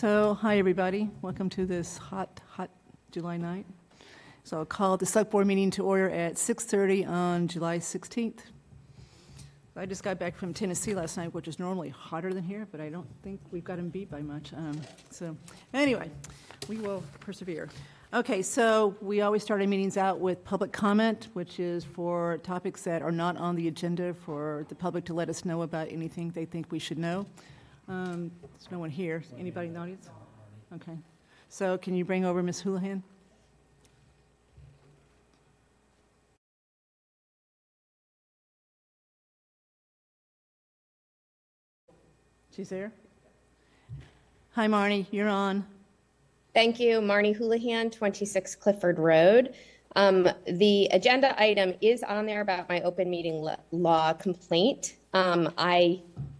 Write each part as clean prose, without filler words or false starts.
So, hi everybody. Welcome to this hot July night. So I'll call the select board meeting to order at 6:30 on July 16th. I just got back from Tennessee last night, which is normally hotter than here, but I don't think we've got them beat by much. So anyway, we will persevere. Okay, so we always start our meetings out with public comment, which is for topics that are not on the agenda for the public to let us know about anything they think we should know. There's no one here. Anybody in the audience? Okay. So can you bring over Ms. Houlihan? She's there? Hi, Marnie. You're on. Thank you. Marnie Houlihan, 26 Clifford Road. The agenda item is on there about my open meeting law complaint.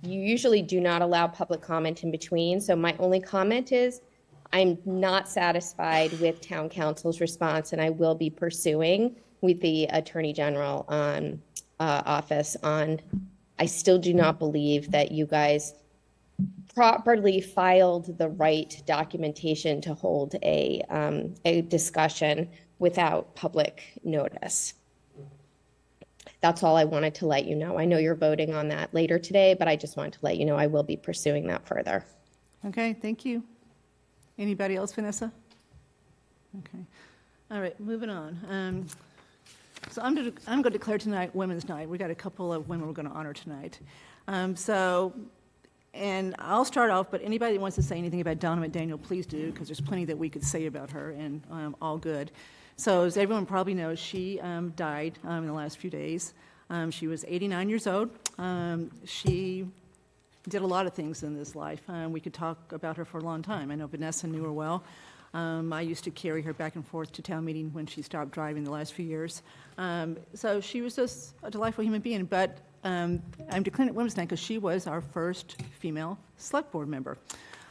You usually do not allow public comment in between, so my only comment is I'm not satisfied with town council's response, and I will be pursuing with the Attorney General office on, I still do not believe that you guys properly filed the right documentation to hold a discussion without public notice. That's all I wanted to let you know. I know you're voting on that later today, but I just wanted to let you know I will be pursuing that further. Okay, thank you. Anybody else, Vanessa? Okay. All right, moving on. So I'm going to declare tonight Women's Night. We got a couple of women we're going to honor tonight. And I'll start off, but anybody that wants to say anything about Donna McDaniel, please do, because there's plenty that we could say about her, and all good. So as everyone probably knows, she died in the last few days. She was 89 years old. She did a lot of things in this life. We could talk about her for a long time. I know Vanessa knew her well. I used to carry her back and forth to town meeting when she stopped driving the last few years. So she was just a delightful human being, but I'm declaring it Women's Night because she was our first female select board member.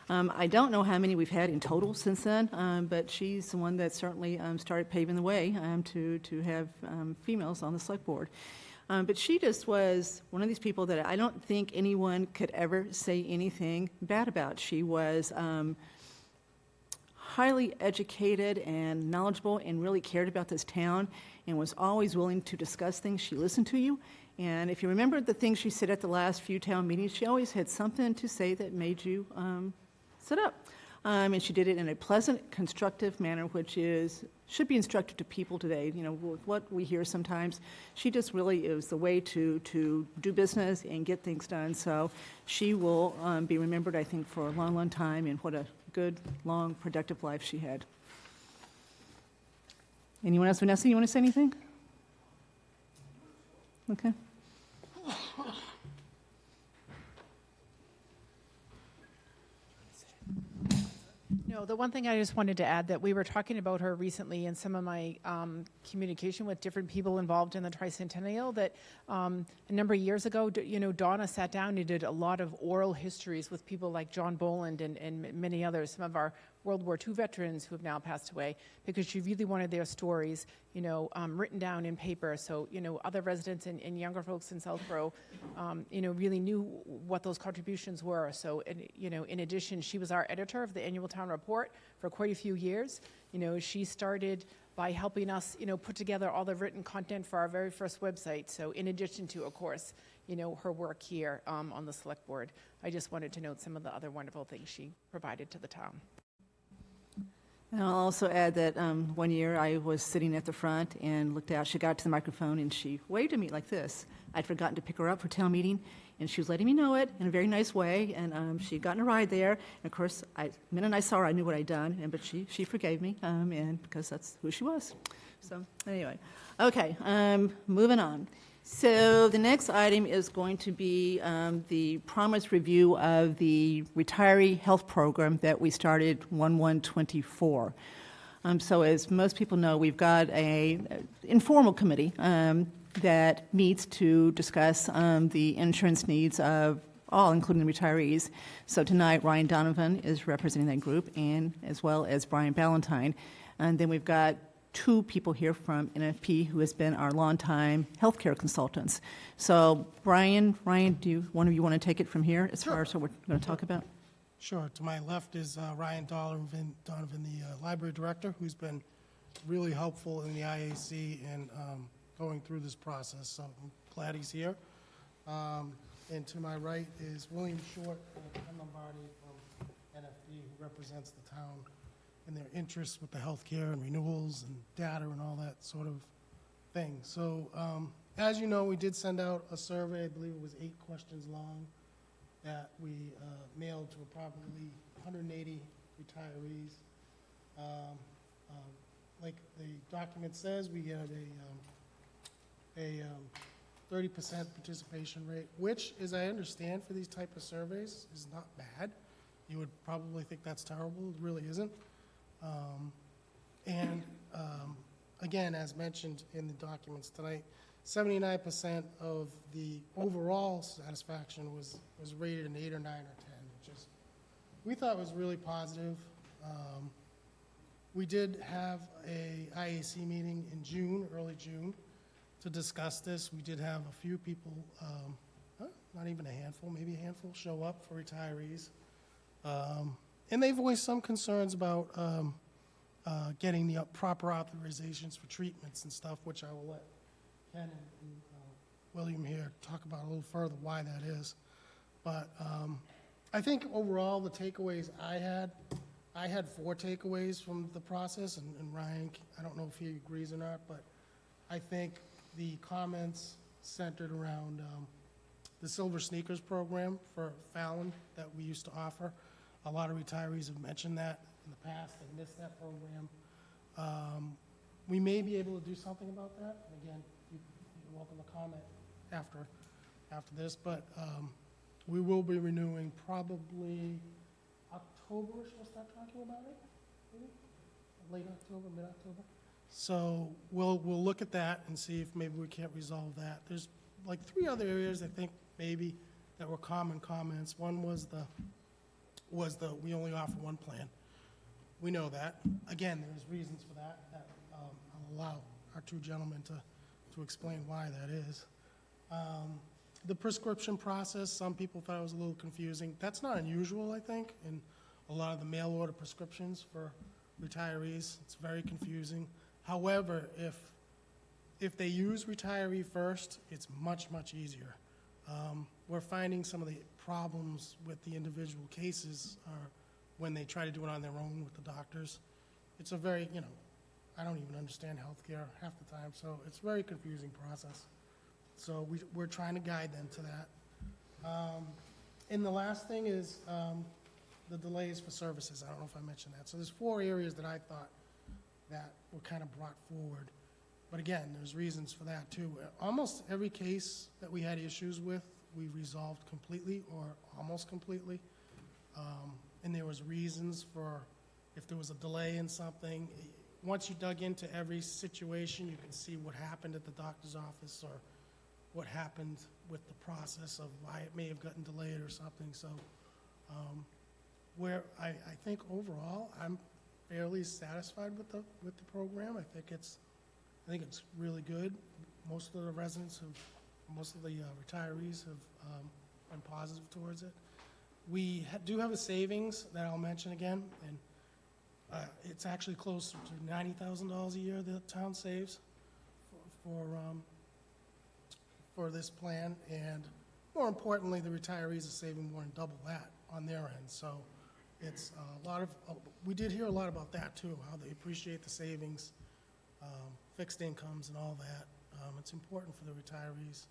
I don't know how many we've had in total since then, but she's the one that certainly started paving the way to have females on the select board. But she just was one of these people that I don't think anyone could ever say anything bad about. She was highly educated and knowledgeable and really cared about this town and was always willing to discuss things. She listened to you. And if you remember the things she said at the last few town meetings, she always had something to say that made you sit up. And she did it in a pleasant, constructive manner, which should be instructive to people today. You know, what we hear sometimes, she just really is the way to do business and get things done. So she will be remembered, I think, for a long, long time, and what a good, long, productive life she had. Anyone else? Vanessa, you want to say anything? Okay. No, the one thing I just wanted to add that we were talking about her recently in some of my communication with different people involved in the tricentennial, that a number of years ago, Donna sat down and did a lot of oral histories with people like John Boland and many others, some of our World War II veterans who have now passed away, because she really wanted their stories, written down in paper. So, other residents and younger folks in Southborough, really knew what those contributions were. So, in addition, she was our editor of the annual town report for quite a few years. She started by helping us, put together all the written content for our very first website. So, in addition to, of course, her work here on the select board, I just wanted to note some of the other wonderful things she provided to the town. And I'll also add that one year I was sitting at the front and looked out. She got to the microphone and she waved at me like this. I'd forgotten to pick her up for town meeting, and she was letting me know it in a very nice way. And she'd gotten a ride there. And of course, the minute I saw her, I knew what I'd done. But she forgave me, and because that's who she was. So anyway, okay, moving on. So the next item is going to be the promised review of the retiree health program that we started 1/1/24. So as most people know, we've got an informal committee that meets to discuss the insurance needs of all, including the retirees. So tonight, Ryan Donovan is representing that group, and as well as Brian Ballantyne. And then we've got two people here from NFP who has been our longtime healthcare consultants. So Brian, do one of you want to take it from here as far as what we're going to talk about? Sure. To my left is Ryan Donovan, the library director, who's been really helpful in the IAC and going through this process. So I'm glad he's here. And to my right is William Short and Ken Lombardi from NFB, who represents the town in their interests with the healthcare and renewals and data and all that sort of thing. So as you know, we did send out a survey. I believe it was 8 questions long that we mailed to approximately 180 retirees. Like the document says, we had a 30% participation rate, which, as I understand, for these type of surveys is not bad. You would probably think that's terrible. It really isn't. Again, as mentioned in the documents tonight, 79% of the overall satisfaction was rated an 8 or 9 or 10, which is, we thought was really positive. We did have a IAC meeting in June, early June, to discuss this. We did have a few people, not even a handful, maybe a handful, show up for retirees. And they voiced some concerns about getting the proper authorizations for treatments and stuff, which I will let Ken and William here talk about a little further why that is. But I think overall the takeaways I had 4 takeaways from the process, and Ryan, I don't know if he agrees or not, but I think the comments centered around the Silver Sneakers program for Fallon that we used to offer. A lot of retirees have mentioned that in the past. They missed that program. We may be able to do something about that. And again, you're welcome to comment after this, but we will be renewing probably October-ish. We'll start talking about it, maybe? Late October, mid-October. So we'll look at that and see if maybe we can't resolve that. There's like 3 other areas I think maybe that were common comments. One was the we only offer one plan. We know that. Again, there's reasons for that I'll allow our 2 gentlemen to explain why that is. The prescription process, some people thought it was a little confusing. That's not unusual, I think, in a lot of the mail order prescriptions for retirees. It's very confusing. However, if they use retiree first, it's much, much easier. We're finding some of the problems with the individual cases are when they try to do it on their own with the doctors. It's a very, I don't even understand healthcare half the time, so it's a very confusing process. So we're trying to guide them to that. And the last thing is the delays for services. I don't know if I mentioned that. So there's 4 areas that I thought that were kind of brought forward. But again, there's reasons for that too. Almost every case that we had issues with, we resolved completely or almost completely. And there was reasons for if there was a delay in something. Once you dug into every situation, you can see what happened at the doctor's office or what happened with the process of why it may have gotten delayed or something. So where I think overall, I'm fairly satisfied with the program. I think it's really good. Most of the retirees have been positive towards it. We do have a savings that I'll mention again, and it's actually close to $90,000 a year the town saves for this plan, and more importantly, the retirees are saving more than double that on their end. So it's a lot of, we did hear a lot about that too, how they appreciate the savings, fixed incomes and all that. It's important for the retirees.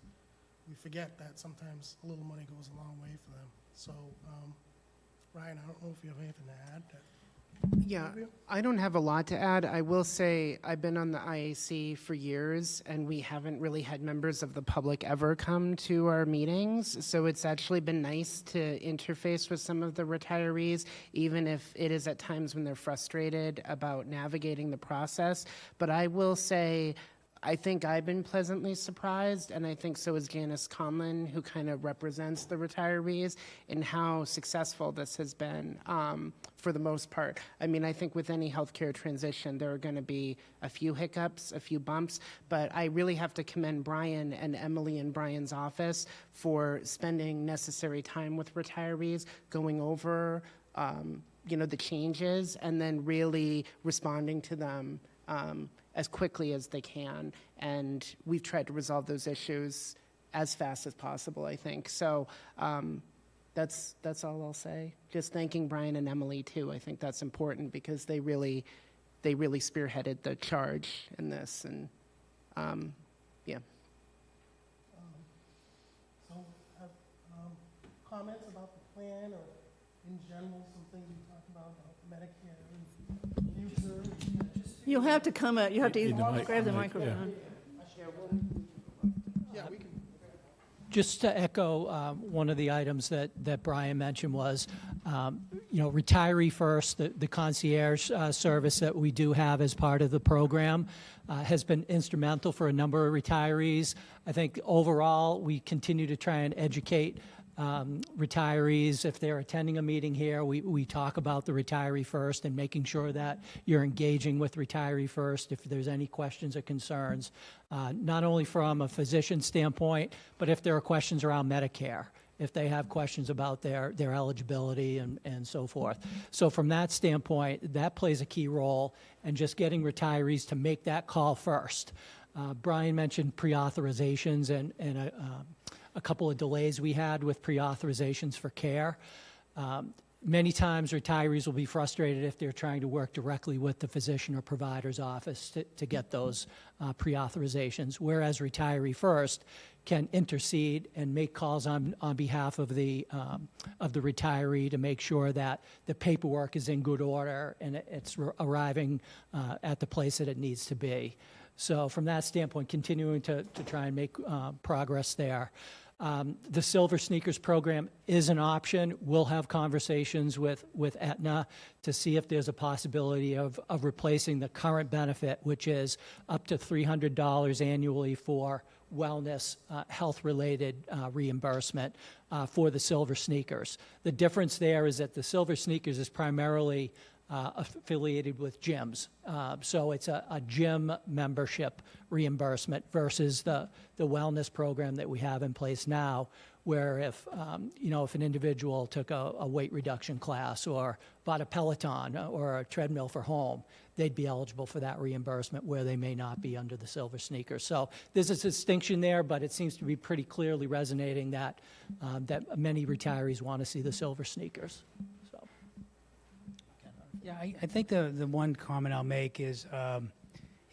We forget that sometimes a little money goes a long way for them. So, Ryan, I don't know if you have anything to add. Yeah, I don't have a lot to add. I will say I've been on the IAC for years, and we haven't really had members of the public ever come to our meetings. So it's actually been nice to interface with some of the retirees, even if it is at times when they're frustrated about navigating the process. But I will say, I think I've been pleasantly surprised, and I think so is Janice Conlon, who kind of represents the retirees, in how successful this has been for the most part. I mean, I think with any healthcare transition, there are going to be a few hiccups, a few bumps, but I really have to commend Brian and Emily in Brian's office for spending necessary time with retirees, going over the changes and then really responding to them as quickly as they can. And we've tried to resolve those issues as fast as possible, I think. So that's all I'll say. Just thanking Brian and Emily too. I think that's important because they really spearheaded the charge in this. And yeah. So have comments about the plan or in general, some things we talked about Medicare and future? You'll have to come up, you have to Need the mic- grab the mic, microphone. Yeah, we can. Just to echo one of the items that Brian mentioned was, retiree first, the concierge service that we do have as part of the program has been instrumental for a number of retirees. I think overall, we continue to try and educate retirees. If they're attending a meeting here, we talk about the retiree first and making sure that you're engaging with retiree first if there's any questions or concerns, not only from a physician standpoint, but if there are questions around Medicare, if they have questions about their eligibility and so forth. So from that standpoint, that plays a key role in just getting retirees to make that call first. Brian mentioned pre-authorizations and a couple of delays we had with pre-authorizations for care. Many times retirees will be frustrated if they're trying to work directly with the physician or provider's office to get those pre-authorizations, whereas Retiree First can intercede and make calls on behalf of the retiree to make sure that the paperwork is in good order and it's arriving at the place that it needs to be. So from that standpoint, continuing to try and make progress there. The Silver Sneakers program is an option. We'll have conversations with Aetna to see if there's a possibility of replacing the current benefit, which is up to $300 annually for wellness, health-related reimbursement for the Silver Sneakers. The difference there is that the Silver Sneakers is primarily affiliated with gyms. So it's a gym membership reimbursement versus the wellness program that we have in place now, where if an individual took a weight reduction class or bought a Peloton or a treadmill for home, they'd be eligible for that reimbursement where they may not be under the Silver Sneakers. So there's a distinction there, but it seems to be pretty clearly resonating that many retirees want to see the Silver Sneakers. Yeah, I think the one comment I'll make is,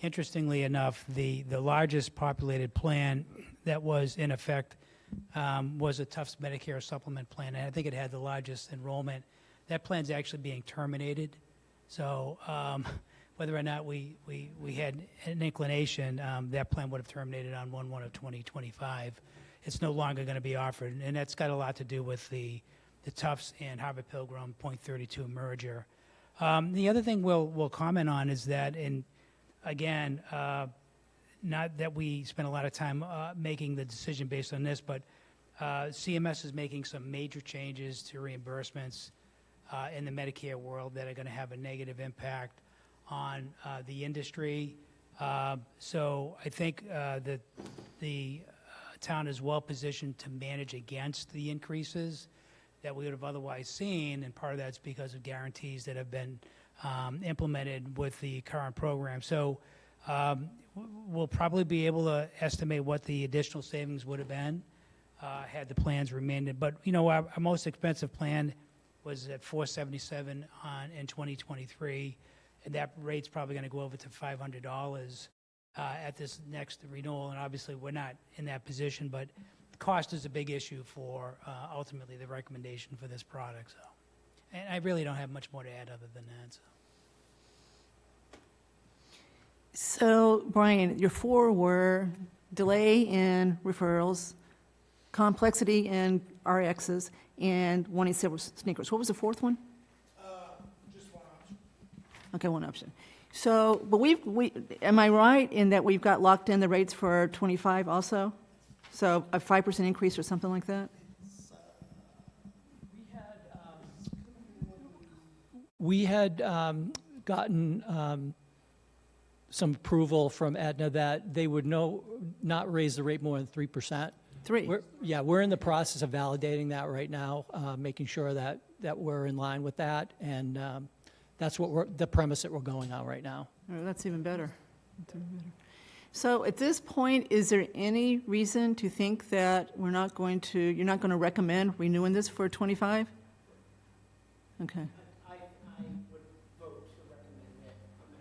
interestingly enough, the largest populated plan that was in effect was a Tufts Medicare supplement plan, and I think it had the largest enrollment. That plan's actually being terminated. So whether or not we had an inclination, that plan would have terminated on 1/1 of 2025. It's no longer going to be offered, and that's got a lot to do with the Tufts and Harvard Pilgrim .32 merger. The other thing we'll comment on is that, not that we spent a lot of time making the decision based on this, but CMS is making some major changes to reimbursements in the Medicare world that are going to have a negative impact on the industry. So I think that the town is well positioned to manage against the increases that we would have otherwise seen, and part of that's because of guarantees that have been implemented with the current program. So we'll probably be able to estimate what the additional savings would have been had the plans remained. But our most expensive plan was at $477 in 2023, and that rate's probably going to go over to $500 at this next renewal. And obviously, we're not in that position, but cost is a big issue for ultimately the recommendation for this product. So, and I really don't have much more to add other than that. So, Brian, your four were delay in referrals, complexity in RXs, and wanting Silver Sneakers. What was the fourth one? Just one option. Okay, one option. So, but am I right in that we've got locked in the rates for 25 also? So a 5% increase or something like that? We had gotten some approval from Aetna that they would not raise the rate more than 3%. 3. We're in the process of validating that right now, making sure that we're in line with that, and that's the premise that we're going on right now. Oh, that's even better. That's even better. So at this point, is there any reason to think that you're not going to recommend renewing this for 25? Okay. I would vote to recommend it from the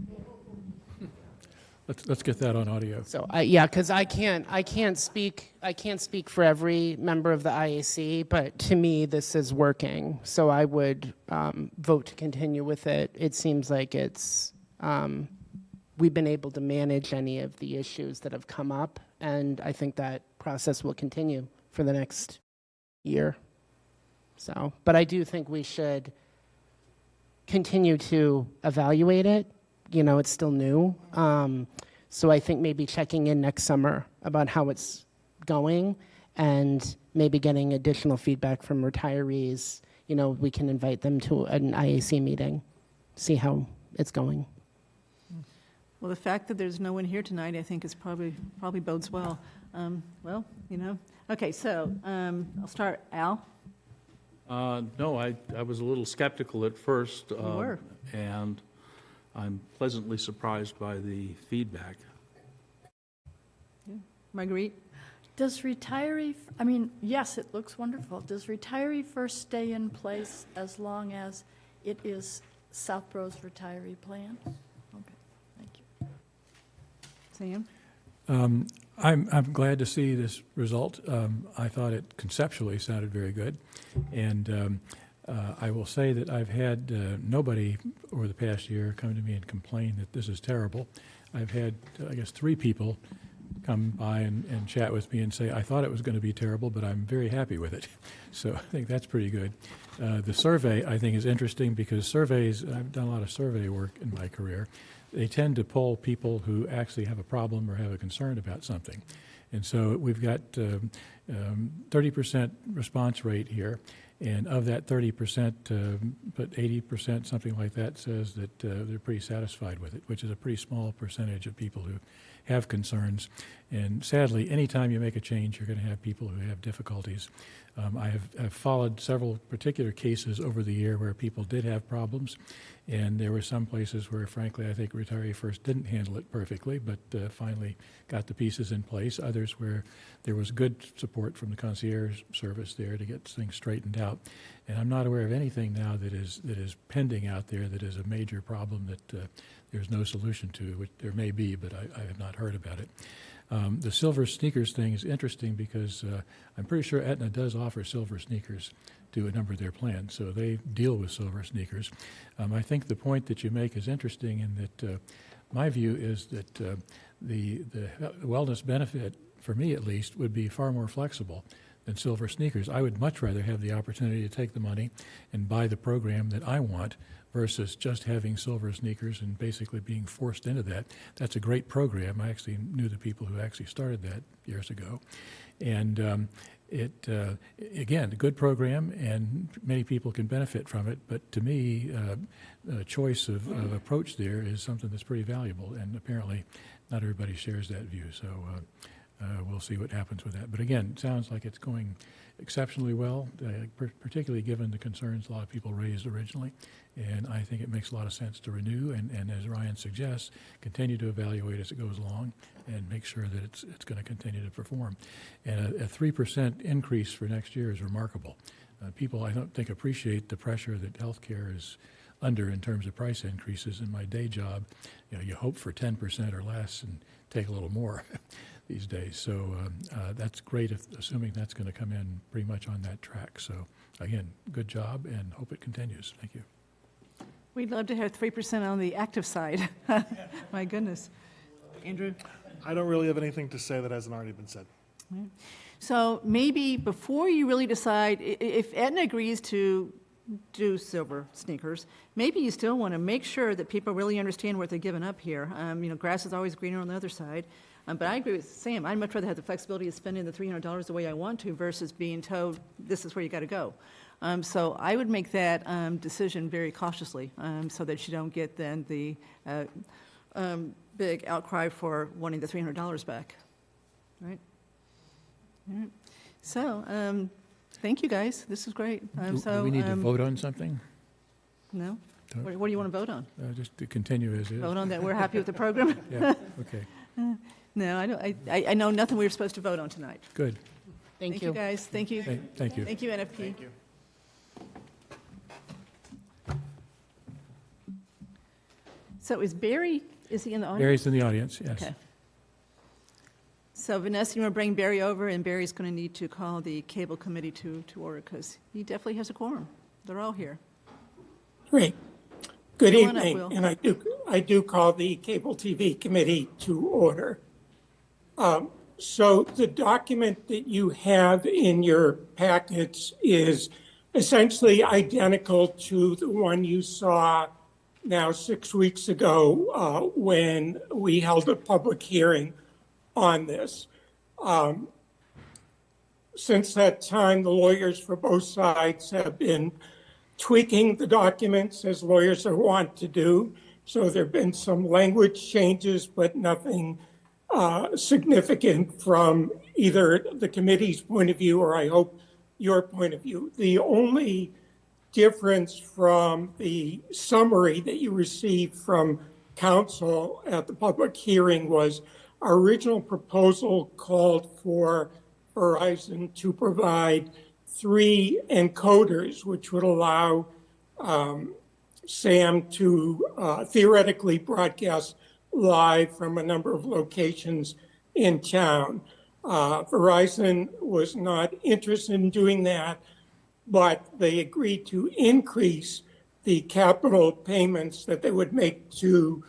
IAC. Let's get that on audio. So, yeah, because I can't speak for every member of the IAC, but to me, this is working. So I would vote to continue with it. It seems like we've been able to manage any of the issues that have come up, and I think that process will continue for the next year. So, but I do think we should continue to evaluate it. It's still new. So I think maybe checking in next summer about how it's going and maybe getting additional feedback from retirees. We can invite them to an IAC meeting, see how it's going. Well, the fact that there's no one here tonight, I think, is probably bodes well. Okay, so I'll start. Al? No, I was a little skeptical at first. You were. And I'm pleasantly surprised by the feedback. Yeah. Marguerite? Does retiree, yes, it looks wonderful. Does retiree first stay in place as long as it is Southborough's retiree plan? Okay, thank you. Sam? I'm glad to see this result. I thought it conceptually sounded very good. And I will say that I've had nobody over the past year come to me and complain that this is terrible. I've had, I guess, 3 people come by and chat with me and say, I thought it was going to be terrible, but I'm very happy with it. So I think that's pretty good. The survey, I think, is interesting because surveys, I've done a lot of survey work in my career, they tend to poll people who actually have a problem or have a concern about something. And so we've got 30% response rate here. And of that 30%, but 80%, something like that, says that they're pretty satisfied with it, which is a pretty small percentage of people who have concerns. And sadly, anytime you make a change, you're going to have people who have difficulties. I have followed several particular cases over the year where people did have problems, and there were some places where, frankly, I think Retiree First didn't handle it perfectly, but finally got the pieces in place. Others where there was good support from the concierge service there to get things straightened out. And I'm not aware of anything now that is pending out there that is a major problem that there's no solution to, which there may be, but I have not heard about it. The silver sneakers thing is interesting because I'm pretty sure Aetna does offer silver sneakers to a number of their plans, so they deal with silver sneakers. I think the point that you make is interesting in that my view is that the wellness benefit, for me at least, would be far more flexible than silver sneakers. I would much rather have the opportunity to take the money and buy the program that I want versus just having silver sneakers and basically being forced into that. That's a great program. I actually knew the people who actually started that years ago. And again, a good program, and many people can benefit from it. But to me, a choice of approach there is something that's pretty valuable. And apparently not everybody shares that view. So we'll see what happens with that. But again, it sounds like it's going exceptionally well, particularly given the concerns a lot of people raised originally. And I think it makes a lot of sense to renew and as Ryan suggests, continue to evaluate as it goes along and make sure that it's going to continue to perform. And a 3% increase for next year is remarkable. People, I don't think, appreciate the pressure that healthcare is under in terms of price increases. In my day job, you hope for 10% or less and take a little more these days. So that's great, assuming that's going to come in pretty much on that track. So again, good job and hope it continues. Thank you. We'd love to have 3% on the active side. My goodness. Andrew? I don't really have anything to say that hasn't already been said. So maybe before you really decide, if Aetna agrees to do silver sneakers, maybe you still want to make sure that people really understand what they're giving up here. Grass is always greener on the other side. But I agree with Sam. I'd much rather have the flexibility of spending the $300 the way I want to versus being told this is where you got to go. So I would make that decision very cautiously so that you don't get then the big outcry for wanting the $300 back. Right. All right. So, thank you, guys. This is great. Do we need to vote on something? No? Don't- What do you want to vote on? Just to continue as is? Vote on that we're happy with the program? Yeah, okay, No, I don't, I know nothing we were supposed to vote on tonight. good. Thank you, you. guys. Thank you. Thank you. Thank you, NFP. Thank you. So is Barry, is he in the audience? Barry's in the audience, yes. Okay. So Vanessa, you want to bring Barry over, and Barry's going to need to call the cable committee to order, because he definitely has a quorum. They're all here. Great. Good Come on up, evening, Will. and I do call the Cable TV Committee to order. So the document that you have in your packets is essentially identical to the one you saw now 6 weeks ago when we held a public hearing on this. Since that time, the lawyers for both sides have been tweaking the documents as lawyers are wont to do. So there have been some language changes, but nothing significant from either the committee's point of view or I hope your point of view. The only difference from the summary that you received from council at the public hearing was our original proposal called for Verizon to provide 3 encoders, which would allow SAM to theoretically broadcast live from a number of locations in town. Verizon was not interested in doing that, but they agreed to increase the capital payments that they would make to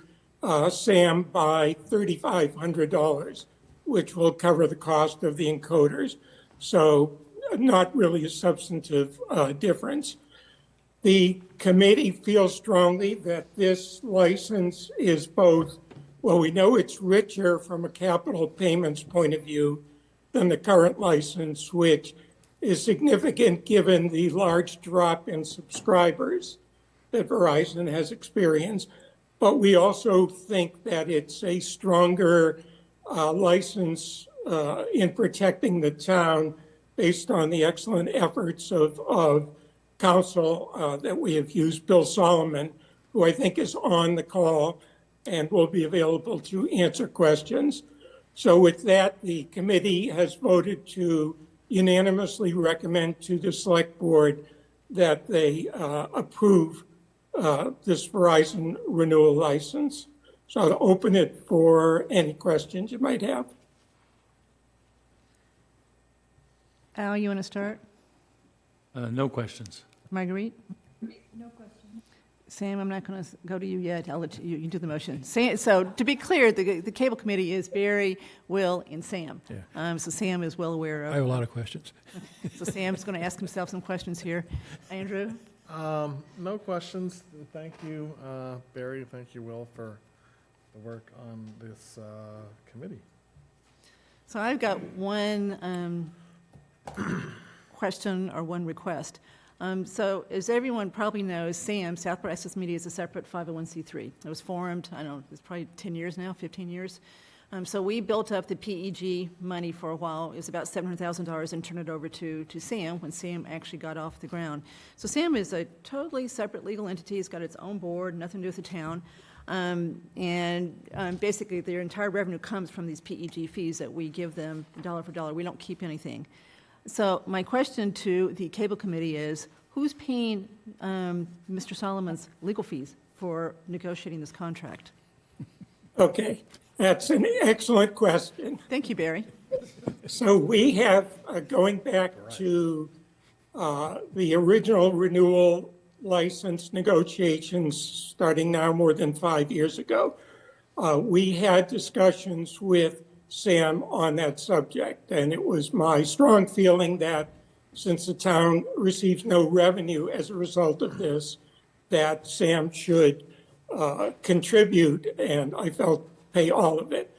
SAM by $3,500, which will cover the cost of the encoders. So not really a substantive difference. The committee feels strongly that this license is both, well, we know it's richer from a capital payments point of view than the current license, which is significant given the large drop in subscribers that Verizon has experienced. But we also think that it's a stronger license in protecting the town based on the excellent efforts of council that we have used. Bill Solomon, who I think is on the call and will be available to answer questions. So with that, the committee has voted to unanimously recommend to the select board that they approve this Verizon renewal license. So I'll open it for any questions you might have. Al, you want to start? No questions. Marguerite? No question. Sam, I'm not going to go to you yet. I'll let you do the motion. So to be clear, the cable committee is Barry, Will, and Sam. Yeah. So Sam is well aware I of. have a lot of questions. So Sam's going to ask himself some questions here. Andrew? No questions. Thank you, Barry. Thank you, Will, for the work on this committee. So I've got one question or one request. So as everyone probably knows, SAM, Southborough Access Media, is a separate 501c3. It was formed, I don't know, it's probably 10 years now, 15 years. So we built up the PEG money for a while. It was about $700,000 and turned it over to SAM when SAM actually got off the ground. So SAM is a totally separate legal entity. It's got its own board, nothing to do with the town. Basically, their entire revenue comes from these PEG fees that we give them dollar for dollar. We don't keep anything. So my question to the cable committee is, who's paying Mr. Solomon's legal fees for negotiating this contract? Okay, that's an excellent question. Thank you, Barry. So we have, going back to the original renewal license negotiations starting now more than 5 years ago, we had discussions with Sam on that subject. And it was my strong feeling that since the town receives no revenue as a result of this, that Sam should contribute, and I felt pay all of it.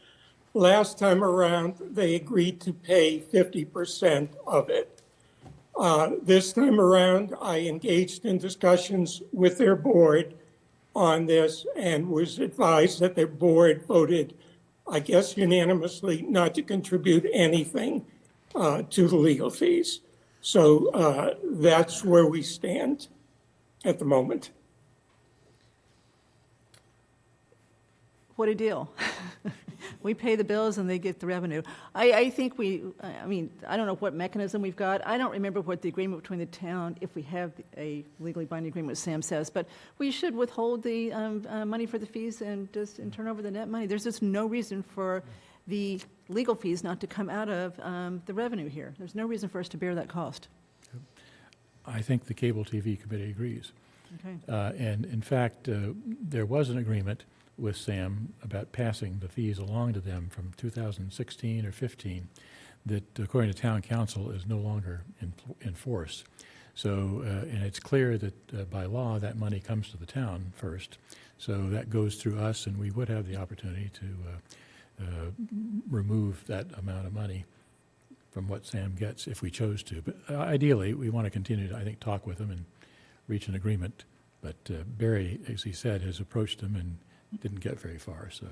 Last time around, they agreed to pay 50% of it. This time around, I engaged in discussions with their board on this and was advised that their board voted I guess unanimously, not to contribute anything to the legal fees. So that's where we stand at the moment. What a deal. We pay the bills and they get the revenue. I think I mean, I don't know what mechanism we've got. I don't remember what the agreement between the town, if we have a legally binding agreement with Sam says, but we should withhold the money for the fees and turn over the net money. There's just no reason for the legal fees not to come out of the revenue here. There's no reason for us to bear that cost. I think the Cable TV Committee agrees. Okay. And in fact, there was an agreement with Sam about passing the fees along to them from 2016 or 15 that, according to town council, is no longer in force. So, and it's clear that by law that money comes to the town first. So that goes through us, and we would have the opportunity to remove that amount of money from what Sam gets if we chose to. But ideally, we want to continue to, I think, talk with them and reach an agreement. But Barry, as he said, has approached them and didn't get very far, so.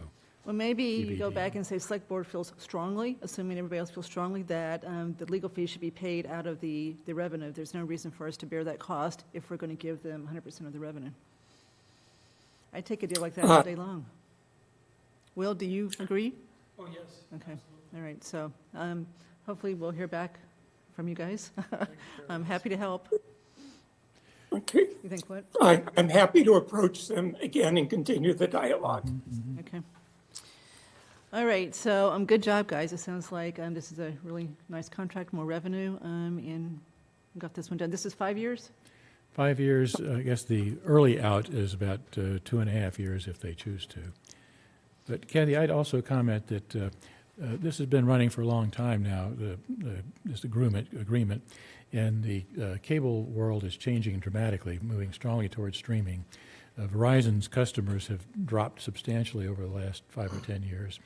Well, maybe you go TBD. back and say select board feels strongly, assuming everybody else feels strongly, that the legal fee should be paid out of the revenue. There's no reason for us to bear that cost if we're going to give them 100% of the revenue. I'd take a deal like that all day long. Will, do you agree? Oh, yes. Okay, all right, so hopefully we'll hear back from you guys. I'm happy to help. Okay. You think what? I'm happy to approach them again and continue the dialogue. Okay. All right, so good job, guys. It sounds like this is a really nice contract, more revenue, and got this one done. This is 5 years? 5 years, I guess the early out is about 2.5 years if they choose to. But Kathy, I'd also comment that this has been running for a long time now, this agreement, and the cable world is changing dramatically, moving strongly towards streaming. Verizon's customers have dropped substantially over the last 5 or 10 years.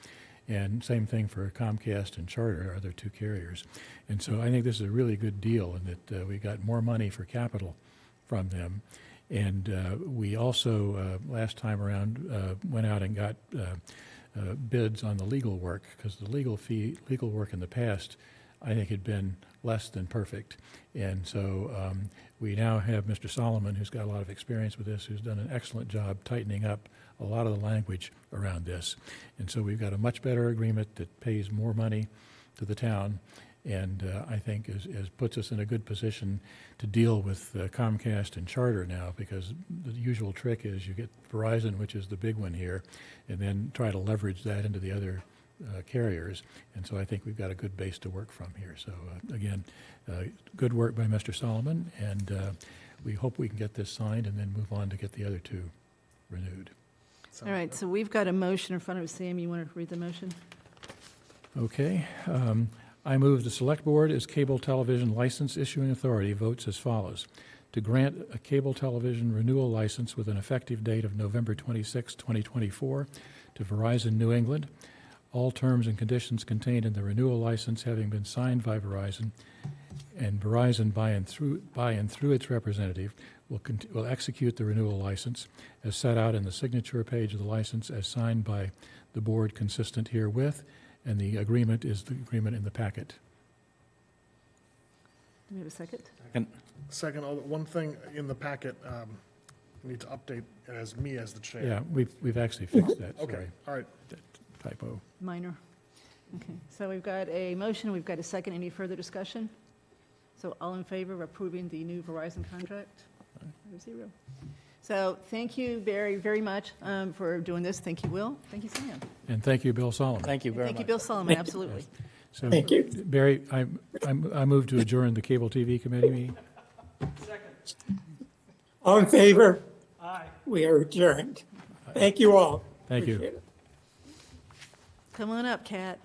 And same thing for Comcast and Charter, our other two carriers. And so I think this is a really good deal in that we got more money for capital from them. And we also, last time around, went out and got bids on the legal work, because the legal work in the past, I think, had been less than perfect. And so we now have Mr. Solomon, who's got a lot of experience with this, who's done an excellent job tightening up a lot of the language around this. And so we've got a much better agreement that pays more money to the town, and I think puts us in a good position to deal with Comcast and Charter now, because the usual trick is you get Verizon, which is the big one here, and then try to leverage that into the other carriers. And so I think we've got a good base to work from here. So again, good work by Mr. Solomon, and we hope we can get this signed and then move on to get the other two renewed. All right, so we've got a motion in front of us. Sam, you want to read the motion? Okay. I move the Select Board as Cable Television License Issuing Authority votes as follows. To grant a cable television renewal license with an effective date of November 26, 2024 to Verizon New England, all terms and conditions contained in the renewal license having been signed by Verizon, and Verizon by and through its representative will execute the renewal license as set out in the signature page of the license as signed by the board consistent herewith, and the agreement is the agreement in the packet. Do we have a second? Second, one thing in the packet, we need to update as me as the chair. Yeah, we've actually fixed that, Okay, sorry. all right. That typo. Minor. Okay, so we've got a motion, we've got a second. Any further discussion? So all in favor of approving the new Verizon contract? 5-0. So thank you, Barry, very much for doing this. Thank you, Will. Thank you, Sam. And thank you, Bill Solomon. Thank you very Thank you, much. Bill Solomon, absolutely. So, Thank you. Barry, I move to adjourn the Cable TV Committee meeting. All in favor? Aye. We are adjourned. Thank you all. Thank you. Appreciate it. Come on up, Kat.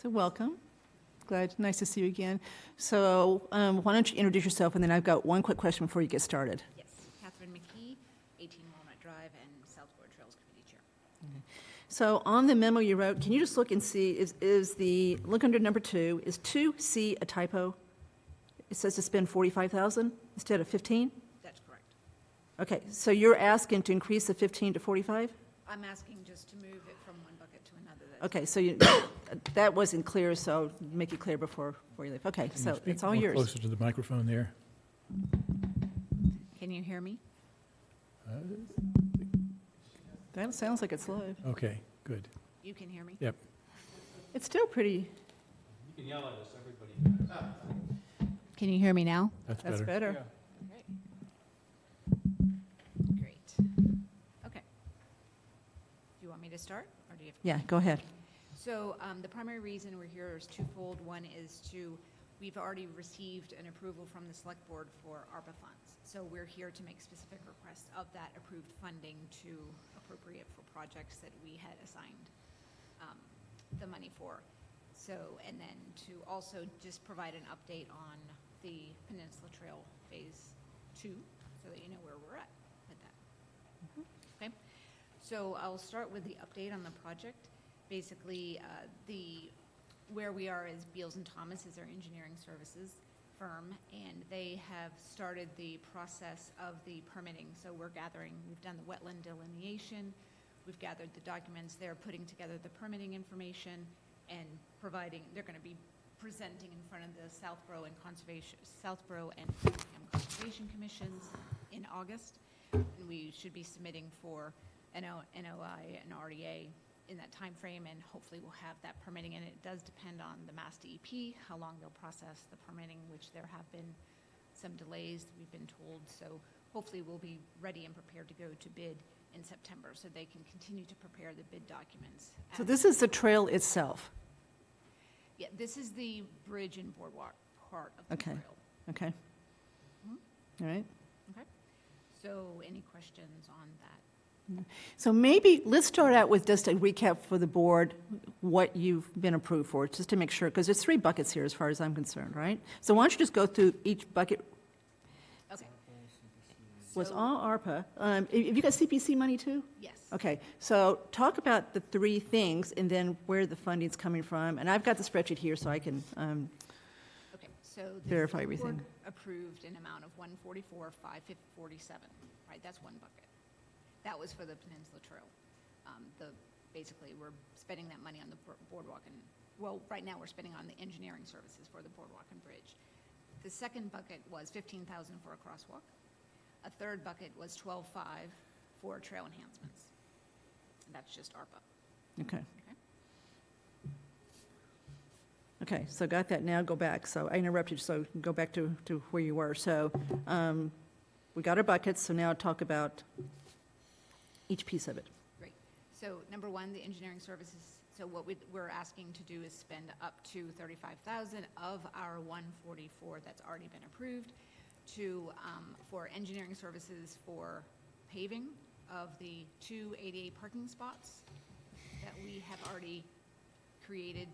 So welcome. Nice to see you again. So why don't you introduce yourself, and then I've got one quick question before you get started. Yes, Catherine McKee, 18 Walnut Drive, and Southborough Trails Committee Chair. So on the memo you wrote, can you just look and see, look under number 2, is 2C a typo? It says to spend 45,000 instead of 15? That's correct. Okay, so you're asking to increase the 15 to 45? I'm asking just to move it from one bucket to another. That's Okay, so that wasn't clear, so make it clear before you leave. Okay, Can you so speak it's all more yours. Closer to the microphone there. Can you hear me? That sounds like it's live. Okay, good. You can hear me? Yep. It's still pretty, Can you hear me now? That's that's better. better. Great. Okay. Do you want me to start, or do you have? Yeah, go ahead. So the primary reason we're here is twofold. One is we've already received an approval from the Select Board for ARPA funds. So we're here to make specific requests of that approved funding to appropriate for projects that we had assigned the money for. So, and then to also just provide an update on the Peninsula Trail Phase 2, so that you know where we're at with that. Okay? So I'll start with the update on the project. Basically, where we are is Beals and Thomas is our engineering services firm, and they have started the process of the permitting. So we've done the wetland delineation, we've gathered the documents, they're putting together the permitting information and they're going to be presenting in front of the Southborough and Conservation Commissions in August. And we should be submitting for an NOI and RDA in that time frame, and hopefully we'll have that permitting. And it does depend on the Mass DEP, how long they'll process the permitting, which there have been some delays, we've been told. So hopefully we'll be ready and prepared to go to bid in September, so they can continue to prepare the bid documents. So this is the trail itself? Yeah, this is the bridge and boardwalk part of the Okay. trail. Okay. All right. Okay. So any questions on that? So maybe, let's start out with just a recap for the board, what you've been approved for, just to make sure, because there's 3 buckets here as far as I'm concerned, right? So why don't you just go through each bucket? Okay. Was So- all ARPA. Have you got CPC money too? Yes. Okay, so talk about the 3 things and then where the funding's coming from. And I've got the spreadsheet here so I can, Okay, so the Verify select board everything. approved an amount of 144,547, right? That's one bucket. That was for the Peninsula Trail. Basically, we're spending that money on the boardwalk and, well, right now we're spending on the engineering services for the boardwalk and bridge. The second bucket was 15,000 for a crosswalk. A third bucket was 12,500 for trail enhancements. And that's just ARPA. okay. Okay. Okay, so got that. Now go back. So I interrupted, so go back to where you were. So we got our buckets, so now talk about each piece of it. Great. So number one, the engineering services. So what we're asking to do is spend up to 35,000 of our 144 that's already been approved for engineering services for paving of the 2 ADA parking spots that we have already created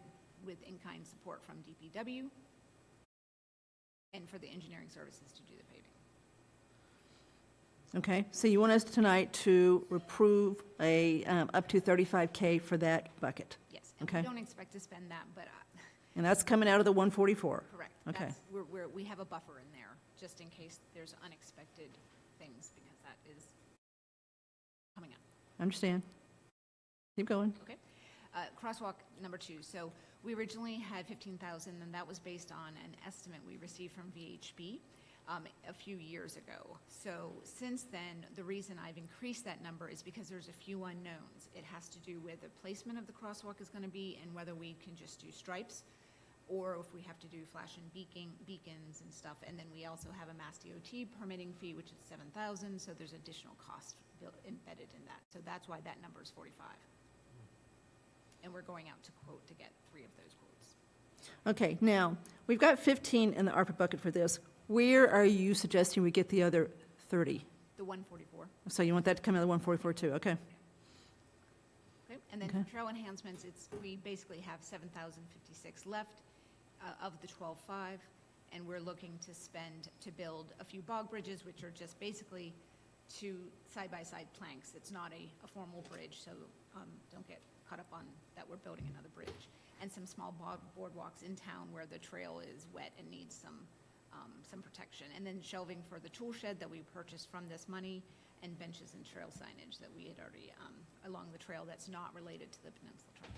with in-kind support from DPW, and for the engineering services to do the paving. Okay, so you want us tonight to approve up to 35K for that bucket? Yes, and Okay. we don't expect to spend that, but And that's coming out of the 144? correct. Okay. That's, we have a buffer in there, just in case there's unexpected things, because that is coming up. Understand. Keep going. Okay. Crosswalk number 2. So we originally had 15,000, and that was based on an estimate we received from VHB a few years ago. So since then, the reason I've increased that number is because there's a few unknowns. It has to do with the placement of the crosswalk is going to be, and whether we can just do stripes, or if we have to do flashing beacons and stuff. And then we also have a Mass DOT permitting fee, which is 7,000, so there's additional cost embedded in that. So that's why that number is 45. And we're going out to quote to get 3 of those quotes. Okay, now, we've got 15 in the ARPA bucket for this. Where are you suggesting we get the other 30? The 144. So you want that to come out of the 144 too, okay. Okay. And then Okay. for trail enhancements, we basically have 7,056 left of the 12,500, and we're looking to build a few bog bridges, which are just basically 2 side-by-side planks. It's not a formal bridge, so don't get caught up on that we're building another bridge. And some small boardwalks in town where the trail is wet and needs some protection. And then shelving for the tool shed that we purchased from this money, and benches and trail signage that we had already, along the trail that's not related to the Peninsula Trail.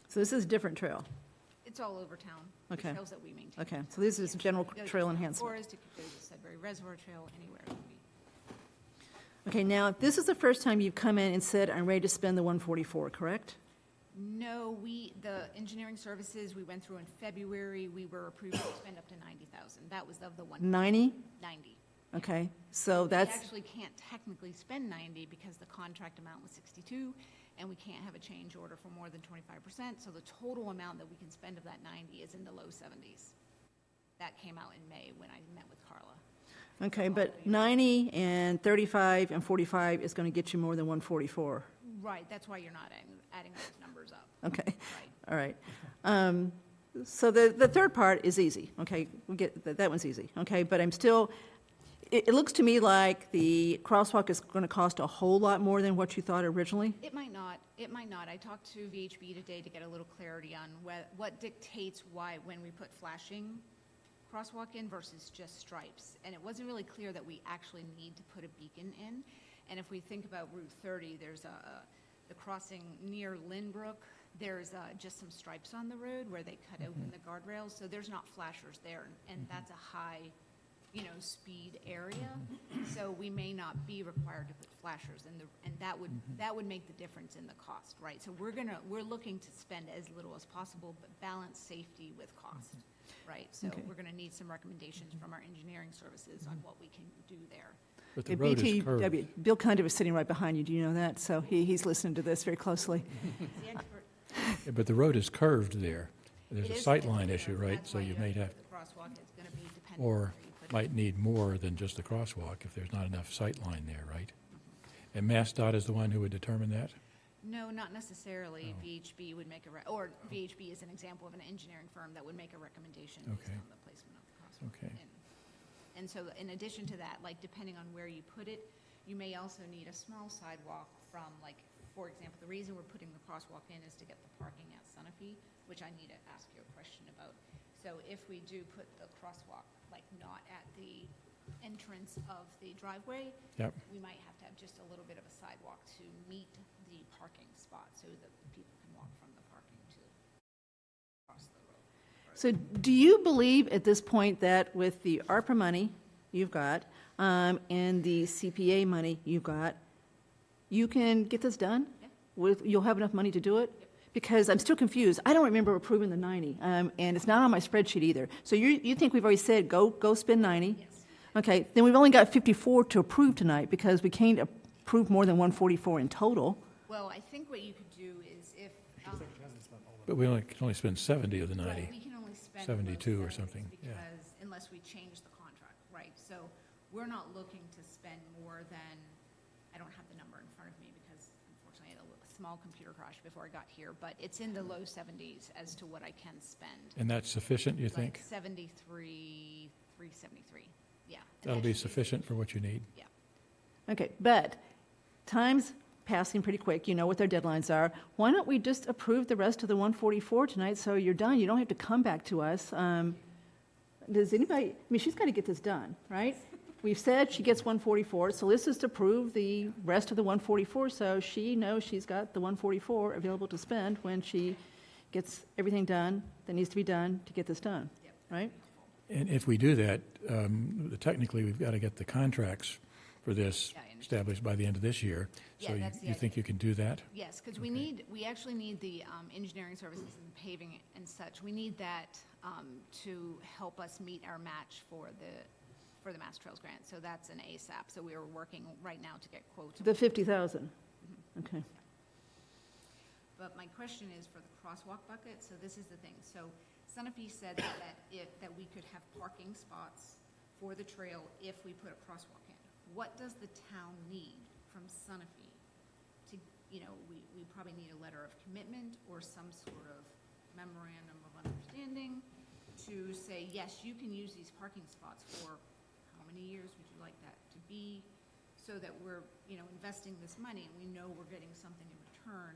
So this is a different trail. It's all over town. The Okay. trails that we maintain. Okay, so this is general Goes trail from enhancement. Forest, it could go to Sudbury Reservoir Trail, anywhere it would be. Okay, now, this is the first time you've come in and said, I'm ready to spend the 144, correct? No, the engineering services, we went through in February, we were approved to spend up to 90,000. That was of the 90? 90. Okay, so We that's, actually can't technically spend 90 because the contract amount was 62, and we can't have a change order for more than 25%, so the total amount that we can spend of that 90 is in the low 70s. That came out in May when I met with Carla. okay, but 90 and 35 and 45 is going to get you more than 144. Right, that's why you're not adding those numbers up. Okay, Right. all right. So the third part is easy, okay? We get, that one's easy, okay? But I'm still, it looks to me like the crosswalk is going to cost a whole lot more than what you thought originally. It might not, it might not. I talked to VHB today to get a little clarity on what dictates why, when we put flashing crosswalk in versus just stripes. And it wasn't really clear that we actually need to put a beacon in. And if we think about Route 30, there's the crossing near Lynbrook, there's just some stripes on the road where they cut open the guardrails, so there's not flashers there, and that's a high, speed area. So we may not be required to put flashers, and that would make the difference in the cost, right? So we're looking to spend as little as possible, but balance safety with cost, right? So Okay. we're gonna need some recommendations from our engineering services on what we can do there. But the road is curved. BTW, Bill Cundiff is sitting right behind you, do you know that? So he's listening to this very closely. He's the expert. Yeah, but the road is curved there. There's It a is sightline curved, issue, right? that's So why you have may to have, put the crosswalk is gonna be dependent on or where you put it. might need more than just the crosswalk if there's not enough sightline there, right? And MassDOT is the one who would determine that? No, not necessarily. Oh. VHB would make or VHB is an example of an engineering firm that would make a recommendation based Okay. on the placement of the crosswalk. Okay. And so in addition to that, like depending on where you put it, you may also need a small sidewalk from, like, for example, the reason we're putting the crosswalk in is to get the parking at Sunapee, which I need to ask you a question about. So if we do put the crosswalk, like not at the entrance of the driveway, Yep. we might have to have just a little bit of a sidewalk to meet the parking spot so that people can walk from the parking to across the road. So do you believe at this point that with the ARPA money you've got and the CPA money you've got, you can get this done? Yeah. You'll have enough money to do it? Because I'm still confused. I don't remember approving the 90, and it's not on my spreadsheet either. So you think we've already said, go spend 90? Yes. Okay, then we've only got 54 to approve tonight because we can't approve more than 144 in total. Well, I think what you could do is if, But we can only spend 70 of the 90. right, we can only spend. 72 or 70s something, yeah. Because, unless we change the contract, right? So we're not looking to spend more than, I don't have the number in front of me because unfortunately I had a small computer crash before I got here, but it's in the low 70s as to what I can spend. And that's sufficient, you think? Like 73, 373, yeah. And That'll that be should sufficient for what you need? Yeah. Okay, but time's passing pretty quick. You know what their deadlines are. Why don't we just approve the rest of the 144 tonight so you're done? You don't have to come back to us. Does anybody, I mean, she's got to get this done, right? We've said she gets 144, so let's just approve the rest of the 144 so she knows she's got the 144 available to spend when she gets everything done that needs to be done to get this done, right? And if we do that, technically, we've got to get the contracts for this Yeah, I understand. established by the end of this year. Yeah, So that's the you think you can do that? Yes, because we actually need the engineering services and paving and such. We need that to help us meet our match for the Mass Trails grant. So that's an ASAP. So we are working right now to get quotes. The 50,000. Okay. But my question is for the crosswalk bucket. So this is the thing. So Sunapee said that we could have parking spots for the trail if we put a crosswalk in. What does the town need from Sunapee to, we probably need a letter of commitment or some sort of memorandum of understanding to say, yes, you can use these parking spots for how many years would you like that to be? So that we're, investing this money and we know we're getting something in return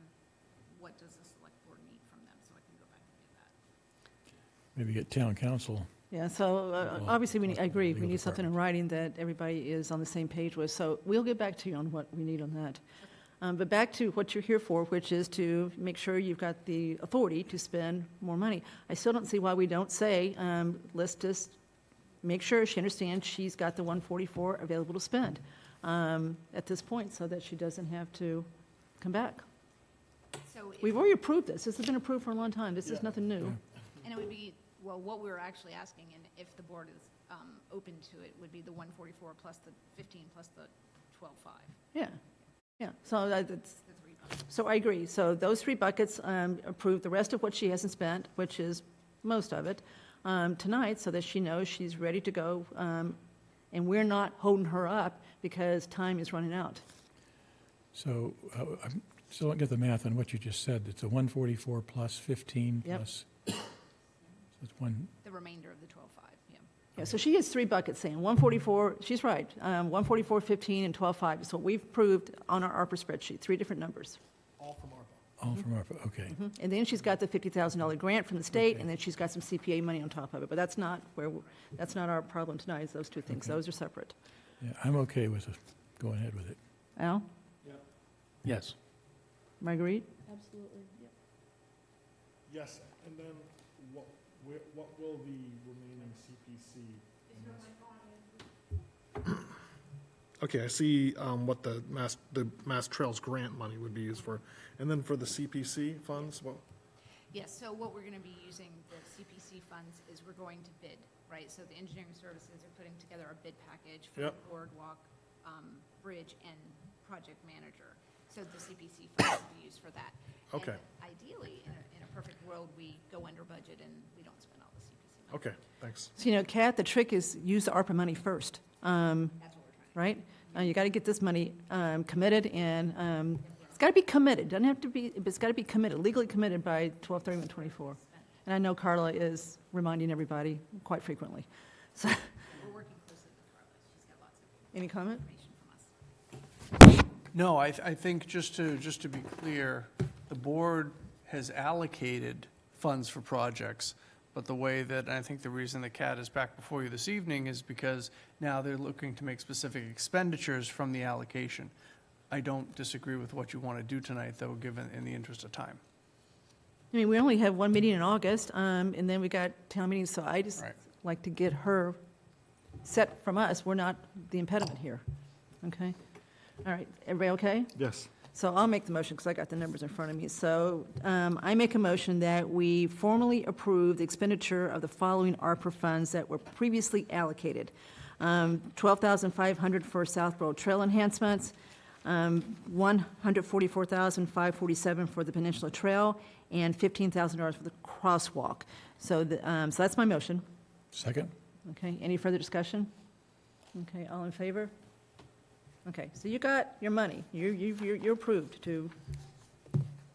what does the select board need from them, so I can go back and get that. Maybe get town council. Yeah, so Well, obviously, I agree, we legal need something in writing that everybody is on the same page with. So we'll get back to you on what we need on that. But back to what you're here for, which is to make sure you've got the authority to spend more money. I still don't see why we don't say, let's just make sure she understands she's got the 144 available to spend at this point, so that she doesn't have to come back. So if- We've already approved this. This has been approved for a long time. This is nothing new. And it would be, well, what we were actually asking, and if the board is open to it, would be the 144 plus the 15 plus the 12.5. Yeah, yeah. So that's, The three bucks. so I agree. So those 3 buckets approve the rest of what she hasn't spent, which is most of it, tonight, so that she knows she's ready to go, and we're not holding her up because time is running out. So I still don't get the math on what you just said. It's a 144 plus 15 Yep. plus, it's one, The remainder of the 12.5, yeah. Yeah, so she has 3 buckets saying 144, she's right, 144, 15, and 12.5 is what we've approved on our ARPA spreadsheet, 3 different numbers. all from ARPA, okay. And then she's got the $50,000 grant from the state, and then she's got some CPA money on top of it. But that's not that's not our problem tonight, is those 2 things. Okay. Those are separate. Yeah, I'm okay with going ahead with it. Al? Yes. Marguerite? Absolutely, yep. Yes, and then what will the remaining CPC? Okay, I see what the Mass Trails grant money would be used for. And then for the CPC funds, well, Yes, so what we're going to be using the CPC funds is we're going to bid, right? So the engineering services are putting together a bid package for the Yep. boardwalk, bridge, and project manager. So the CPC funds will be used for that. Okay. And ideally, in a perfect world, we go under budget and we don't spend all the CPC money. okay, thanks. So, Kat, the trick is use the ARPA money first, That's what we're trying to right? You got to get this money committed, and it's got to be committed. Doesn't have to be, but it's got to be committed, legally committed by 12/31/24. And I know Carla is reminding everybody quite frequently. So, We're working closely with Carla. She's got lots of any comment? information from us. No, I think just to be clear, the board has allocated funds for projects, but the way that, and I think the reason the CAT is back before you this evening is because now they're looking to make specific expenditures from the allocation. I don't disagree with what you want to do tonight, though, given in the interest of time. I mean, we only have 1 meeting in August, and then we got town meetings, so I just Right. like to get her set from us. We're not the impediment here, okay? All right, everybody okay? Yes. So I'll make the motion because I got the numbers in front of me. So I make a motion that we formally approve the expenditure of the following ARPA funds that were previously allocated. $12,500 for Southborough trail enhancements, $144,547 for the Peninsula Trail, and $15,000 for the crosswalk. So so that's my motion. Second? Okay, any further discussion? Okay, all in favor? Okay, so you got your money. You're approved to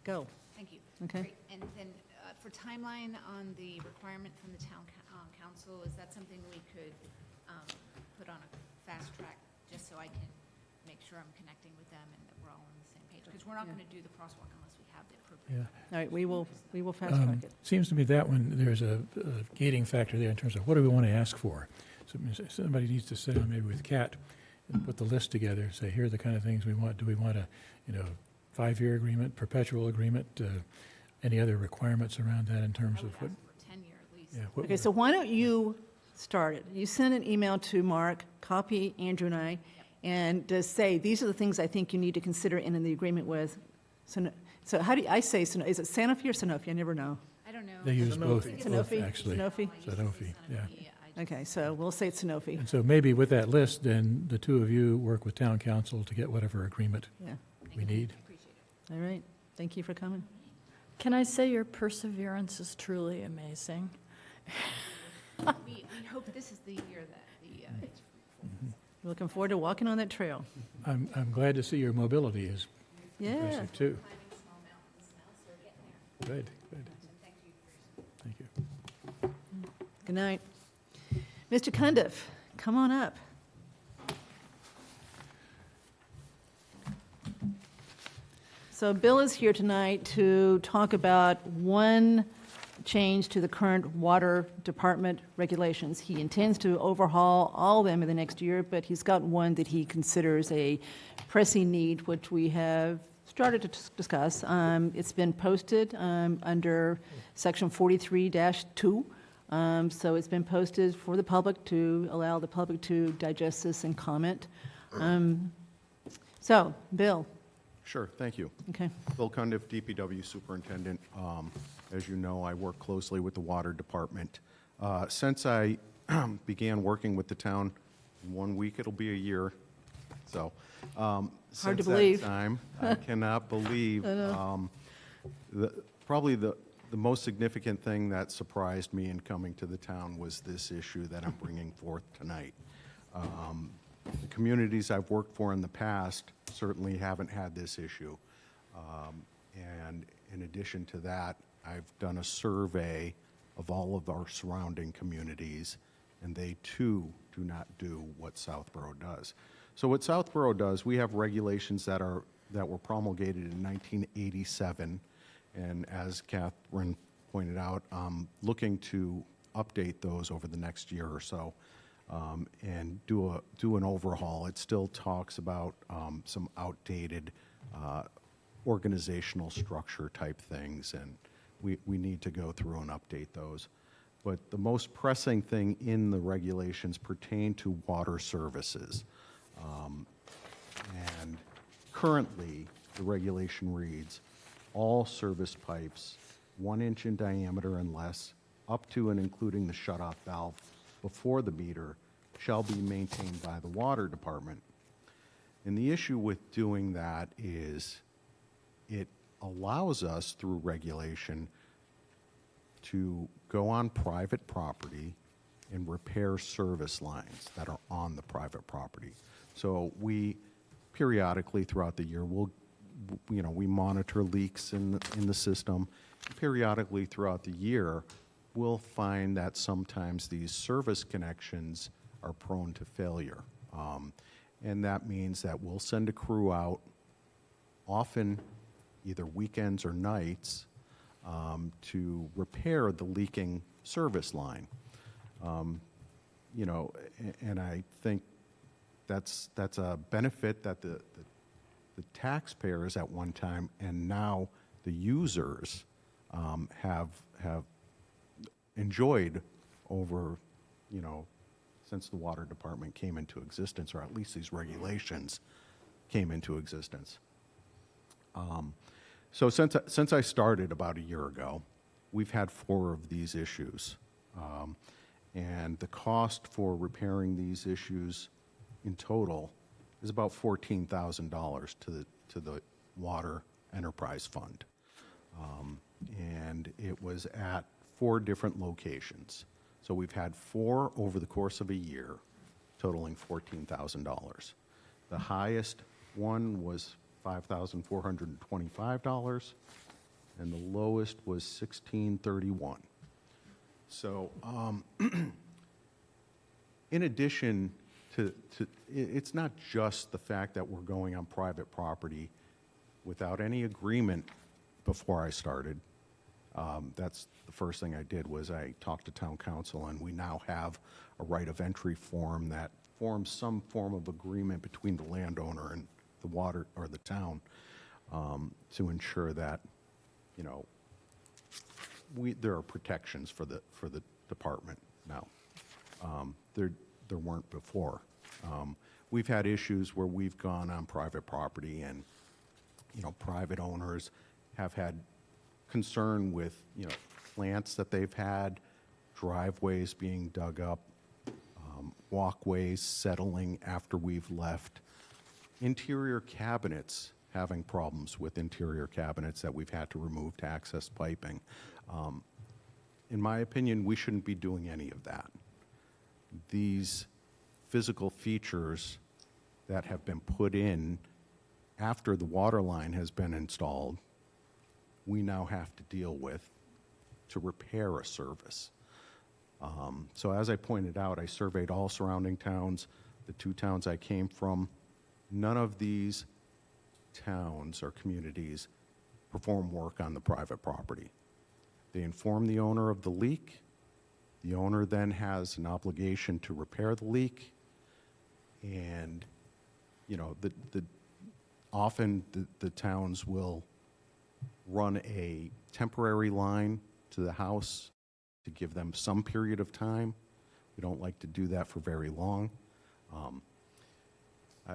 go. Thank you. Okay. Great. And then for timeline on the requirement from the town council, is that something we could put on a fast track, just so I can make sure I'm connecting with them and that we're all on the same page? Because we're not going to do the crosswalk unless we have the appropriate. Yeah. All right, we will fast track it. Seems to me that one, there's a gating factor there in terms of what do we want to ask for? So somebody needs to sit down maybe with Kat and put the list together, say, here are the kind of things we want. Do we want a, 5-year agreement, perpetual agreement? Any other requirements around that in terms I would of what? ask for 10 year at least. Yeah, what Okay, so why don't you start it? You send an email to Mark, copy Andrew and I, and just say, these are the things I think you need to consider in the agreement with. So how do I say, is it Sanofi or Sanofi? I never know. I don't know. They use both, Sanofi? actually. Sanofi? Sanofi, yeah. Okay, so we'll say it's Sanofi. And so maybe with that list, then the two of you work with town council to get whatever agreement Yeah, we need. all right. Thank you for coming. Can I say your perseverance is truly amazing? We hope this is the year that it's fruitful. Looking forward to walking on that trail. I'm glad to see your mobility is Yeah. impressive, too. Climbing small mountains now, so we're getting there. Good, good. And thank you for your support. Thank you. Good night. Mr. Cundiff, come on up. So Bill is here tonight to talk about one change to the current water department regulations. He intends to overhaul all of them in the next year, but he's got one that he considers a pressing need, which we have started to discuss. It's been posted under section 43-2. So it's been posted for the public to allow the public to digest this and comment. So, Bill. Sure, thank you. Okay. Bill Cundiff, DPW Superintendent. As you know, I work closely with the Water Department. Since I began working with the town, in 1 week it'll be a year. So, Hard to since believe. that time, I cannot believe. Probably the most significant thing that surprised me in coming to the town was this issue that I'm bringing forth tonight. The communities I've worked for in the past certainly haven't had this issue. And in addition to that, I've done a survey of all of our surrounding communities, and they too do not do what Southborough does. So what Southborough does, we have regulations that were promulgated in 1987, and as Catherine pointed out, looking to update those over the next year or so. And do an overhaul. It still talks about some outdated organizational structure type things, and we need to go through and update those. But the most pressing thing in the regulations pertain to water services. And currently, the regulation reads, all service pipes 1 inch in diameter and less, up to and including the shutoff valve before the meter, shall be maintained by the water department. And the issue with doing that is it allows us through regulation to go on private property and repair service lines that are on the private property. So we periodically throughout the year we monitor leaks in the system. Periodically throughout the year, we'll find that sometimes these service connections are prone to failure. And that means that we'll send a crew out, often either weekends or nights, to repair the leaking service line. And I think that's a benefit that the taxpayers at one time and now the users have enjoyed over, since the water department came into existence, or at least these regulations came into existence. So since I started about a year ago, we've had 4 of these issues. And the cost for repairing these issues in total is about $14,000 to the Water Enterprise Fund. And it was at 4 different locations. So we've had 4 over the course of a year, totaling $14,000. The highest one was $5,425, and the lowest was $1,631. So in addition to, it's not just the fact that we're going on private property without any agreement before I started. That's the first thing I did was I talked to town council, and we now have a right of entry form that forms some form of agreement between the landowner and the water or the town to ensure that, there are protections for the department now. There weren't before. We've had issues where we've gone on private property and, private owners have had concern with, plants that they've had, driveways being dug up, walkways settling after we've left, interior cabinets having problems with interior cabinets that we've had to remove to access piping. In my opinion, we shouldn't be doing any of that. These physical features that have been put in after the water line has been installed, we now have to deal with to repair a service. So as I pointed out, I surveyed all surrounding towns, the 2 towns I came from. None of these towns or communities perform work on the private property. They inform the owner of the leak. The owner then has an obligation to repair the leak. And, you know, often the towns will run a temporary line to the house to give them some period of time. We don't like to do that for very long.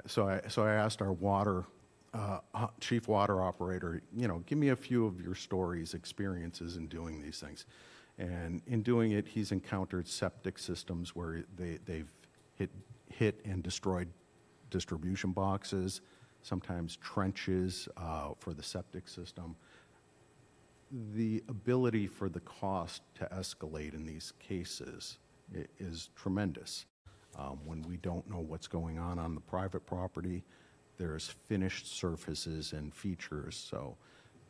So I asked our chief water operator, you know, give me a few of your stories, experiences in doing these things. And in doing it, he's encountered septic systems where they've hit and destroyed distribution boxes, sometimes trenches for the septic system. The ability for the cost to escalate in these cases is tremendous. When we don't know what's going on the private property, there's finished surfaces and features. So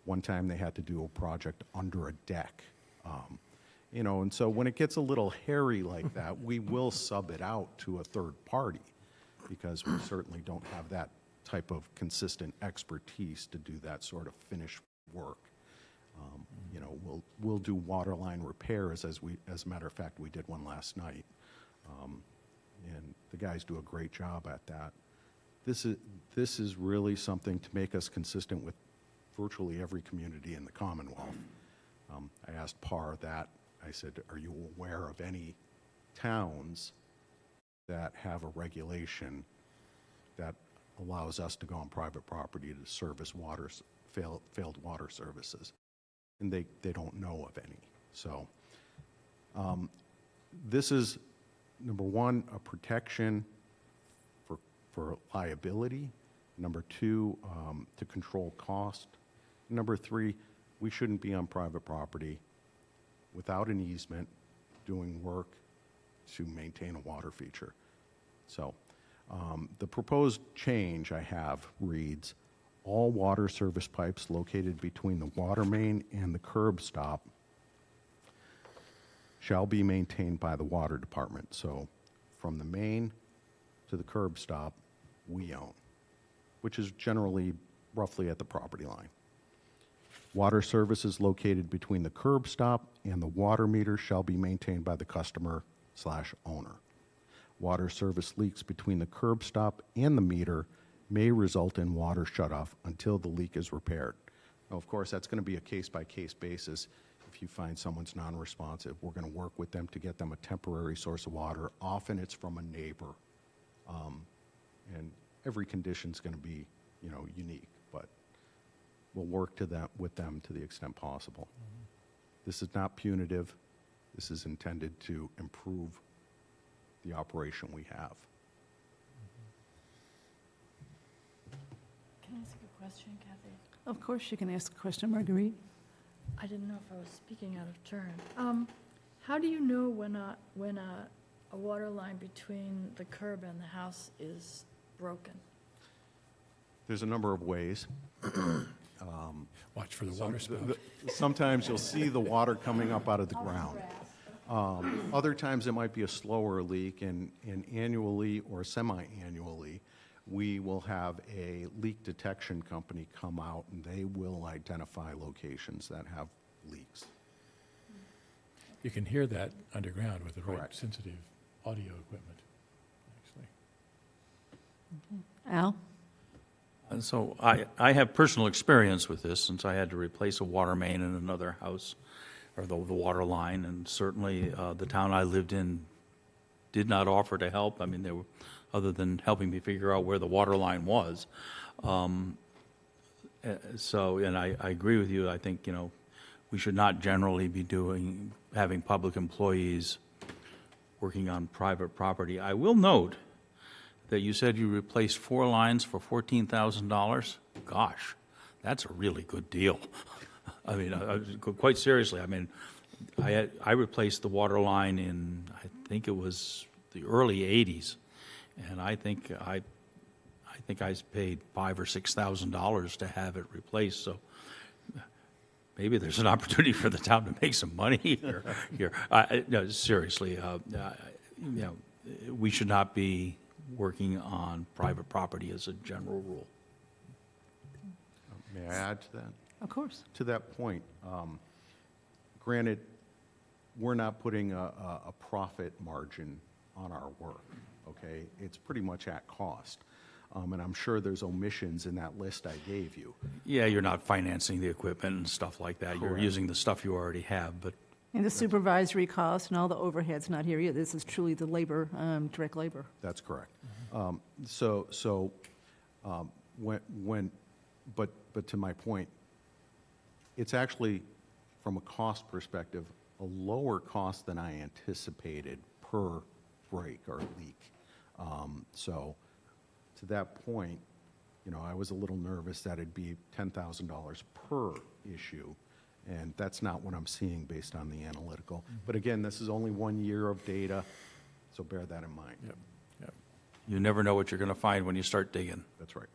one time they had to do a project under a deck. You know, and so when it gets a little hairy like that, we will sub it out to a third party because we certainly don't have that type of consistent expertise to do that sort of finished work. You know, we'll do waterline repairs as a matter of fact, we did one last night. And the guys do a great job at that. This is really something to make us consistent with virtually every community in the Commonwealth. I asked PAR that. I said, are you aware of any towns that have a regulation that allows us to go on private property to service failed water services? And they don't know of any. So this is, number one, a protection for liability. Number two, to control cost. Number three, we shouldn't be on private property without an easement doing work to maintain a water feature. So the proposed change I have reads, all water service pipes located between the water main and the curb stop shall be maintained by the water department. So from the main to the curb stop, we own, which is generally roughly at the property line. Water services located between the curb stop and the water meter shall be maintained by the customer/owner. Water service leaks between the curb stop and the meter may result in water shutoff until the leak is repaired. Now, of course, that's going to be a case-by-case basis. If you find someone's non-responsive, we're going to work with them to get them a temporary source of water. Often it's from a neighbor. And every condition's going to be, you know, unique, but we'll work with them to the extent possible. This is not punitive. This is intended to improve the operation we have. Can I ask a question, Kathy? Of course you can ask a question, Marguerite. I didn't know if I was speaking out of turn. How do you know when a water line between the curb and the house is broken? There's a number of ways. Watch for the water spout. Sometimes you'll see the water coming up out of the ground. Other times it might be a slower leak, and annually or semi-annually, we will have a leak detection company come out, and they will identify locations that have leaks. You can hear that underground with the right Correct. sensitive audio equipment, actually. Al? And so I have personal experience with this since I had to replace a water main in another house, or the water line, and certainly the town I lived in did not offer to help. I mean, they were, other than helping me figure out where the water line was. So, and I agree with you. I think, you know, we should not generally be having public employees working on private property. I will note that you said you replaced 4 lines for $14,000. Gosh, that's a really good deal. I mean, quite seriously. I mean, I replaced the water line in, I think it was the early '80s, and I think I paid $5,000 or $6,000 to have it replaced. So maybe there's an opportunity for the town to make some money here. No, seriously, you know, we should not be working on private property as a general rule. May I add to that? Of course. To that point, granted, we're not putting a profit margin on our work, okay? It's pretty much at cost. And I'm sure there's omissions in that list I gave you. Yeah, you're not financing the equipment and stuff like that. You're Correct. using the stuff you already have, but And the supervisory costs and all the overhead's not here either. This is truly the labor, direct labor. That's correct. Mm-hmm. But to my point, it's actually, from a cost perspective, a lower cost than I anticipated per break or leak. So to that point, you know, I was a little nervous that it'd be $10,000 per issue, and that's not what I'm seeing based on the analytical. But again, this is only 1 year of data, so bear that in mind. Yep, yep. you never know what you're going to find when you start digging. That's right.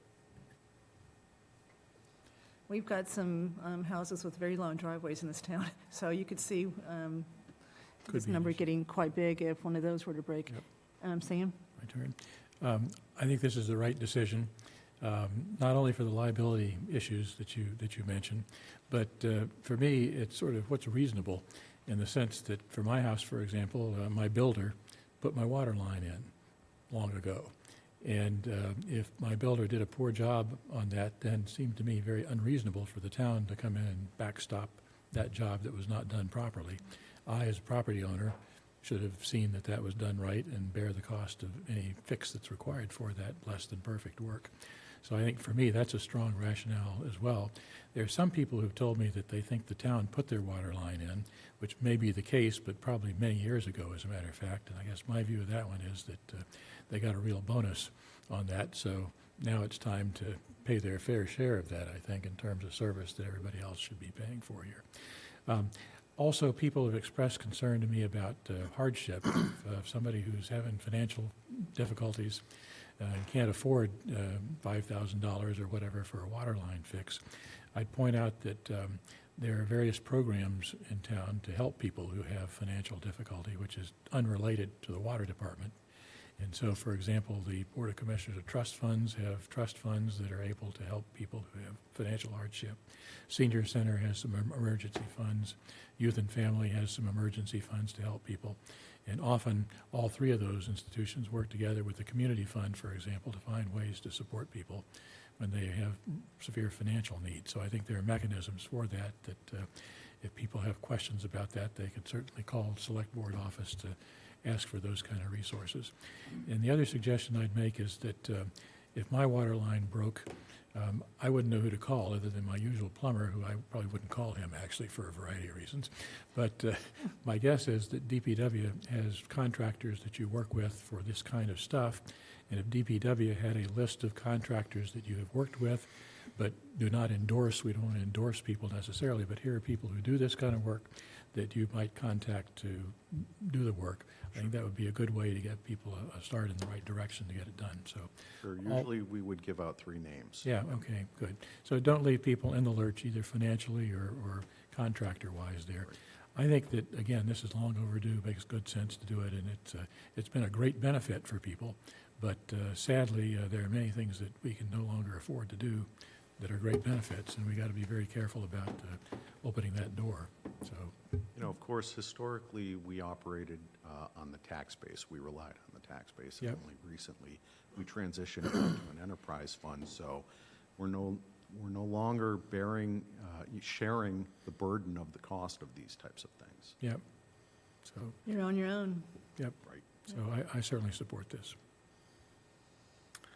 We've got some houses with very long driveways in this town, so you could see this be an number issue. getting quite big if one of those were to break. Sam? My turn. I think this is the right decision, not only for the liability issues that you mentioned, but for me, it's sort of what's reasonable in the sense that for my house, for example, my builder put my water line in long ago. And if my builder did a poor job on that, then it seemed to me very unreasonable for the town to come in and backstop that job that was not done properly. I, as a property owner, should have seen that that was done right and bear the cost of any fix that's required for that less than perfect work. So I think for me, that's a strong rationale as well. There are some people who've told me that they think the town put their water line in, which may be the case, but probably many years ago, as a matter of fact. And I guess my view of that one is that they got a real bonus on that. So now it's time to pay their fair share of that, I think, in terms of service that everybody else should be paying for here. Also, people have expressed concern to me about hardship. If somebody who's having financial difficulties and can't afford $5,000 or whatever for a water line fix, I'd point out that there are various programs in town to help people who have financial difficulty, which is unrelated to the water department. And so, for example, the Board of Commissioners of Trust Funds have trust funds that are able to help people who have financial hardship. Senior Center has some emergency funds. Youth and Family has some emergency funds to help people. And often, all three of those institutions work together with the Community Fund, for example, to find ways to support people when they have severe financial needs. So I think there are mechanisms for that, if people have questions about that, they can certainly call the Select Board office to ask for those kind of resources. And the other suggestion I'd make is that if my water line broke, I wouldn't know who to call other than my usual plumber, who I probably wouldn't call him actually for a variety of reasons. But my guess is that DPW has contractors that you work with for this kind of stuff. And if DPW had a list of contractors that you have worked with, but do not endorse, we don't want to endorse people necessarily, but here are people who do this kind of work that you might contact to do the work. I think that would be a good way to get people a start in the right direction to get it done. So, Sure, usually we would give out 3 names. yeah, okay, good. So don't leave people in the lurch, either financially or contractor-wise there. I think that, again, this is long overdue, makes good sense to do it, and it's been a great benefit for people. But sadly, there are many things that we can no longer afford to do that are great benefits, and we got to be very careful about opening that door. So, You know, of course, historically, we operated on the tax base. We relied on the tax base. And Yep. only recently, we transitioned to an enterprise fund. So we're no longer sharing the burden of the cost of these types of things. yep. So, You're on your own. yep. Right. So I certainly support this.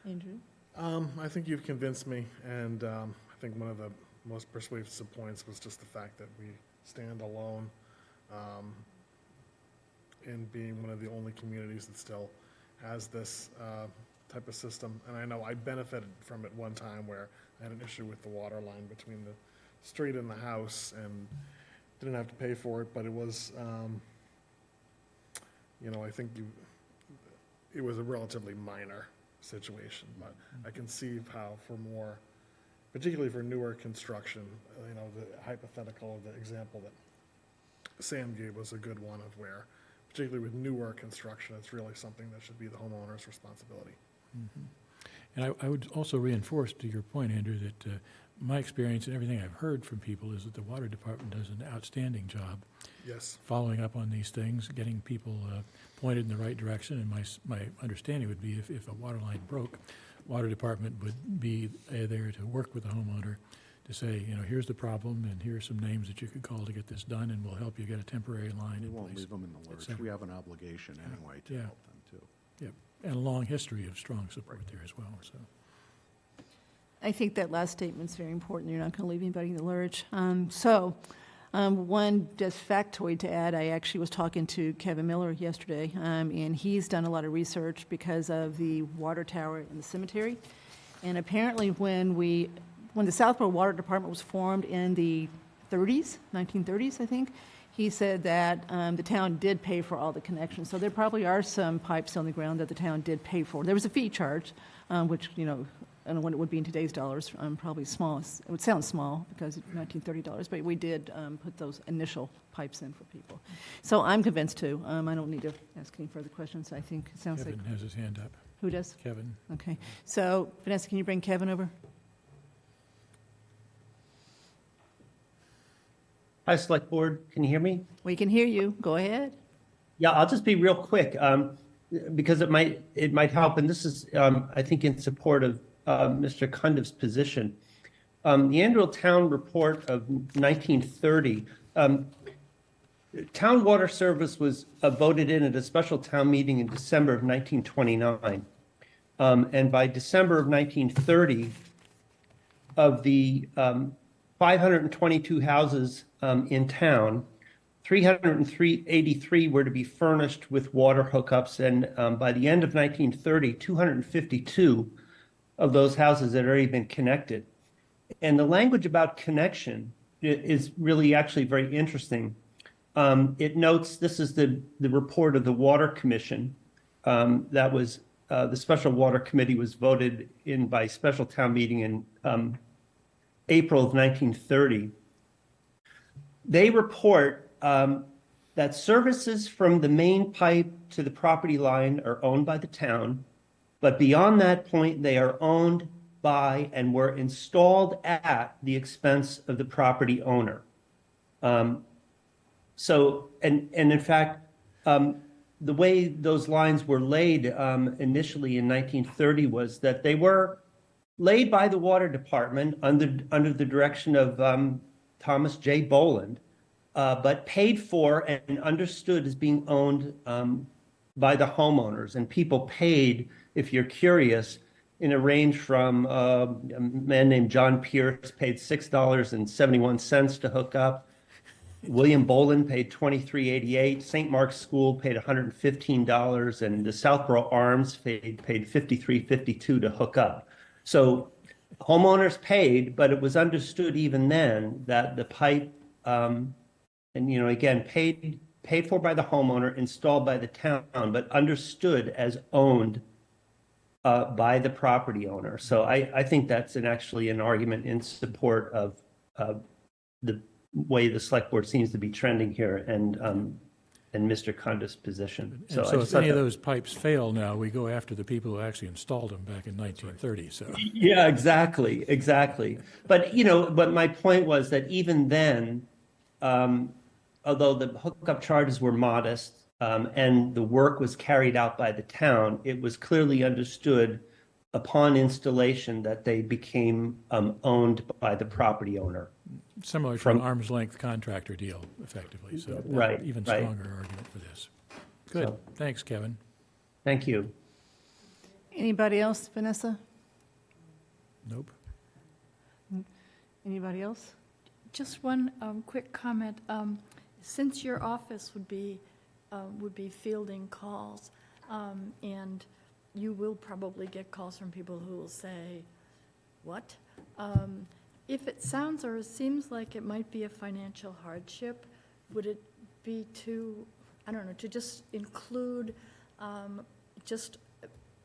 Andrew? I think you've convinced me, and I think one of the most persuasive points was just the fact that we stand alone in being one of the only communities that still has this type of system. And I know I benefited from it one time where I had an issue with the water line between the street and the house and didn't have to pay for it, but it was, I think it was a relatively minor situation, but I can see how for more, particularly for newer construction, the hypothetical, the example that Sam gave was a good one of where, particularly with newer construction, it's really something that should be the homeowner's responsibility. And I would also reinforce to your point, Andrew, that my experience and everything I've heard from people is that the water department does an outstanding job Yes. following up on these things, getting people pointed in the right direction. And my understanding would be if a water line broke, water department would be there to work with the homeowner to say, here's the problem, and here's some names that you could call to get this done, and we'll help you get a temporary line We in won't place. leave them in the lurch. We have an obligation anyway to Yeah. help them, too. Yep, and a long history of strong support there as well, so. I think that last statement's very important. You're not going to leave anybody in the lurch. One just factoid to add, I actually was talking to Kevin Miller yesterday, and he's done a lot of research because of the water tower in the cemetery. And apparently when the Southborough Water Department was formed in the 1930s, I think, he said that the town did pay for all the connections. So there probably are some pipes on the ground that the town did pay for. There was a fee charge, which, I don't know what it would be in today's dollars, probably small. It would sound small because it's $1930, but we did put those initial pipes in for people. So I'm convinced too. I don't need to ask any further questions. I think it sounds Kevin like. has his hand up. Who does? Kevin. Okay. So Vanessa, can you bring Kevin over? Hi, Select Board. Can you hear me? We can hear you. Go ahead. Yeah, I'll just be real quick because it might help. And this is, I think, in support of Mr. Cundiff's position. The annual town report of 1930, town water service was voted in at a special town meeting in December of 1929. And by December of 1930, of the 522 houses in town, 383 were to be furnished with water hookups, and by the end of 1930, 252 of those houses had already been connected. And the language about connection is really actually very interesting. It notes, this is the report of the Water Commission that was, the Special Water Committee was voted in by special town meeting in April of 1930. They report that services from the main pipe to the property line are owned by the town, but beyond that point, they are owned by and were installed at the expense of the property owner. So, in fact, the way those lines were laid initially in 1930 was that they were laid by the water department under the direction of Thomas J. Boland, but paid for and understood as being owned by the homeowners. And people paid, if you're curious, in a range from a man named John Pierce paid $6.71 to hook up. William Boland paid $23.88. St. Mark's School paid $115, and the Southborough Arms paid $53.52 to hook up. So homeowners paid, but it was understood even then that the pipe, and again, paid for by the homeowner, installed by the town, but understood as owned by the property owner. So I think that's actually an argument in support of the way the select board seems to be trending here, and Mr. Conda's position. And so if any of those pipes fail now, we go after the people who actually installed them back in 1930, so. Yeah, exactly. But my point was that even then, although the hookup charges were modest, and the work was carried out by the town, it was clearly understood upon installation that they became owned by the property owner. Similar to an arm's length contractor deal, effectively, so Right, even right. stronger argument for this. Good, So- thanks, Kevin. Thank you. Anybody else, Vanessa? Nope. Anybody else? Just one quick comment. Since your office would be fielding calls, and you will probably get calls from people who will say, what? If it sounds or it seems like it might be a financial hardship, would it be to just include just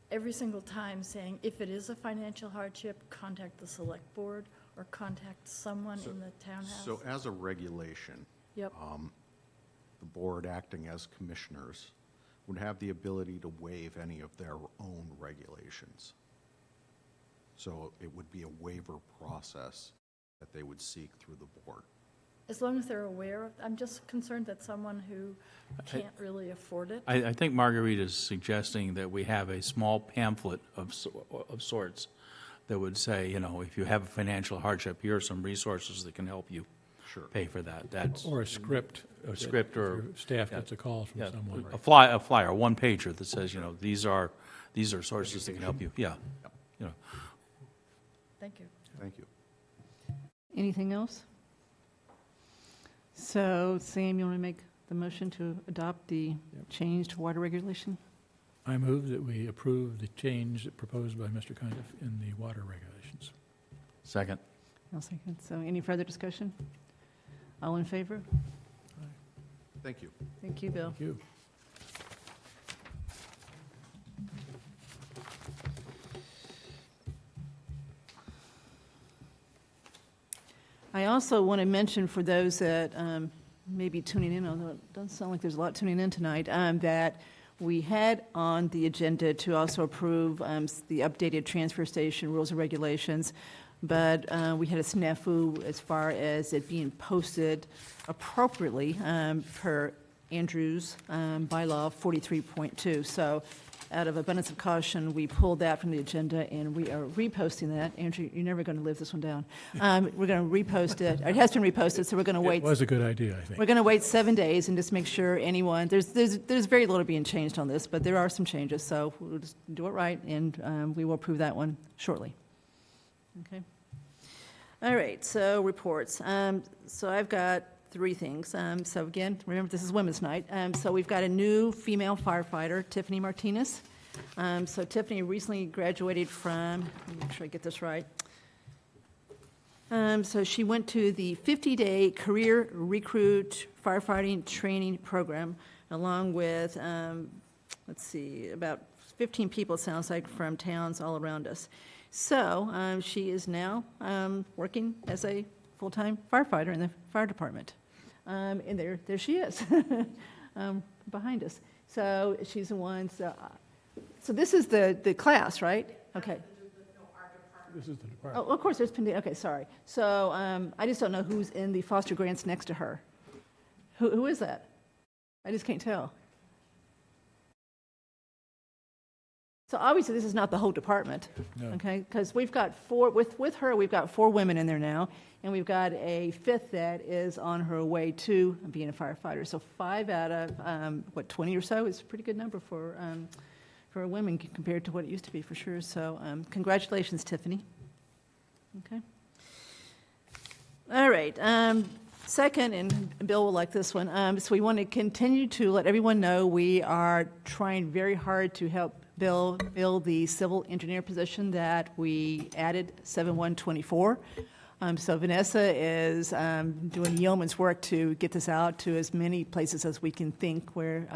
every single time saying, if it is a financial hardship, contact the select board or contact someone in the townhouse? So as a regulation, Yep. the board acting as commissioners would have the ability to waive any of their own regulations. So it would be a waiver process that they would seek through the board. As long as they're aware of, I'm just concerned that someone who can't really afford it. I think Marguerite is suggesting that we have a small pamphlet of sorts that would say, you know, if you have a financial hardship, here are some resources that can help you pay for that. That's Or a script. a script, or If your staff gets a call from someone. a flyer, one pager that says, you know, these are sources that can help you. Yeah, you know. Thank you. Thank you. Anything else? So, Sam, you want to make the motion to adopt the changed water regulation? I move that we approve the change proposed by Mr. Condiff in the water regulations. Second. I'll second. So, any further discussion? All in favor? Thank you. Thank you, Bill. Thank you. I also want to mention for those that may be tuning in, although it doesn't sound like there's a lot tuning in tonight, that we had on the agenda to also approve the updated transfer station rules and regulations, but we had a snafu as far as it being posted appropriately per Andrew's bylaw 43.2. So out of abundance of caution, we pulled that from the agenda, and we are reposting that. Andrew, you're never going to live this one down. We're going to repost it. It has been reposted, so we're going to wait. It was a good idea, I think. We're going to wait 7 days and just make sure anyone, there's very little being changed on this, but there are some changes, so we'll just do it right, and we will approve that one shortly. Okay. All right, so reports. So I've got 3 things. So again, remember, this is Women's Night. So we've got a new female firefighter, Tiffany Martinez. So Tiffany recently graduated from, let me make sure I get this right. So she went to the 50-day career recruit firefighting training program, along with, let's see, about 15 people, it sounds like, from towns all around us. So she is now working as a full-time firefighter in the fire department. And there she is, behind us. So she's the one, so this is the class, right? Okay. This is the department. Oh, of course, there's Pindy, okay, sorry. So I just don't know who's in the foster grants next to her. Who is that? I just can't tell. So obviously, this is not the whole department, okay? Because we've got 4, with her, we've got 4 women in there now, and we've got a 5th that is on her way to being a firefighter. So 5 out of, 20 or so is a pretty good number for women compared to what it used to be, for sure. So congratulations, Tiffany. Okay. All right. Second, and Bill will like this one, so we want to continue to let everyone know we are trying very hard to help Bill fill the civil engineer position that we added 7/1/24. So Vanessa is doing yeoman's work to get this out to as many places as we can think where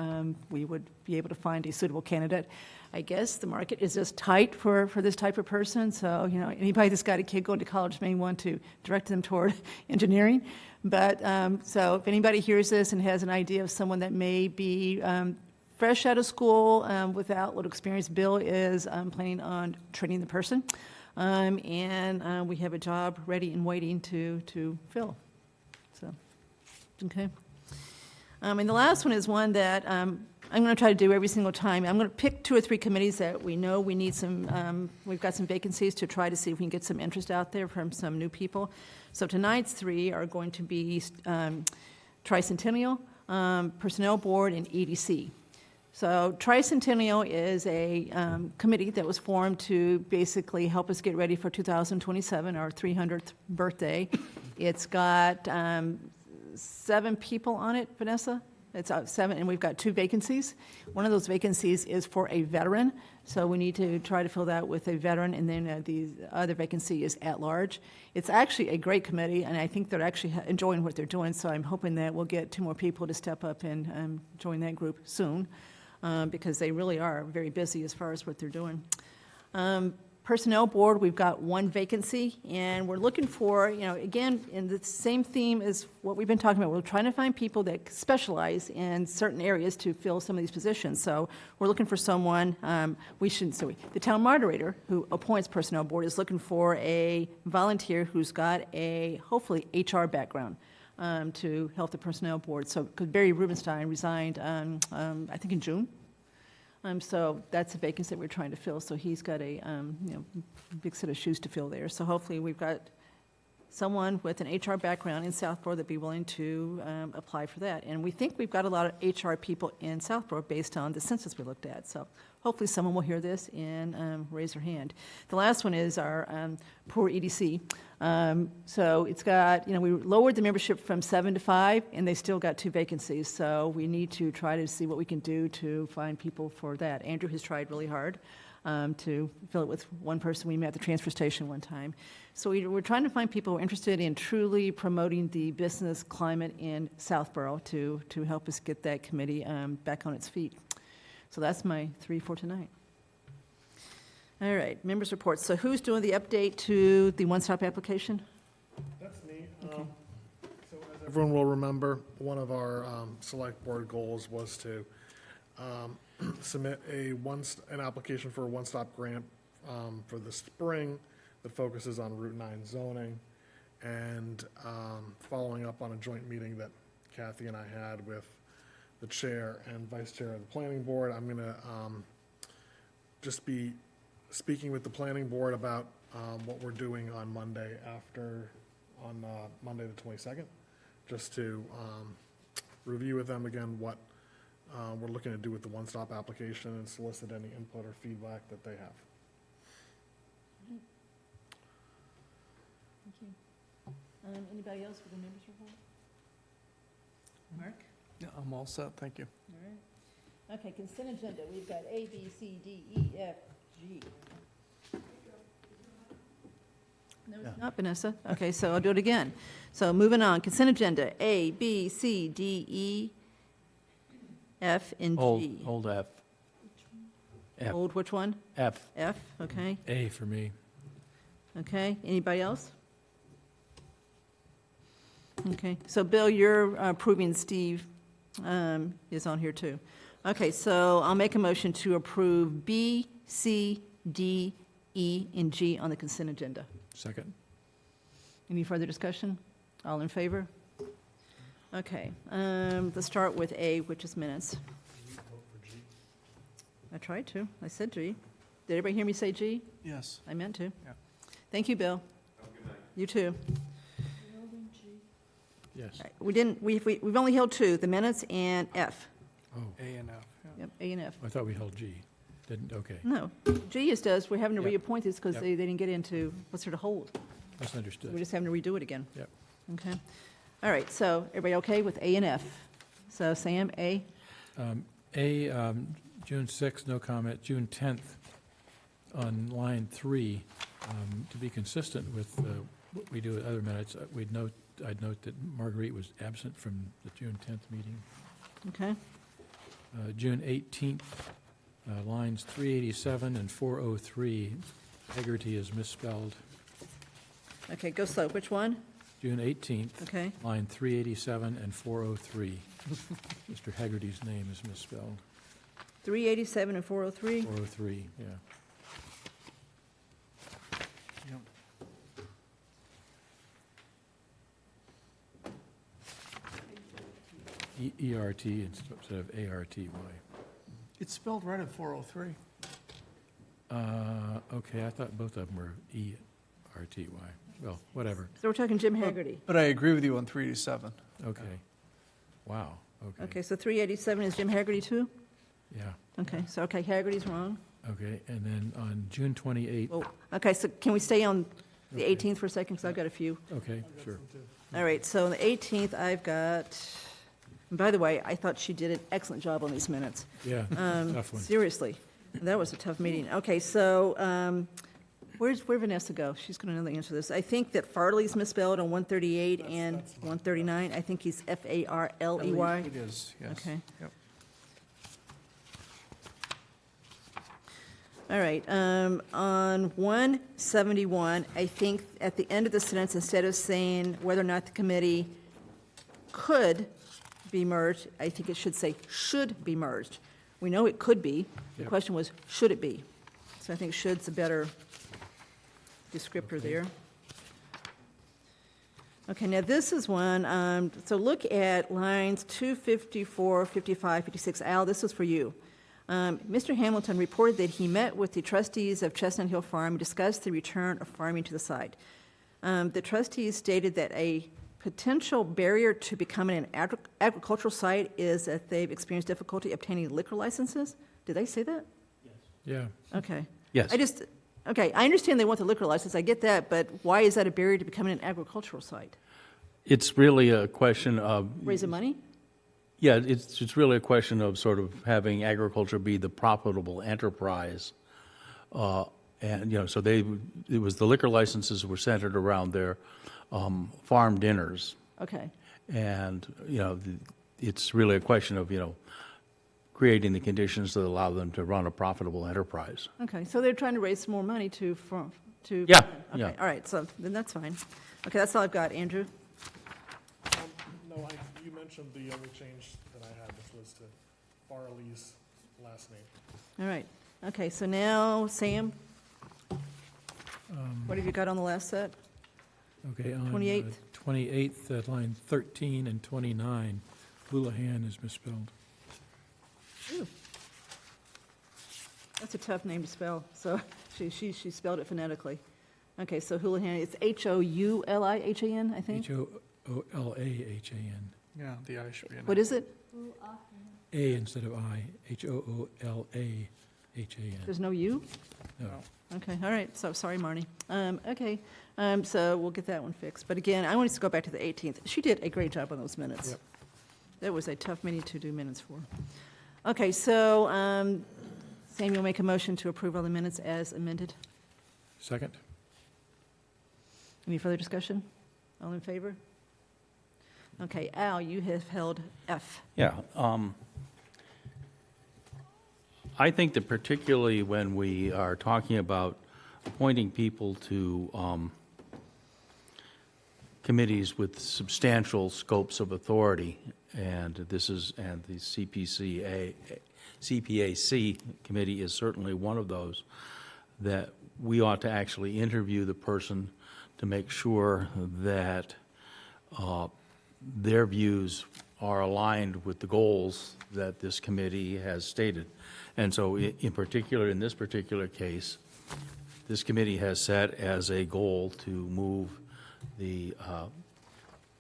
we would be able to find a suitable candidate. I guess the market is just tight for this type of person, so, you know, anybody that's got a kid going to college may want to direct them toward engineering. But, so if anybody hears this and has an idea of someone that may be fresh out of school without little experience, Bill is planning on training the person. And we have a job ready and waiting to fill. So, okay. And the last one is one that I'm going to try to do every single time. I'm going to pick 2 or 3 committees that we know we need some, we've got some vacancies to try to see if we can get some interest out there from some new people. So tonight's 3 are going to be Tricentennial, Personnel Board, and EDC. So Tricentennial is a committee that was formed to basically help us get ready for 2027, our 300th birthday. It's got 7 people on it, Vanessa? It's 7, and we've got 2 vacancies. One of those vacancies is for a veteran, so we need to try to fill that with a veteran, and then the other vacancy is at large. It's actually a great committee, and I think they're actually enjoying what they're doing, so I'm hoping that we'll get 2 more people to step up and join that group soon. Because they really are very busy as far as what they're doing. Personnel Board, we've got one vacancy, and we're looking for, again, in the same theme as what we've been talking about. We're trying to find people that specialize in certain areas to fill some of these positions. So we're looking for someone, the town moderator who appoints Personnel Board is looking for a volunteer who's got a, hopefully, HR background to help the Personnel Board. So, because Barry Rubenstein resigned, I think in June. So that's a vacancy that we're trying to fill. So he's got a big set of shoes to fill there. So hopefully we've got someone with an HR background in Southborough that'd be willing to apply for that. And we think we've got a lot of HR people in Southborough based on the census we looked at. So hopefully someone will hear this and raise their hand. The last one is our poor EDC. So it's got, we lowered the membership from 7 to 5, and they still got 2 vacancies. So we need to try to see what we can do to find people for that. Andrew has tried really hard to fill it with one person. We met at the transfer station one time. So we're trying to find people who are interested in truly promoting the business climate in Southborough to help us get that committee back on its feet. So that's my 3 for tonight. All right, members' reports. So who's doing the update to the one-stop application? That's me. So as everyone will remember, one of our select board goals was to submit an application for a one-stop grant for the spring that focuses on Route 9 zoning, and following up on a joint meeting that Kathy and I had with the chair and vice chair of the planning board. I'm going to just be speaking with the planning board about what we're doing on Monday Monday the 22nd, just to review with them again what we're looking to do with the one-stop application and solicit any input or feedback that they have. Thank you. Anybody else with a members' report? Mark? Yeah, I'm all set, thank you. All right. Okay, consent agenda. We've got A, B, C, D, E, F, G. No, it's not, Vanessa. Okay, so I'll do it again. So moving on, consent agenda, A, B, C, D, E, F, and G. Old F. F. Old which one? F. F, okay. A for me. Okay, anybody else? Okay, so Bill, you're approving Steve is on here too. Okay, so I'll make a motion to approve B, C, D, E, and G on the consent agenda. Second. Any further discussion? All in favor? Okay, let's start with A, which is minutes. I tried to. I said G. Did everybody hear me say G? Yes. I meant to. Yeah. Thank you, Bill. You too. Yes. We didn't, we've only held 2, the minutes and F. Oh, A and F. Yeah. Yep, A and F. I thought we held G. Didn't, okay. No, G is does, we're having to Yep. reappoint this because Yep. they didn't get into what's there to hold. That's We're understood. just having to redo it again. Yep. Okay. All right, so everybody okay with A and F? So Sam, A? A, June 6th, no comment. June 10th, on line 3, to be consistent with what we do with other minutes, I'd note that Marguerite was absent from the June 10th meeting. Okay. June 18th, lines 387 and 403, Hegarty is misspelled. Okay, go slow. Which one? June 18th, Okay. line 387 and 403. Mr. Hegarty's name is misspelled. 387 and 403? 403, yeah. E-R-T instead of A-R-T-Y. It's spelled right at 403. Okay, I thought both of them were E-R-T-Y. Well, whatever. So we're talking Jim Haggerty. But I agree with you on 387. Okay. Wow, okay. Okay, so 387 is Jim Haggerty too? Yeah, Okay, so, okay, Haggerty's wrong. okay. And then on June 28th, Oh, okay, so can we stay on the Okay. 18th for a second, because I've got a few. okay, sure. All right, so on the 18th, I've got, and by the way, I thought she did an excellent job on these minutes. Yeah, tough one. Seriously, that was a tough meeting. Okay, so where'd Vanessa go? She's going to know the answer to this. I think that Farley's misspelled on 138 and 139. I think he's F-A-R-L-E-Y. It is, yes. Okay. Yep. All right, on 171, I think at the end of the sentence, instead of saying whether or not the committee could be merged, I think it should say should be merged. We know it could be. The Yep. question was, should it be? So I think should's a better descriptor there. Okay, now this is one, so look at lines 254, 55, 56. Al, this is for you. Mr. Hamilton reported that he met with the trustees of Chestnut Hill Farm and discussed the return of farming to the site. The trustees stated that a potential barrier to becoming an agricultural site is that they've experienced difficulty obtaining liquor licenses. Did they say that? Yeah. Okay. Yes. Okay, I understand they want the liquor license, I get that, but why is that a barrier to becoming an agricultural site? It's really a question of. Raising money? Yeah, it's really a question of sort of having agriculture be the profitable enterprise. And, you know, so it was the liquor licenses were centered around their farm dinners. Okay. And, you know, it's really a question of, you know, creating the conditions that allow them to run a profitable enterprise. Okay, so they're trying to raise some more money to. Yeah, Okay, yeah. all right, so then that's fine. Okay, that's all I've got. Andrew? No, you mentioned the only change that I had, which was to Farley's last name. All right, okay, so now, Sam? What have you got on the last set? Okay, on 28th? 28th, line 13 and 29, Houlihan is misspelled. Ooh. That's a tough name to spell, so she spelled it phonetically. Okay, so Houlihan, it's Houlihan, I think? Hoolahan. Yeah, the I should be in What it. is it? A instead of I, Hoolahan. There's no U? No. Okay, all right, so, sorry, Marnie. Okay, so we'll get that one fixed. But again, I want us to go back to the 18th. She did a great job on those minutes. Yep. That was a tough meeting to do minutes for. Okay, so, Sam, you'll make a motion to approve all the minutes as amended. Second? Any further discussion? All in favor? Okay, Al, you have held F. Yeah. I think that particularly when we are talking about appointing people to committees with substantial scopes of authority, and the CPAC committee is certainly one of those, that we ought to actually interview the person to make sure that their views are aligned with the goals that this committee has stated. And so in particular, in this particular case, this committee has set as a goal to move the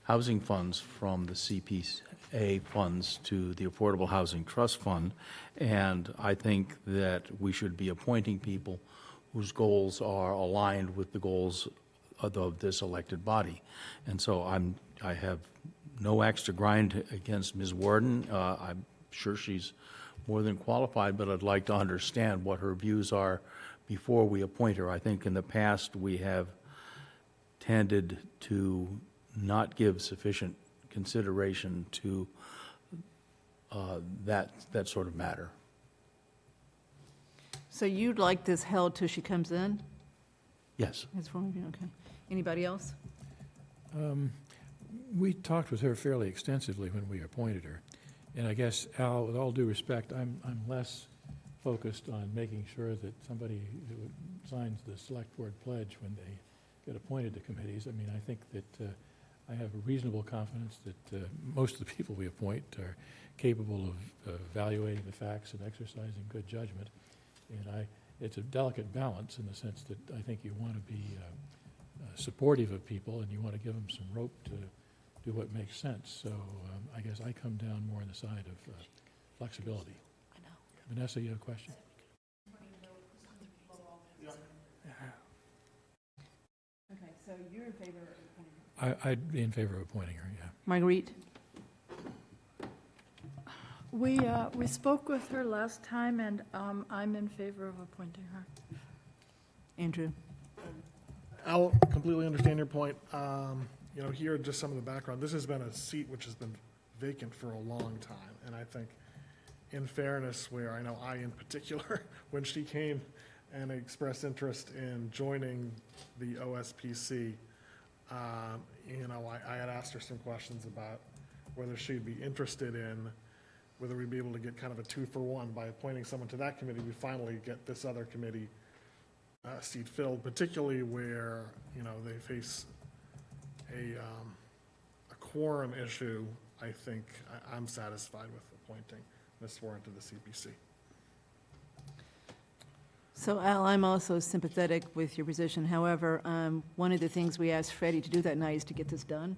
housing funds from the CPA funds to the Affordable Housing Trust Fund. And I think that we should be appointing people whose goals are aligned with the goals of this elected body. And so I have no axe to grind against Ms. Warden. I'm sure she's more than qualified, but I'd like to understand what her views are before we appoint her. I think in the past we have tended to not give sufficient consideration to that sort of matter. So you'd like this held till she comes in? Yes. Ms. Forman, okay. Anybody else? We talked with her fairly extensively when we appointed her. And I guess, Al, with all due respect, I'm less focused on making sure that somebody who signs the select board pledge when they get appointed to committees. I mean, I think that I have a reasonable confidence that most of the people we appoint are capable of evaluating the facts and exercising good judgment. And it's a delicate balance in the sense that I think you want to be supportive of people and you want to give them some rope to do what makes sense. So I guess I come down more on the side of flexibility. I know. Vanessa, you have a question? Okay, so you're in favor of appointing her? I'd be in favor of appointing her, yeah. Marguerite? We spoke with her last time, and I'm in favor of appointing her. Andrew? I'll completely understand your point. You know, here, just some of the background. This has been a seat which has been vacant for a long time. And I think, in fairness, where I know I in particular, when she came and expressed interest in joining the OSPC. I had asked her some questions about whether she'd be interested in, whether we'd be able to get kind of a 2-for-1 by appointing someone to that committee. We finally get this other committee seat filled, particularly where, they face a quorum issue. I think I'm satisfied with appointing Ms. Warren to the CPC. So Al, I'm also sympathetic with your position. However, one of the things we asked Freddie to do that night is to get this done.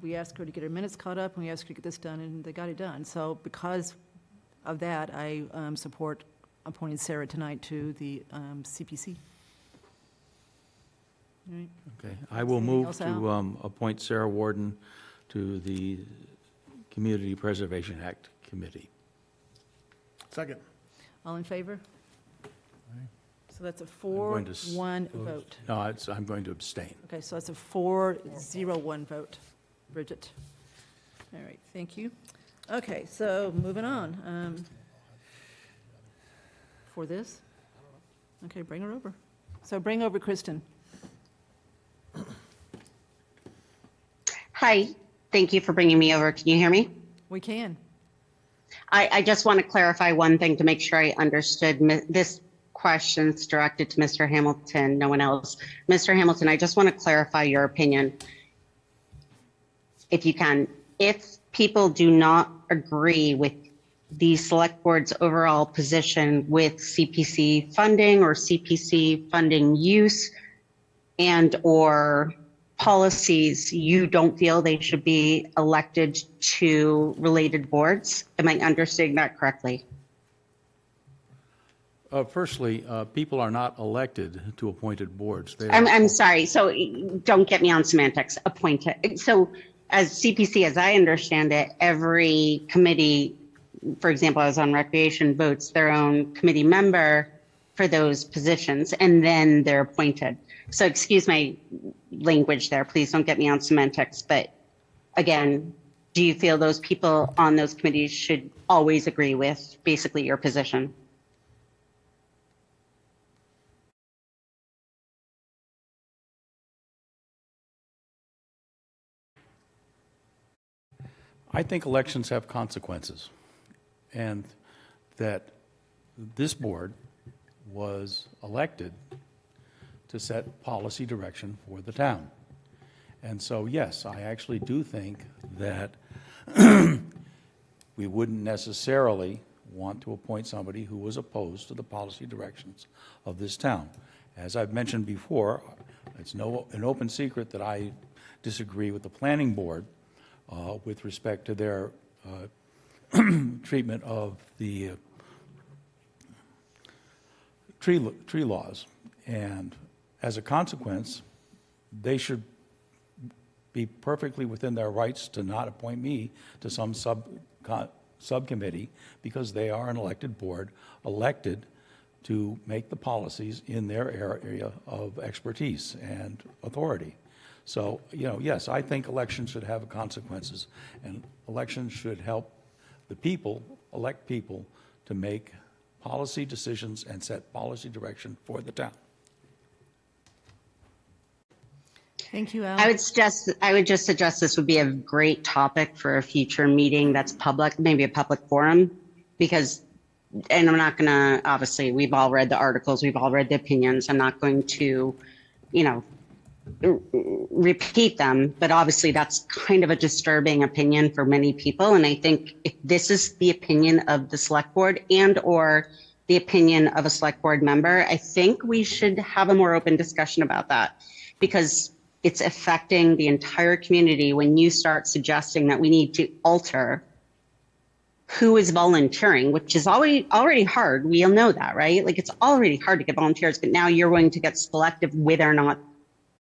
We asked her to get her minutes caught up, and we asked her to get this done, and they got it done. So because of that, I support appointing Sarah tonight to the CPC. All right. Okay, I will Anything move else, to Al? appoint Sarah Warden to the Community Preservation Act Committee. Second. All in favor? So that's a going to 4-1 vote. No, I'm going to abstain. Okay, so that's a 4-0-1 vote. Bridget. All right, thank you. Okay, so moving on. For this? Okay, bring her over. So bring over Kristen. Hi, thank you for bringing me over. Can you hear me? We can. I just want to clarify one thing to make sure I understood this question's directed to Mr. Hamilton, no one else. Mr. Hamilton, I just want to clarify your opinion, if you can. If people do not agree with the select board's overall position with CPC funding or CPC funding use and or policies, you don't feel they should be elected to related boards? Am I understanding that correctly? Firstly, people are not elected to appointed boards. I'm sorry. So don't get me on semantics. Appointed. So as CPC, as I understand it, every committee, for example, I was on recreation, votes their own committee member for those positions, and then they're appointed. So excuse my language there. Please don't get me on semantics. But again, do you feel those people on those committees should always agree with basically your position? I think elections have consequences, and that this board was elected to set policy direction for the town. And so, yes, I actually do think that we wouldn't necessarily want to appoint somebody who was opposed to the policy directions of this town. As I've mentioned before, it's an open secret that I disagree with the planning board with respect to their treatment of the tree laws. And as a consequence, they should be perfectly within their rights to not appoint me to some subcommittee, because they are an elected board, elected to make the policies in their area of expertise and authority. So, yes, I think elections should have consequences, and elections should help the people, elect people, to make policy decisions and set policy direction for the town. Thank you, Al. I would just suggest this would be a great topic for a future meeting that's public, maybe a public forum, because, and I'm not going to, obviously, we've all read the articles, we've all read the opinions. I'm not going to, repeat them, but obviously that's kind of a disturbing opinion for many people. And I think if this is the opinion of the select board and or the opinion of a select board member, I think we should have a more open discussion about that, because it's affecting the entire community when you start suggesting that we need to alter who is volunteering, which is already hard. We all know that, right? Like, it's already hard to get volunteers, but now you're going to get selective whether or not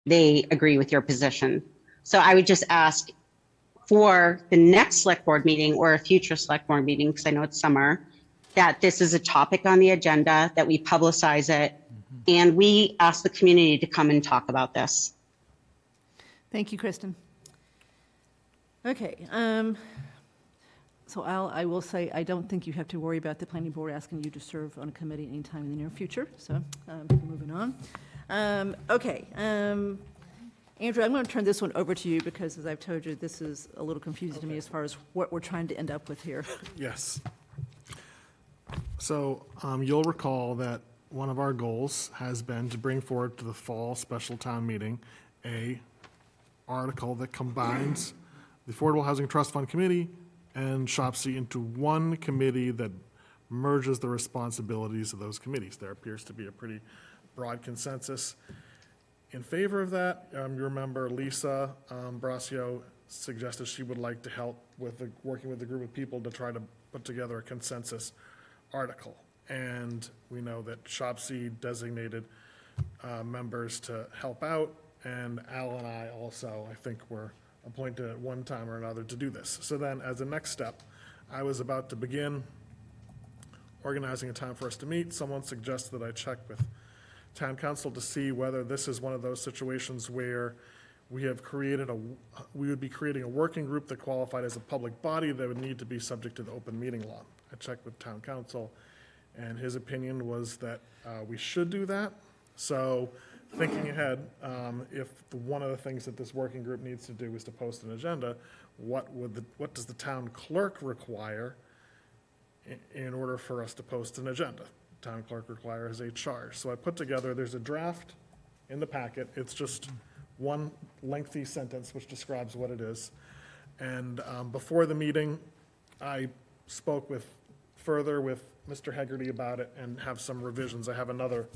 they agree with your position. So I would just ask for the next select board meeting or a future select board meeting, because I know it's summer, that this is a topic on the agenda, that we publicize it, and we ask the community to come and talk about this. Thank you, Kristen. Okay. So Al, I will say, I don't think you have to worry about the planning board asking you to serve on a committee anytime in the near future, so moving on. Okay, Andrew, I'm going to turn this one over to you because, as I've told you, this is a little confusing to me as far as what we're trying to end up with here. Yes. So you'll recall that one of our goals has been to bring forward to the fall special town meeting a article that combines the Affordable Housing Trust Fund Committee and SHOPC into one committee that merges the responsibilities of those committees. There appears to be a pretty broad consensus in favor of that. You remember Lisa Brasio suggested she would like to help with working with a group of people to try to put together a consensus article. And we know that SHOPC designated members to help out, and Al and I also, I think, were appointed at one time or another to do this. So then, as a next step, I was about to begin organizing a time for us to meet. Someone suggested that I check with town council to see whether this is one of those situations where we would be creating a working group that qualified as a public body that would need to be subject to the open meeting law. I checked with town council, and his opinion was that we should do that. So thinking ahead, if one of the things that this working group needs to do is to post an agenda, what does the town clerk require in order for us to post an agenda? Town clerk requires a charge. So I put together, there's a draft in the packet. It's just one lengthy sentence which describes what it is. And before the meeting, I spoke further with Mr. Hegarty about it and have some revisions. I have another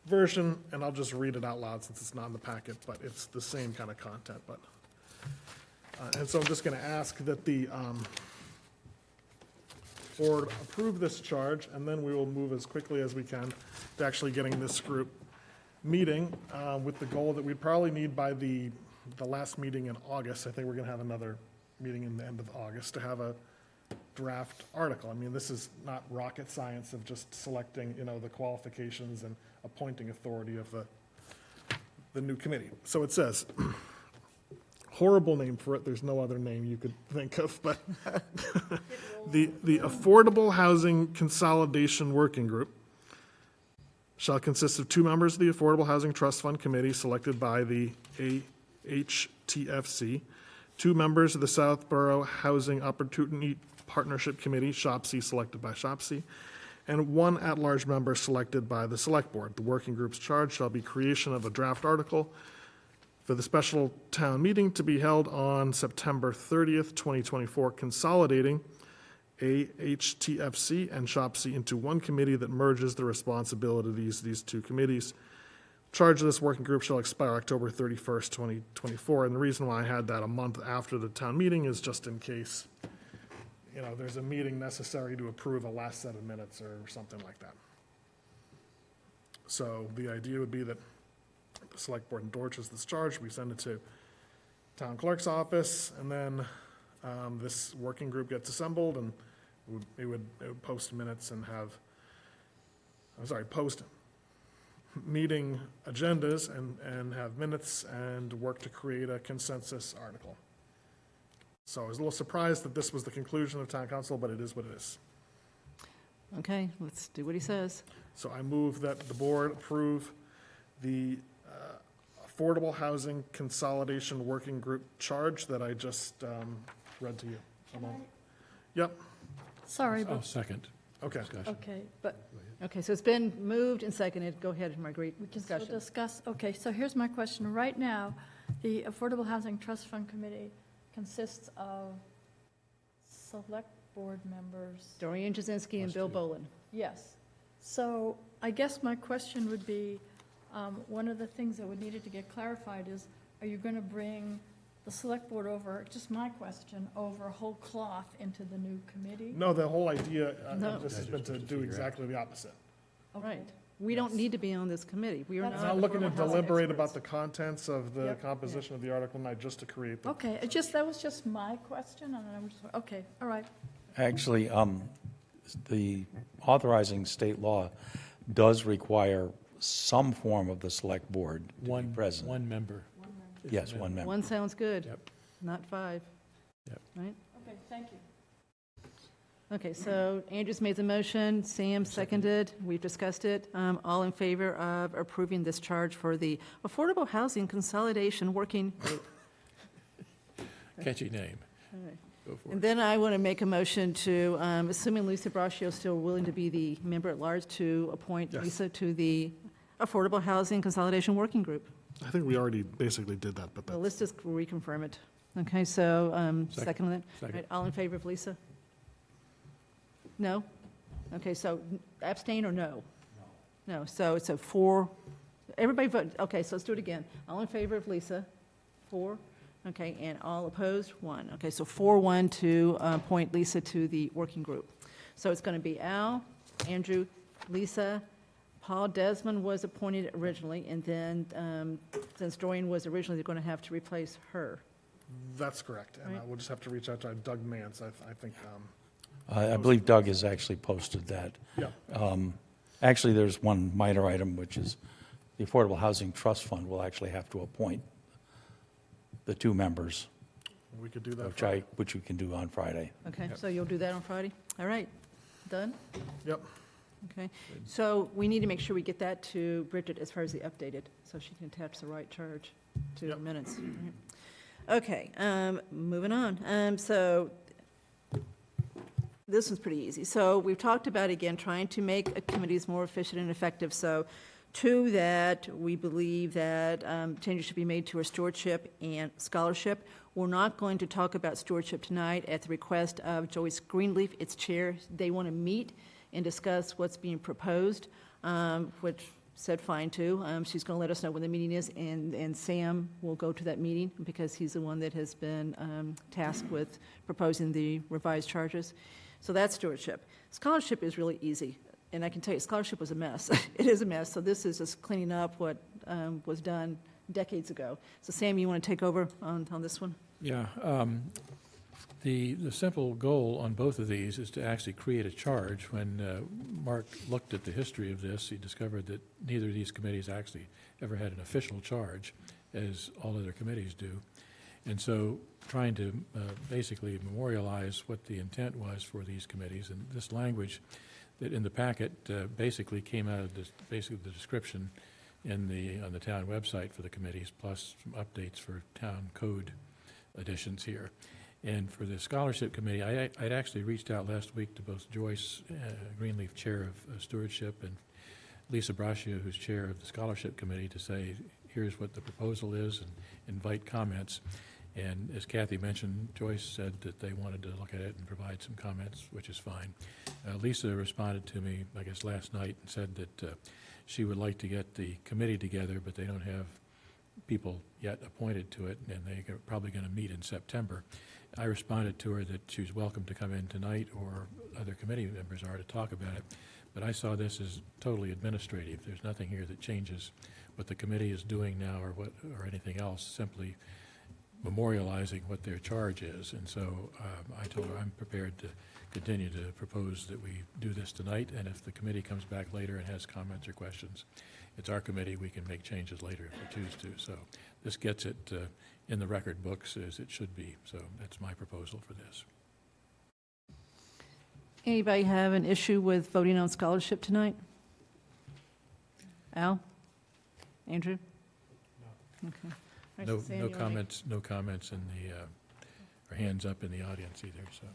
version, and I'll just read it out loud since it's not in the packet, but it's the same kind of content. But and so I'm just going to ask that the board approve this charge, and then we will move as quickly as we can to actually getting this group meeting with the goal that we'd probably need by the last meeting in August. I think we're going to have another meeting in the end of August to have a draft article. I mean, this is not rocket science of just selecting, the qualifications and appointing authority of the new committee. So it says, horrible name for it, there's no other name you could think of, but the Affordable Housing Consolidation Working Group shall consist of 2 members of the Affordable Housing Trust Fund Committee selected by the AHTFC, 2 members of the Southborough Housing Opportunity Partnership Committee, SHOPC, selected by SHOPC, and 1 at-large member selected by the Select Board. The working group's charge shall be creation of a draft article for the special town meeting to be held on September 30th, 2024, consolidating AHTFC and SHOPC into one committee that merges the responsibilities of these 2 committees. Charge of this working group shall expire October 31st, 2024, and the reason why I had that a month after the town meeting is just in case there's a meeting necessary to approve a last set of minutes or something like that. So the idea would be that the select board endorses this charge, we send it to town clerk's office, and then this working group gets assembled, and it would post minutes and post meeting agendas and have minutes and work to create a consensus article. So I was a little surprised that this was the conclusion of town council, but it is what it is. Okay, let's do what he says. So I move that the board approve the Affordable Housing Consolidation Working Group charge that I just read to you. Yep. Sorry, Oh, but, second. Okay. Discussion. okay, but Okay, so it's been moved and seconded. Go ahead, Marguerite. we can still Discussion. discuss. Okay, so here's my question. Right now, the Affordable Housing Trust Fund Committee consists of select board members. Dorian Jazinski and Bill Bolin. Yes. So I guess my question would be, one of the things that would needed to get clarified is, are you going to bring the select board over, just my question, over whole cloth into the new committee? No, the whole idea No. of this has been to do exactly the opposite. Right. We don't need to be on this committee. We are That's I'm not. not looking to affordable housing deliberate experts. about the contents of the Yep. composition of the article tonight, just to create the. Okay, that was just my question, and I was, okay, all right. Actually, the authorizing state law does require some form of the select board to be present. One member. Yes, one member. One sounds good. Yep. Not 5. Yep. Right? Okay, thank you. Okay, so Andrew's made the motion, Sam seconded, we've discussed it. All in favor of approving this charge for the Affordable Housing Consolidation Working Group? Catchy name. All right. Go for And it. then I want to make a motion to, assuming Lisa Braccio is still willing to be the member at large, to appoint Yes. Lisa to the Affordable Housing Consolidation Working Group. I think we already basically did that, but Well, that's, let's just reconfirm it. Okay, so, second on that? Second. Right, all in favor of Lisa? No? Okay, so abstain or no? No, so it's a 4, everybody vote, okay, so let's do it again. All in favor of Lisa? 4, okay, and all opposed? 1. Okay, so 4-1 to appoint Lisa to the working group. So it's going to be Al, Andrew, Lisa, Paul Desmond was appointed originally, and then since Dorian was originally going to have to replace her. that's correct. And I Right. will just have to reach out to Doug Mance. I think, I believe Doug has actually posted that. yeah. Actually, there's one minor item, which is the Affordable Housing Trust Fund will actually have to appoint the 2 members, We could do that. which we can do on Friday. Okay, so you'll do that on Friday? All right, done? Yep. Okay, so we need to make sure we get that to Bridget as far as the updated, so she can attach the right charge to the Yep. minutes. Okay, moving on. So this one's pretty easy. So we've talked about, again, trying to make committees more efficient and effective. So to that, we believe that changes should be made to our stewardship and scholarship. We're not going to talk about stewardship tonight at the request of Joyce Greenleaf, its chair. They want to meet and discuss what's being proposed, which said fine too. She's going to let us know when the meeting is, and Sam will go to that meeting because he's the one that has been tasked with proposing the revised charges. So that's stewardship. Scholarship is really easy, and I can tell you, scholarship was a mess. It is a mess, so this is just cleaning up what was done decades ago. So Sam, you want to take over on this one? Yeah, the simple goal on both of these is to actually create a charge. When Mark looked at the history of this, he discovered that neither of these committees actually ever had an official charge, as all other committees do. And so trying to basically memorialize what the intent was for these committees, and this language that in the packet basically came out of basically the description on the town website for the committees, plus some updates for town code additions here. And for the scholarship committee, I'd actually reached out last week to both Joyce Greenleaf, chair of stewardship, and Lisa Braccio, who's chair of the scholarship committee, to say, here's what the proposal is, and invite comments. And as Kathy mentioned, Joyce said that they wanted to look at it and provide some comments, which is fine. Lisa responded to me, I guess, last night and said that she would like to get the committee together, but they don't have people yet appointed to it, and they're probably going to meet in September. I responded to her that she was welcome to come in tonight, or other committee members are, to talk about it. But I saw this as totally administrative. There's nothing here that changes what the committee is doing now or anything else, simply memorializing what their charge is. And so I told her I'm prepared to continue to propose that we do this tonight, and if the committee comes back later and has comments or questions, it's our committee, we can make changes later if we choose to. So this gets it in the record books as it should be. So that's my proposal for this. Anybody have an issue with voting on scholarship tonight? Al? Andrew? No. Okay. All right, No, so Sam, no you wanna make- comments in the, or hands up in the audience either, so.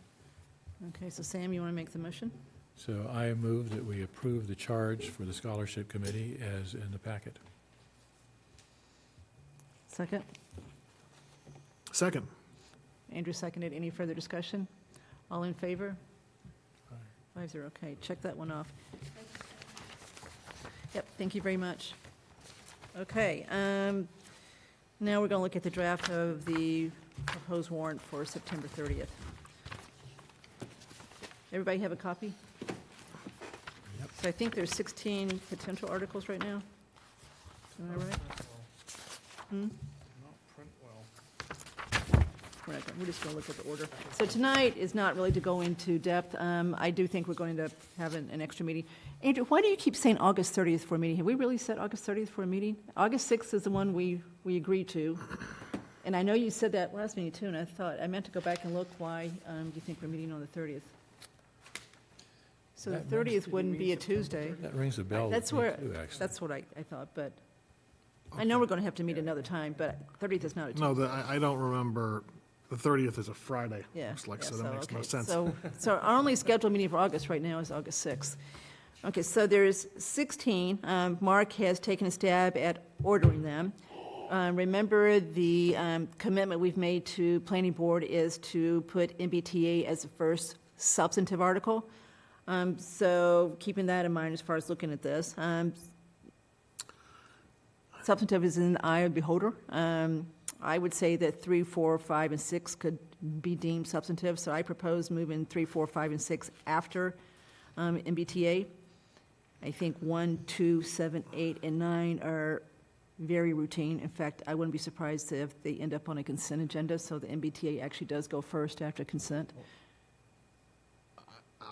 Okay, so Sam, you want to make the motion? So I move that we approve the charge for the scholarship committee as in the packet. Second? Second. Andrew seconded. Any further discussion? All in favor? 5-0, okay, check that one off. Yep, thank you very much. Okay, now we're going to look at the draft of the proposed warrant for September 30th. Everybody have a copy? Yep. So I think there's 16 potential articles right now. Am I right? We're just going to look at the order. So tonight is not really to go into depth. I do think we're going to have an extra meeting. Andrew, why do you keep saying August 30th for a meeting? Have we really said August 30th for a meeting? August 6th is the one we agreed to. And I know you said that last meeting too, and I meant to go back and look why you think we're meeting on the 30th. So the That 30th wouldn't be a Tuesday. That rings a bell That's with me where, too, actually. that's what I thought, but I know we're going to have to meet another time, but 30th is not a Tuesday. No, I don't remember, the 30th is a Friday, Yeah. looks like, yeah, so that makes no okay. sense. So our only scheduled meeting for August right now is August 6th. Okay, so there's 16. Mark has taken a stab at ordering them. Remember, the commitment we've made to planning board is to put MBTA as the first substantive article. So keeping that in mind as far as looking at this. Substantive is in the eye of the beholder. I would say that 3, 4, 5, and 6 could be deemed substantive, so I propose moving 3, 4, 5, and 6 after MBTA. I think 1, 2, 7, 8, and 9 are very routine. In fact, I wouldn't be surprised if they end up on a consent agenda, so the MBTA actually does go first after consent.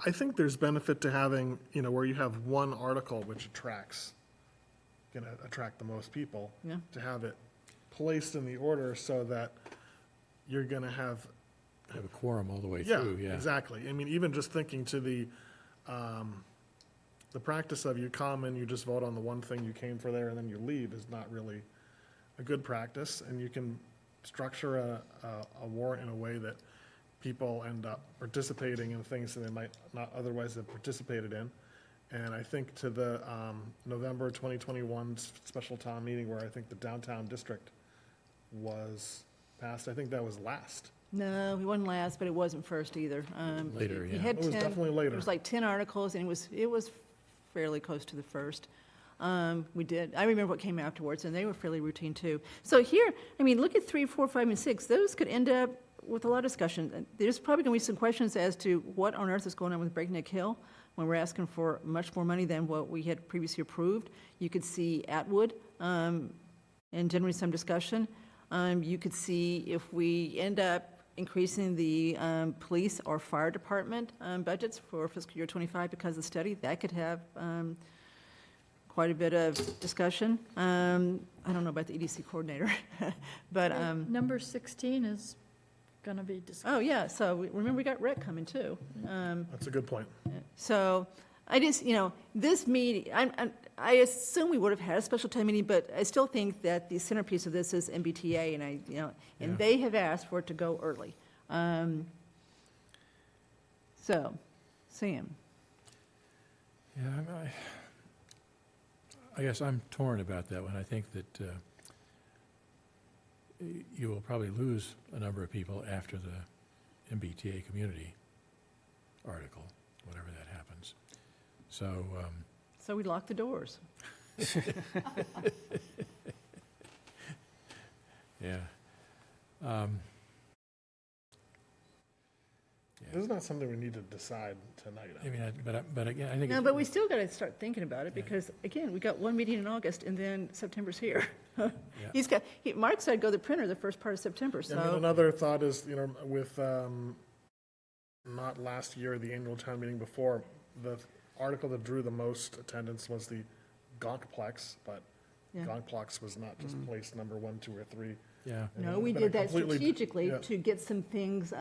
I think there's benefit to having, where you have one article which attracts, going to attract the most people, Yeah. to have it placed in the order so that you're going to have. Have a quorum all the way Yeah, through, yeah. exactly. I mean, even just thinking to the practice of you come and you just vote on the one thing you came for there and then you leave is not really a good practice. And you can structure a warrant in a way that people end up participating in things that they might not otherwise have participated in. And I think to the November 2021 special town meeting where I think the downtown district was passed, I think that was last. No, we wasn't last, but it wasn't first either. Later, You yeah. had It was 10 definitely later. It was like 10 articles, and it was fairly close to the first. I remember what came afterwards, and they were fairly routine too. So here, I mean, look at 3, 4, 5, and 6. Those could end up with a lot of discussion. There's probably going to be some questions as to what on earth is going on with Breakneck Hill when we're asking for much more money than what we had previously approved. You could see Atwood, and generally some discussion. You could see if we end up increasing the police or fire department budgets for fiscal year 25 because of the study, that could have quite a bit of discussion. I don't know about the EDC coordinator, but, Number 16 is going to be discussed. oh, yeah, so remember we got rec coming too. That's a good point. So I just, this meeting, I assume we would have had a special town meeting, but I still think that the centerpiece of this is MBTA, and Yeah. they have asked for it to go early. So, Sam, Yeah, I guess I'm torn about that one. I think that you will probably lose a number of people after the MBTA community article, whenever that happens. So, so we lock the doors. yeah. This is not something we need to decide tonight. I mean, but again, I think. No, it's- but we still got to start thinking about it, because, again, we got one meeting in August, and then September's here. Mark said go to the printer the first part of September, I mean, so, another thought is, with not last year, the annual town meeting before, the article that drew the most attendance was the Gonkplex, but yeah. Gonkplex was not just placed number 1, 2, or 3. Yeah. And No, it we would've did been that completely- strategically yeah. to get some things,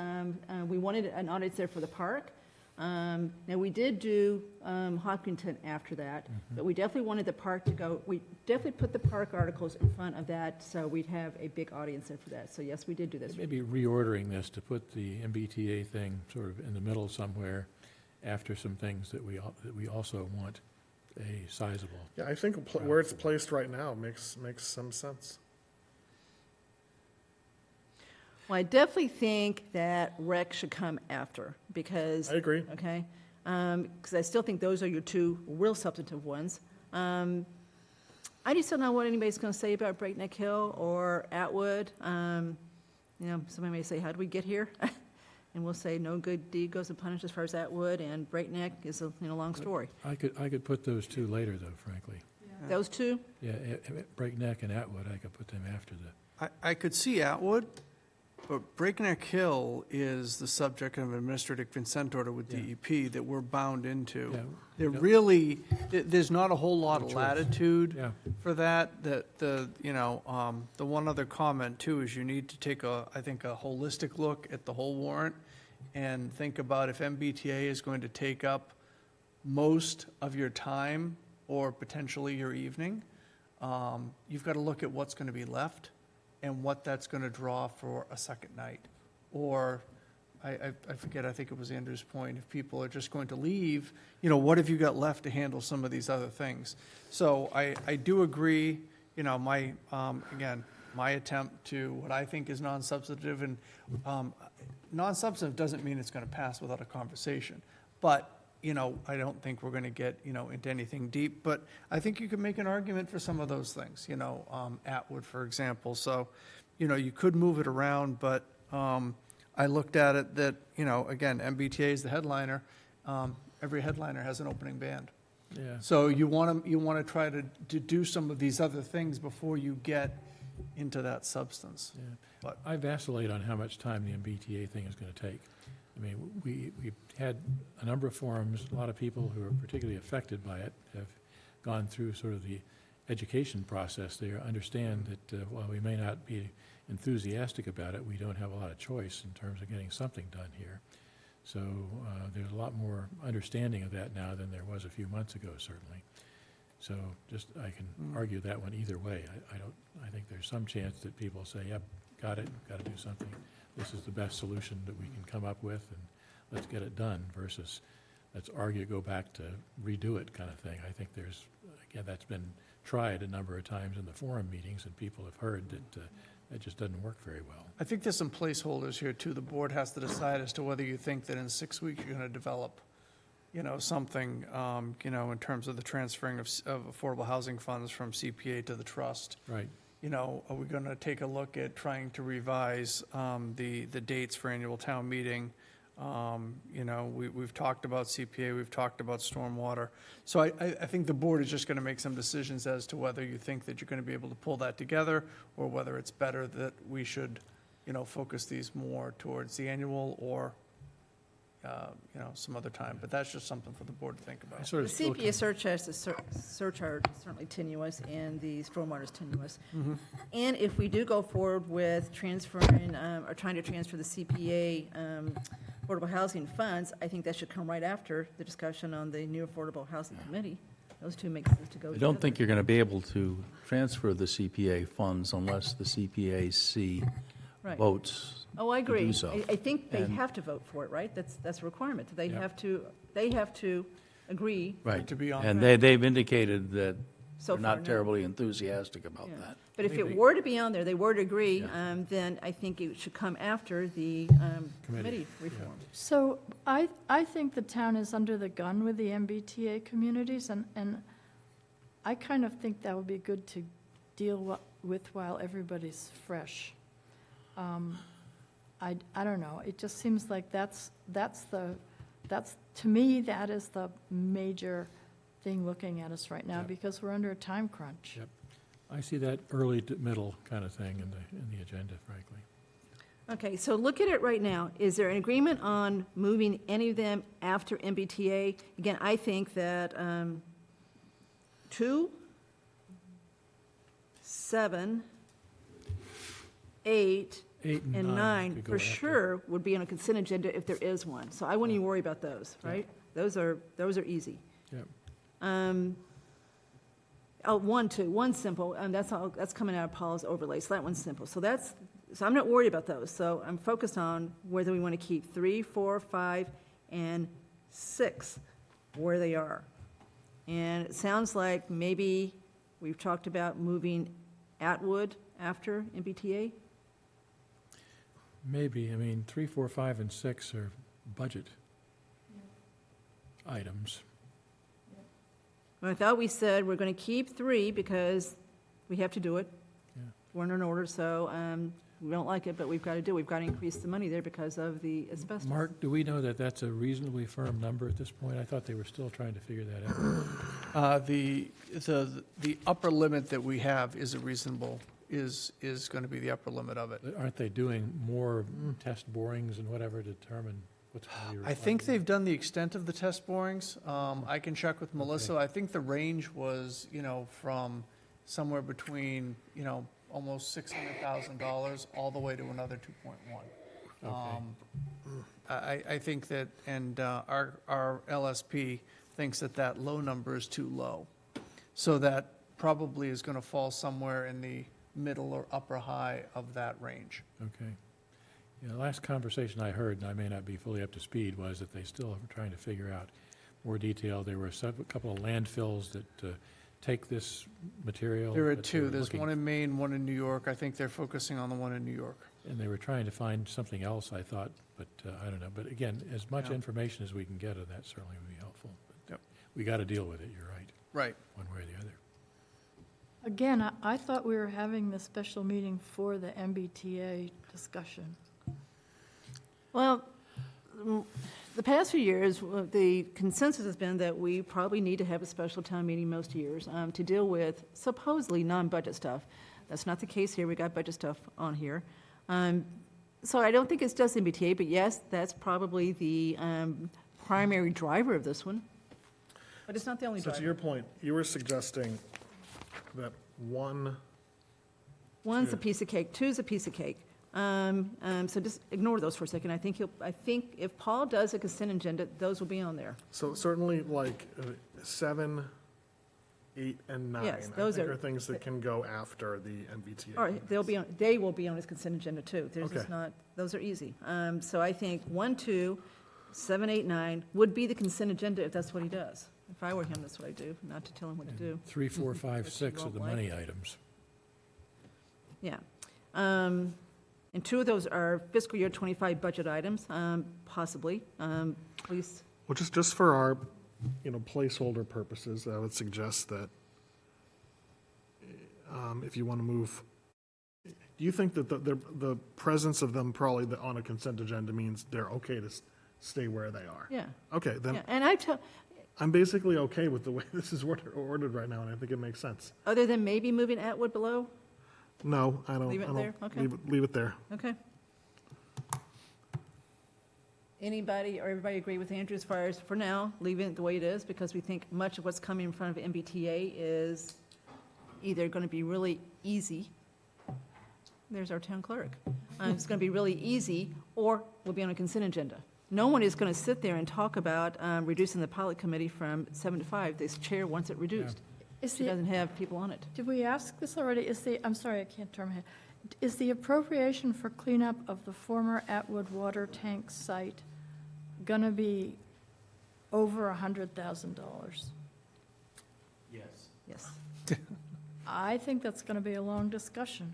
we wanted an audit there for the park. Now, we did do Hopkinton after that, but we definitely wanted the park to go, we definitely put the park articles in front of that, so we'd have a big audience there for that. So yes, we did do this. Maybe reordering this to put the MBTA thing sort of in the middle somewhere after some things that we also want a sizable. Yeah, I think where it's placed right now makes some sense. Well, I definitely think that rec should come after, because. I agree. Okay, because I still think those are your two real substantive ones. I just don't know what anybody's going to say about Breakneck Hill or Atwood. Somebody may say, how did we get here? And we'll say, no good deed goes unpunished as far as Atwood, and Breakneck is a long story. I could put those two later, though, frankly. Those two? Yeah, Breakneck and Atwood, I could put them after the. I could see Atwood, but Breakneck Hill is the subject of an administrative consent order with DEP that we're bound into. Yeah. There really, there's not a whole lot of choice. latitude Yeah. for that. The one other comment too is you need to take I think a holistic look at the whole warrant and think about if MBTA is going to take up most of your time or potentially your evening, you've got to look at what's going to be left and what that's going to draw for a second night. Or, I forget, I think it was Andrew's point, if people are just going to leave, what have you got left to handle some of these other things? So I do agree, again, my attempt to what I think is non-substantive, and non-substantive doesn't mean it's going to pass without a conversation. But, I don't think we're going to get, into anything deep. But I think you could make an argument for some of those things, Atwood, for example. So, you could move it around, but I looked at it that, again, MBTA is the headliner. Every headliner has an opening band. Yeah. So you want to try to do some of these other things before you get into that substance. Yeah. But I vacillate on how much time the MBTA thing is going to take. I mean, we've had a number of forums, a lot of people who are particularly affected by it have gone through sort of the education process. They understand that while we may not be enthusiastic about it, we don't have a lot of choice in terms of getting something done here. So there's a lot more understanding of that now than there was a few months ago, certainly. So just, I can argue that one either way. I think there's some chance that people say, yep, got it, got to do something. This is the best solution that we can come up with, and let's get it done, versus let's argue, go back to redo it kind of thing. I think there's, again, that's been tried a number of times in the forum meetings, and people have heard that it just doesn't work very well. I think there's some placeholders here, too. The board has to decide as to whether you think that in 6 weeks you're going to develop, something, in terms of the transferring of affordable housing funds from CPA to the trust. Right. Are we going to take a look at trying to revise the dates for annual town meeting? We've talked about CPA, we've talked about stormwater. So I think the board is just going to make some decisions as to whether you think that you're going to be able to pull that together, or whether it's better that we should, focus these more towards the annual, or, some other time. But that's just something for the board to think about. The CPA surcharge is certainly tenuous, and the stormwater is tenuous. Mm-hmm. And if we do go forward with transferring, or trying to transfer the CPA affordable housing funds, I think that should come right after the discussion on the new affordable housing committee. Those two make sense to go I together. don't think you're going to be able to transfer the CPA funds unless the CPAC Right. votes Oh, I to agree. do so. I think they And- have to vote for it, right? That's a requirement. They Yeah. have to agree. Right. To be on. And they've indicated that So they're far, not no. terribly enthusiastic about Yeah. that. But if it Maybe- were to be on there, they were to agree, Yeah. then I think it should come after the committee reform. So I think the town is under the gun with the MBTA communities, and I kind of think that would be good to deal with while everybody's fresh. I don't know, it just seems like that's to me, that is the major thing looking at us right now, Yep. because we're under a time crunch. Yep. I see that early to middle kind of thing in the agenda, frankly. Okay, so look at it right now. Is there an agreement on moving any of them after MBTA? Again, I think that 2, 7, 8, 8 and 9 could go for after. sure would be on a consent agenda if there is one. So I wouldn't even worry about those, right? Those are easy. Yep. 1, 2, 1's simple, and that's coming out of Paul's overlay, so that one's simple. So I'm not worried about those. So I'm focused on whether we want to keep 3, 4, 5, and 6 where they are. And it sounds like maybe we've talked about moving Atwood after MBTA. Maybe, 3, 4, 5, and 6 are budget items. I thought we said we're going to keep 3 because we have to do it. Yeah. We're in an order, so we don't like it, but we've got to do it. We've got to increase the money there because of the asbestos. Mark, do we know that that's a reasonably firm number at this point? I thought they were still trying to figure that out. The upper limit that we have is going to be the upper limit of it. Aren't they doing more test borings and whatever to determine what's going to be required? I think they've done the extent of the test borings. I can check with Melissa. Okay. I think the range was, from somewhere between, almost $600,000 all the way to another 2.1. Okay. I think that, and our LSP thinks that that low number is too low. So that probably is going to fall somewhere in the middle or upper high of that range. Okay. Yeah, the last conversation I heard, and I may not be fully up to speed, was that they still are trying to figure out more detail. There were a couple of landfills that take this material. There are but two. they're There's looking- one in Maine, one in New York. I think they're focusing on the one in New York. And they were trying to find something else, I thought, but I don't know. But again, as much Yeah. information as we can get on that certainly would be helpful. But Yep. we got to deal with it, you're right, Right. one way or the other. Again, I thought we were having the special meeting for the MBTA discussion. Well, the past few years, the consensus has been that we probably need to have a special town meeting most years to deal with supposedly non-budget stuff. That's not the case here. We got budget stuff on here. So I don't think it's just MBTA, but yes, that's probably the primary driver of this one. But it's not the only So to driver. your point, you were suggesting that one, One's a piece of cake, two's a piece of cake. So just ignore those for a second. I think if Paul does a consent agenda, those will be on there. so certainly like 7, 8, and 9, Yes, I those think are- are things that can go after the MBTA. All right, they will be on his consent agenda too. There's just Okay. not, those are easy. So I think 1, 2, 7, 8, 9 would be the consent agenda if that's what he does. If I were him, that's what I'd do, not to tell him what to do. 3, 4, 5, Which you 6 are won't the like. money items. Yeah. And 2 of those are fiscal year '25 budget items, possibly. Please, Well, just for our, placeholder purposes, I would suggest that if you want to move, do you think that the presence of them probably on a consent agenda means they're okay to stay where they are? yeah. Okay, then Yeah, and I'm basically okay with the way this is ordered right now, and I think it makes sense. other than maybe moving Atwood below? No, I don't. Leave it I don't- there? Okay. Leave it there. Okay. Anybody or everybody agree with Andrew as far as, for now, leaving it the way it is, because we think much of what's coming in front of MBTA is either going to be really easy, there's our town clerk, it's going to be really easy, or will be on a consent agenda. No one is going to sit there and talk about reducing the pilot committee from 7 to 5. This chair wants it reduced. She doesn't have people on it. Did we ask this already? I'm sorry, I can't turn my head. Is the appropriation for cleanup of the former Atwood water tank site going to be over $100,000? Yes. Yes. I think that's going to be a long discussion.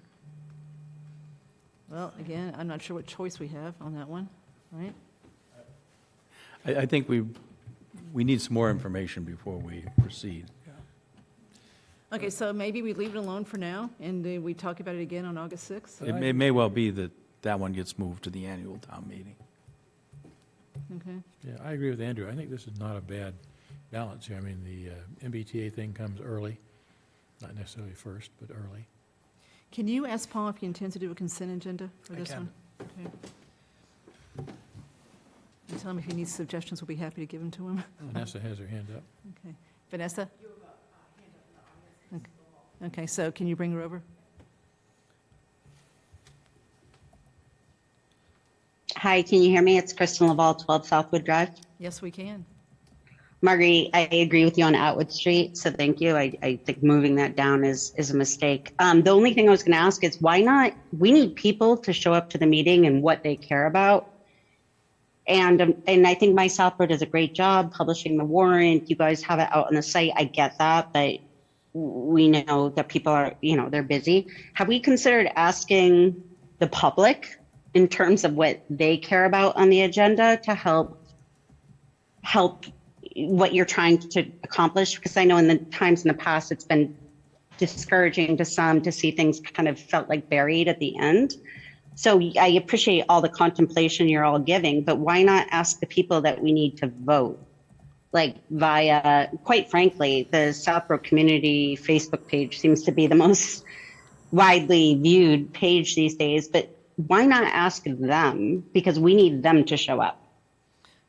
Well, again, I'm not sure what choice we have on that one, right? I think we need some more information before we proceed. Okay, so maybe we leave it alone for now, and we talk about it again on August 6th? It may well be that that one gets moved to the annual town meeting. Okay. Yeah, I agree with Andrew. I think this is not a bad balance here. I mean, the MBTA thing comes early, not necessarily first, but early. Can you ask Paul if he intends to do a consent agenda for I this can. one? Okay. And tell him if he needs suggestions, we'll be happy to give them to him. Vanessa has her hand up. Okay. Vanessa? Okay, so can you bring her over? Hi, can you hear me? It's Kristen Laval, 12 Southwood Drive. Yes, we can. Marguerite, I agree with you on Atwood Street, so thank you. I think moving that down is a mistake. The only thing I was going to ask is why not, we need people to show up to the meeting and what they care about. And I think My Southborough does a great job publishing the warrant. You guys have it out on the site. I get that, but we know that people are, they're busy. Have we considered asking the public in terms of what they care about on the agenda to help what you're trying to accomplish? Because I know in the times in the past, it's been discouraging to some to see things kind of felt like buried at the end. So I appreciate all the contemplation you're all giving, but why not ask the people that we need to vote? Like via, quite frankly, the Southborough Community Facebook page seems to be the most widely viewed page these days, but why not ask them? Because we need them to show up.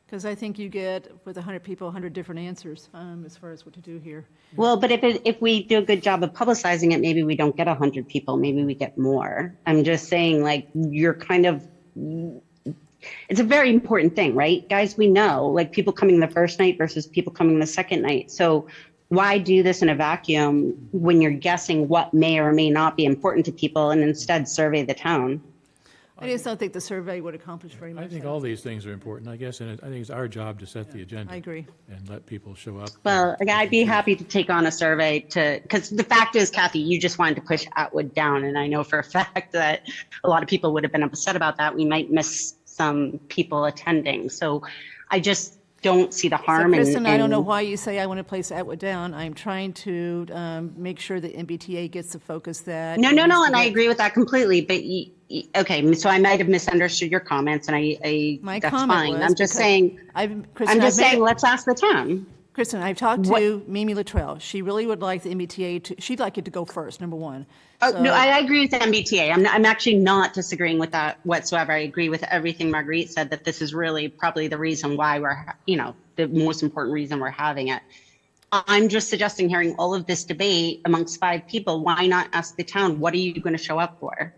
Because I think you get, with 100 people, 100 different answers as far as what to do here. Well, but if we do a good job of publicizing it, maybe we don't get 100 people, maybe we get more. I'm just saying, like, you're kind of it's a very important thing, right? Guys, we know, like people coming the first night versus people coming the second night. So why do this in a vacuum when you're guessing what may or may not be important to people and instead survey the town? I just don't think the survey would accomplish very much. I think all these things are important, I guess, and I think it's our job to set the agenda. I agree. And let people show up. Well, I'd be happy to take on a survey because the fact is, Kathy, you just wanted to push Atwood down. And I know for a fact that a lot of people would have been upset about that. We might miss some people attending. So I just don't see the harm So Kristen, I don't know in why you say I want to place Atwood down. I'm trying to make sure that MBTA gets the focus that. No, it no, needs no, to and I get. agree with that completely. But okay, so I might have misunderstood your comments, and My that's comment fine. was I'm just because saying. Kristen, I'm just I've made saying. it- Let's ask the town. Kristen, I've talked What- to Mimi Luttrell. She really would like the MBTA to, she'd like it to go first, number one. Oh, no, So- I agree with the MBTA. I'm actually not disagreeing with that whatsoever. I agree with everything Marguerite said, that this is really probably the reason why the most important reason we're having it. I'm just suggesting, hearing all of this debate amongst 5 people, why not ask the town, what are you going to show up for?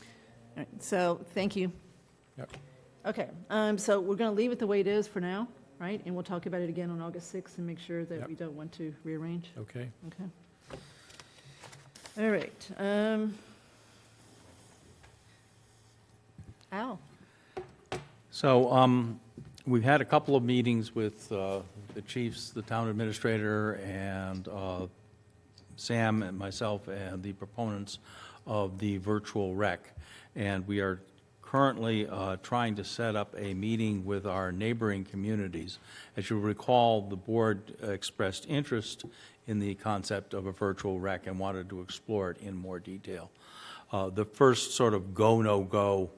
All right, so, thank you. Yep. Okay, so we're going to leave it the way it is for now, right? And we'll talk about it again on August 6th and make sure that Yep. we don't want to rearrange. Okay. Okay. All right. Al? So we've had a couple of meetings with the chiefs, the town administrator, and Sam and myself and the proponents of the virtual rec. And we are currently trying to set up a meeting with our neighboring communities. As you'll recall, the board expressed interest in the concept of a virtual rec and wanted to explore it in more detail. The first sort of go, no-go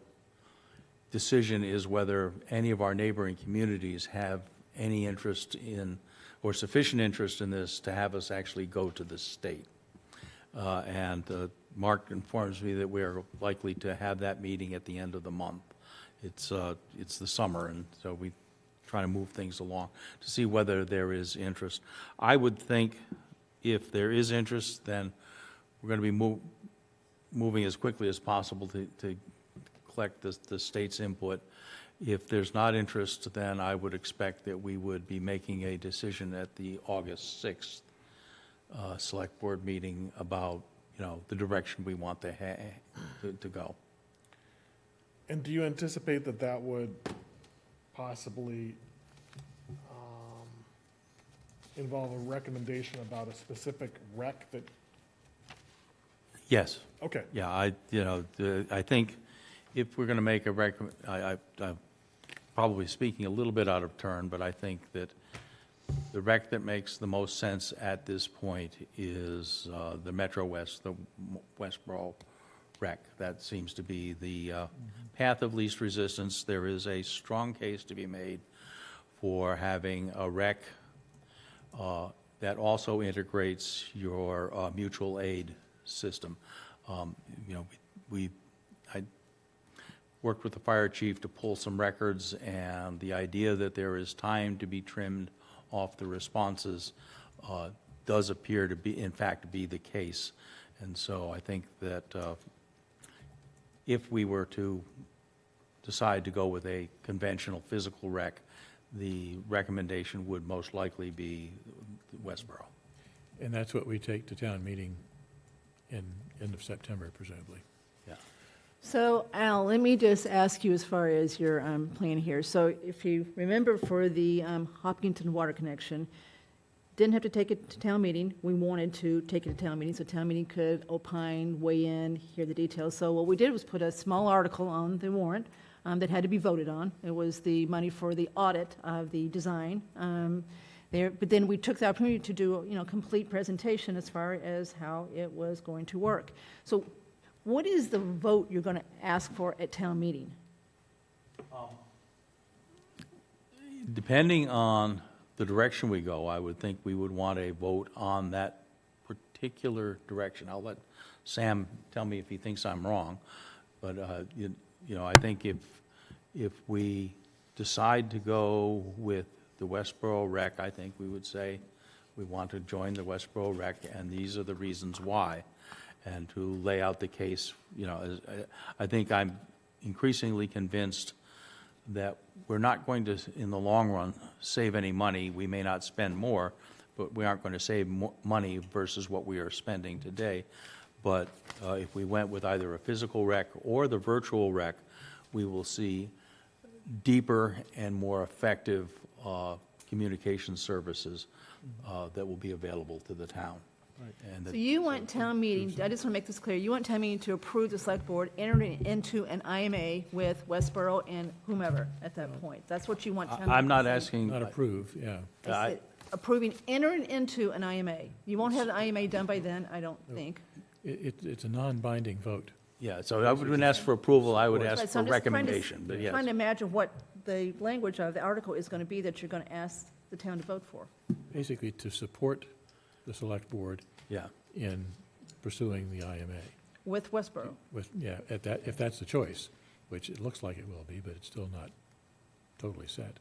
decision is whether any of our neighboring communities have any interest in, or sufficient interest in this to have us actually go to the state. And Mark informs me that we are likely to have that meeting at the end of the month. It's the summer, and so we try to move things along to see whether there is interest. I would think if there is interest, then we're going to be moving as quickly as possible to collect the state's input. If there's not interest, then I would expect that we would be making a decision at the August 6th select board meeting about, the direction we want to go. And do you anticipate that that would possibly involve a recommendation about a specific rec that? Yes. Okay. Yeah, I think if we're going to make a I'm probably speaking a little bit out of turn, but I think that the rec that makes the most sense at this point is the Metro West, the Westboro rec. That seems to be the path of least resistance. There is a strong case to be made for having a rec that also integrates your mutual aid system. I worked with the fire chief to pull some records, and the idea that there is time to be trimmed off the responses does appear to be, in fact, be the case. And so I think that if we were to decide to go with a conventional physical rec, the recommendation would most likely be Westboro. And that's what we take to town meeting in end of September, presumably. Yeah. So Al, let me just ask you as far as your plan here. So if you remember, for the Hopkinton water connection, didn't have to take it to town meeting. We wanted to take it to town meeting so town meeting could opine, weigh in, hear the details. So what we did was put a small article on the warrant that had to be voted on. It was the money for the audit of the design. But then we took the opportunity to do a complete presentation as far as how it was going to work. So what is the vote you're going to ask for at town meeting? Depending on the direction we go, I would think we would want a vote on that particular direction. I'll let Sam tell me if he thinks I'm wrong, but I think if we decide to go with the Westboro rec, I think we would say we want to join the Westboro rec, and these are the reasons why, and to lay out the case. I think I'm increasingly convinced that we're not going to, in the long run, save any money. We may not spend more, but we aren't going to save money versus what we are spending today. But if we went with either a physical rec or the virtual rec, we will see deeper and more effective communication services that will be available to the town. And So you want town meeting, I just want to make this clear, you want town meeting to approve the select board entering into an IMA with Westboro and whomever at that point. That's what you want town meeting. I'm not to say. asking. Not approve, yeah. I said approving, entering into an IMA. You won't have the IMA done by then, I don't think. It's a non-binding vote. Yeah, so I wouldn't ask for approval, I would ask Right, so for I'm just trying to- recommendation, but yes. Trying to imagine what the language of the article is going to be that you're going to ask the town to vote for. Basically, to support the select board Yeah. in pursuing the IMA. With Westboro. With, yeah, if that's the choice, which it looks like it will be, but it's still not totally set.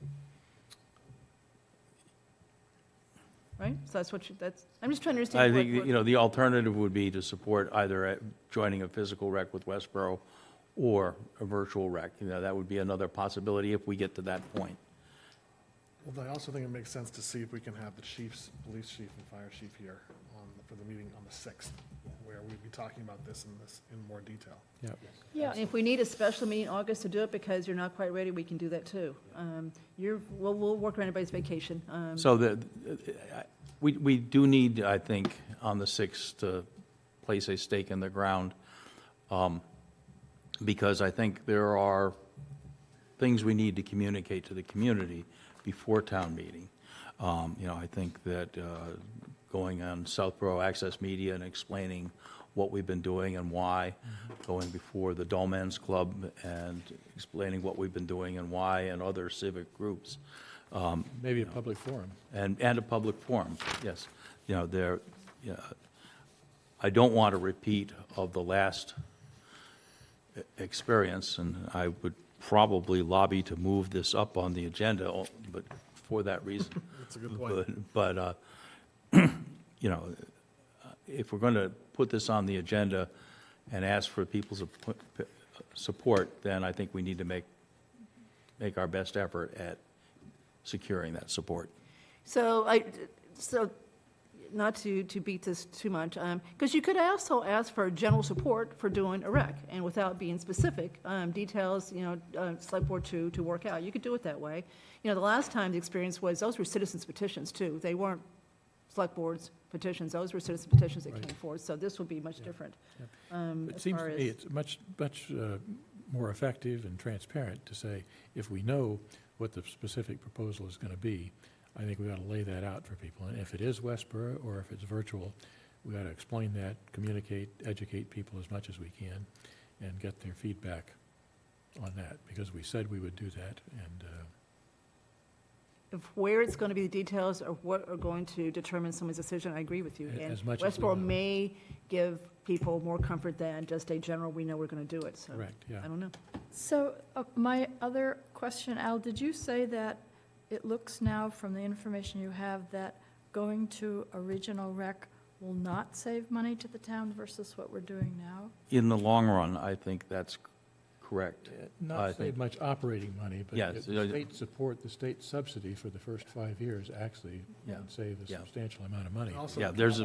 Right? So that's what I'm just trying to understand. I think, what- the alternative would be to support either joining a physical rec with Westboro or a virtual rec. That would be another possibility if we get to that point. Well, I also think it makes sense to see if we can have the chiefs, police chief and fire chief here for the meeting on the 6th, where we'd be talking about this in more detail. Yep. Yeah, If we need a special meeting in August to do it because you're not quite ready, we can do that too. We'll work around everybody's vacation. So we do need, I think, on the 6th to place a stake in the ground, because I think there are things we need to communicate to the community before town meeting. I think that going on Southborough Access Media and explaining what we've been doing and why, going before the Dolmens Club and explaining what we've been doing and why, and other civic groups. Maybe a public forum. And a public forum, yes. I don't want a repeat of the last experience, and I would probably lobby to move this up on the agenda, but for that reason. That's a good point. But if we're going to put this on the agenda and ask for people's support, then I think we need to make our best effort at securing that support. So not to beat this too much, because you could also ask for general support for doing a rec, and without being specific, details, select board to work out. You could do it that way. The last time the experience was, those were citizens petitions too. They weren't select board's petitions. Those were citizen petitions that came forward, so this will be much different. It seems to me it's much more effective and transparent to say, if we know what the specific proposal is going to be, I think we ought to lay that out for people. And if it is Westboro or if it's virtual, we ought to explain that, communicate, educate people as much as we can, and get their feedback on that, because we said we would do that. And If where it's going to be the details or what are going to determine someone's decision, I agree with you. And as much as we Westboro know. may give people more comfort than just a general, we know we're going to do it, so. Correct, yeah. I don't know. so my other question, Al, did you say that it looks now from the information you have that going to a regional rec will not save money to the town versus what we're doing now? In the long run, I think that's correct. I not save think- much operating money, but Yes, the state support, the state subsidy for the first 5 years actually Yeah. would save a Yeah. substantial amount of money. Also, Yeah, the there's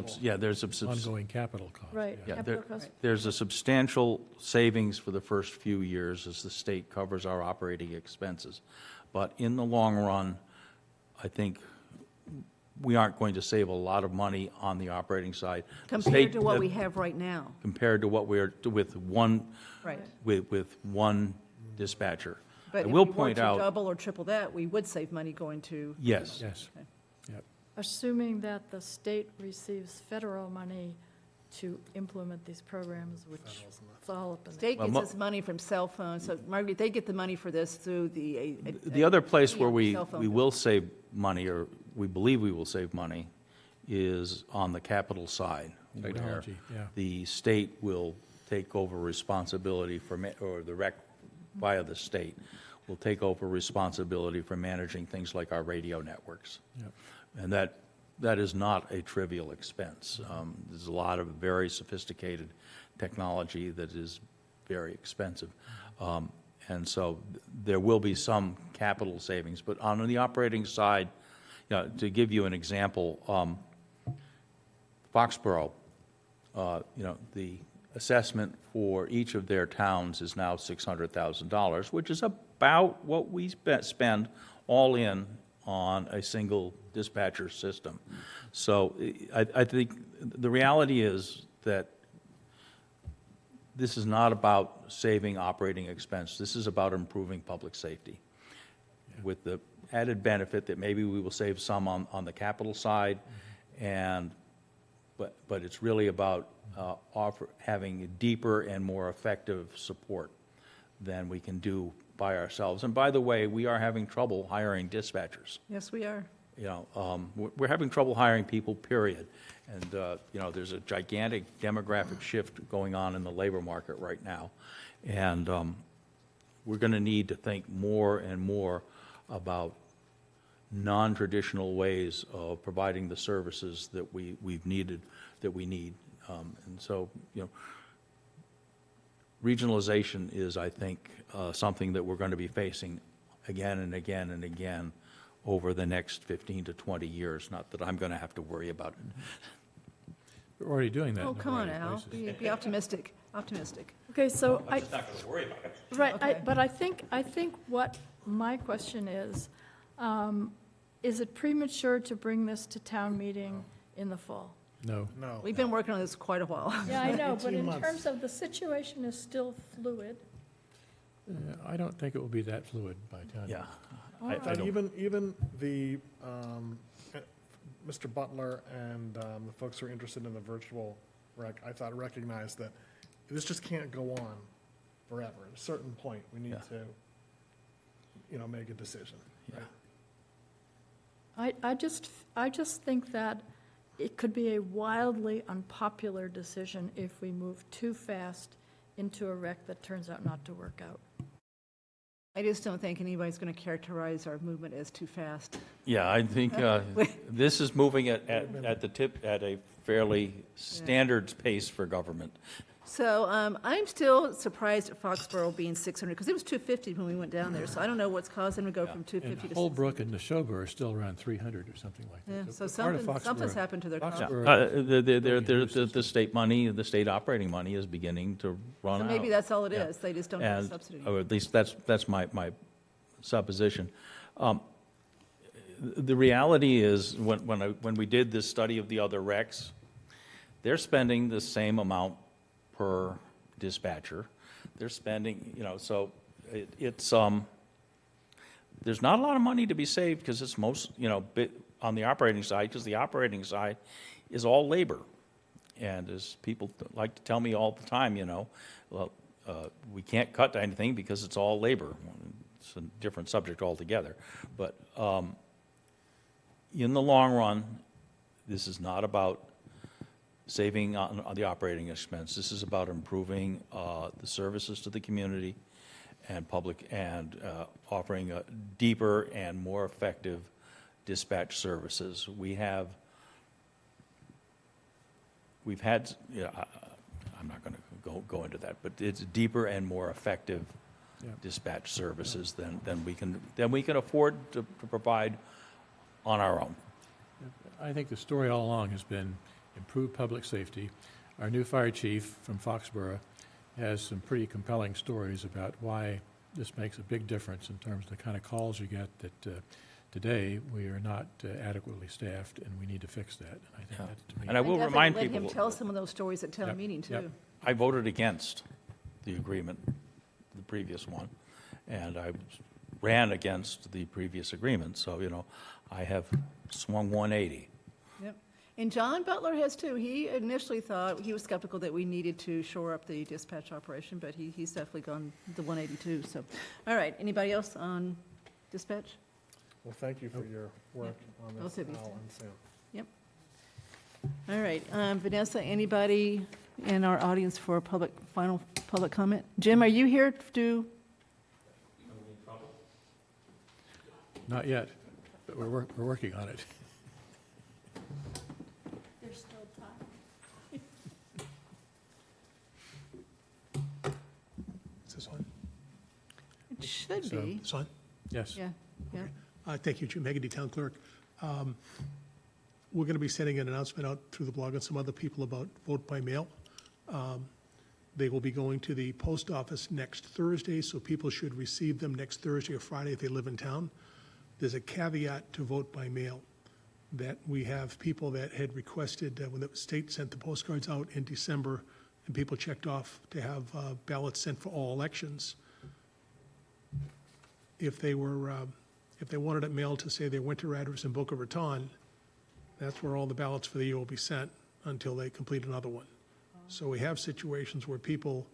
capital. Ongoing capital costs. Right, Yeah, capital costs. there's a substantial savings for the first few years as the state covers our operating expenses. But in the long run, I think we aren't going to save a lot of money on the operating side. The Compared state- to what we have right now. Compared to what we're, with one, Right. with one dispatcher. But I if will we were point to out, double or triple that, we would save money going to. yes, Yes, yep. Assuming that the state receives federal money to implement these programs, which it's all up in the State Well, gets mo- us money from cell phones, so Margaret, they get the money for this through the. the other place where cell phone we bill. will save money, or we believe we will save money, is on the capital side. where Technology, yeah. The state will take over responsibility for, or the rec via the state will take over responsibility for managing things like our radio networks. Yep. And that is not a trivial expense. There's a lot of very sophisticated technology that is very expensive. And so there will be some capital savings. But on the operating side, to give you an example, Foxborough, the assessment for each of their towns is now $600,000, which is about what we spend all in on a single dispatcher system. So I think the reality is that this is not about saving operating expense. This is about improving public safety, with the added benefit that maybe we will save some on the capital side, but it's really about having deeper and more effective support than we can do by ourselves. And by the way, we are having trouble hiring dispatchers. Yes, we are. We're having trouble hiring people, period. And, there's a gigantic demographic shift going on in the labor market right now. And we're going to need to think more and more about non-traditional ways of providing the services that we need. And so, regionalization is, I think, something that we're going to be facing again and again and again over the next 15 to 20 years. Not that I'm going to have to worry about it. We're already doing that. Oh, in a come on, variety of Al, places. be optimistic, optimistic. Okay, so I'm just not going to worry about it. right, Okay. but I think what my question is it premature to bring this to town meeting in the fall? No. No. We've been working on this quite a while. Yeah, I know, but 18 in months. terms of the situation is still fluid. I don't think it will be that fluid by time. Yeah. All I right. And don't- even the, Mr. Butler and the folks who are interested in the virtual rec, I thought recognized that this just can't go on forever. At a certain point, we need to, make a decision. Yeah. I just think that it could be a wildly unpopular decision if we move too fast into a rec that turns out not to work out. I just don't think anybody's going to characterize our movement as too fast. Yeah, I think this is moving at a fairly standard pace for government. So I'm still surprised at Foxborough being 600, because it was 250 when we went down there, so I don't know what's caused them to go from And 250 to 600. Holbrook and Neshoba are still around 300 or something like Yeah, that. so part of something's Foxborough- happened to their cost. Foxborough- The state money, the state operating money is beginning to run So out. maybe that's all it Yeah. is, they just don't have a And, subsidy. or at least that's my supposition. The reality is, when we did this study of the other recs, they're spending the same amount per dispatcher. They're spending, so it's there's not a lot of money to be saved, because it's on the operating side, because the operating side is all labor. And as people like to tell me all the time, we can't cut anything because it's all labor. It's a different subject altogether. But in the long run, this is not about saving on the operating expense. This is about improving the services to the community and public, and offering a deeper and more effective dispatch services. We've had, I'm not going to go into that, but it's deeper and more effective dispatch services than we can afford to provide on our own. I think the story all along has been improve public safety. Our new fire chief from Foxborough has some pretty compelling stories about why this makes a big difference in terms of the kind of calls you get that today we are not adequately staffed, and we need to fix that. And I think that's, to me, And I will remind Let people, him tell some of those stories at town meeting, too. Yep. I voted against the agreement, the previous one, and I ran against the previous agreement. So, I have swung 180. Yep. And John Butler has too. He initially thought, he was skeptical that we needed to shore up the dispatch operation, but he's definitely gone the 182. So, all right, anybody else on dispatch? Well, thank you for your work on this, Both of you. Al and Sam. Yep. All right, Vanessa, anybody in our audience for final public comment? Jim, are you here to? not yet, but we're working on it. There's still time. Is this on? should So- be. Son? Yes. Yeah, yeah. Thank you, Jim Hagerty, Town Clerk. We're going to be sending an announcement out through the blog and some other people about vote by mail. They will be going to the post office next Thursday, so people should receive them next Thursday or Friday if they live in town. There's a caveat to vote by mail, that we have people that had requested, when the state sent the postcards out in December, and people checked off to have ballots sent for all elections. If they wanted it mailed to, say, their winter address in Boca Raton, that's where all the ballots for the year will be sent until they complete another one. So we have situations where people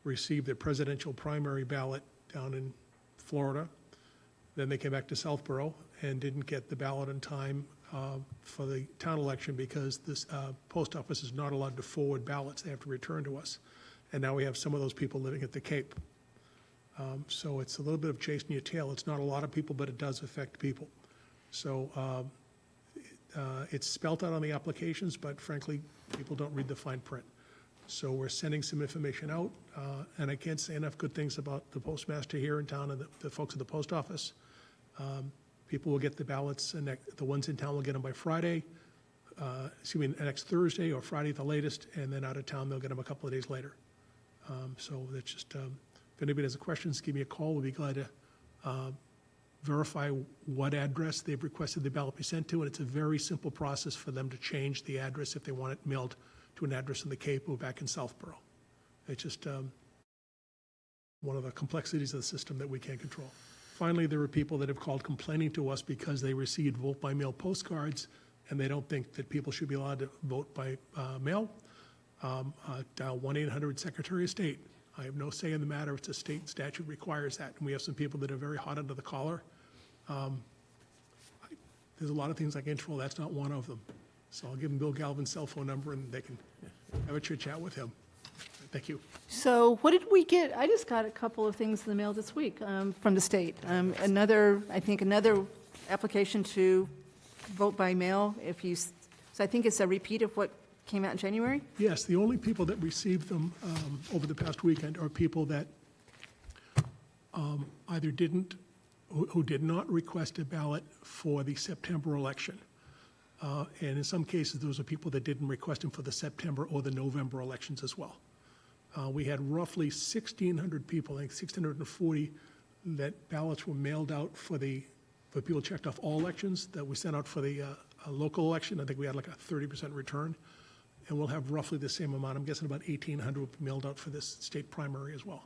receive their presidential primary ballot down in Florida, then they came back to Southborough and didn't get the ballot in time for the town election because this post office is not allowed to forward ballots. They have to return to us. And now we have some of those people living at the Cape. So it's a little bit of chasing your tail. It's not a lot of people, but it does affect people. So it's spelt out on the applications, but frankly, people don't read the fine print. So we're sending some information out, and I can't say enough good things about the postmaster here in town and the folks at the post office. People will get the ballots, and the ones in town will get them by Friday, next Thursday or Friday at the latest, and then out of town, they'll get them a couple of days later. So that's just, if anybody has questions, give me a call. We'll be glad to verify what address they've requested the ballot be sent to, and it's a very simple process for them to change the address if they want it mailed to an address in the Cape or back in Southborough. It's just one of the complexities of the system that we can't control. Finally, there are people that have called complaining to us because they received vote-by-mail postcards and they don't think that people should be allowed to vote by mail. Dial 1-800-Secretary of State. I have no say in the matter. It's a state statute requires that. And we have some people that are very hot under the collar. There's a lot of things I can control. That's not one of them. So I'll give them Bill Galvin's cell phone number and they can have a chit chat with him. Thank you. So what did we get? I just got a couple of things in the mail this week from the state. Another application to vote by mail. So I think it's a repeat of what came out in January? Yes, the only people that received them over the past weekend are people that either who did not request a ballot for the September election. And in some cases, those are people that didn't request them for the September or the November elections as well. We had roughly 1,600 people, I think 1,640, that ballots were mailed out for people checked off all elections that we sent out for the local election. I think we had like a 30% return. And we'll have roughly the same amount. I'm guessing about 1,800 will be mailed out for this state primary as well.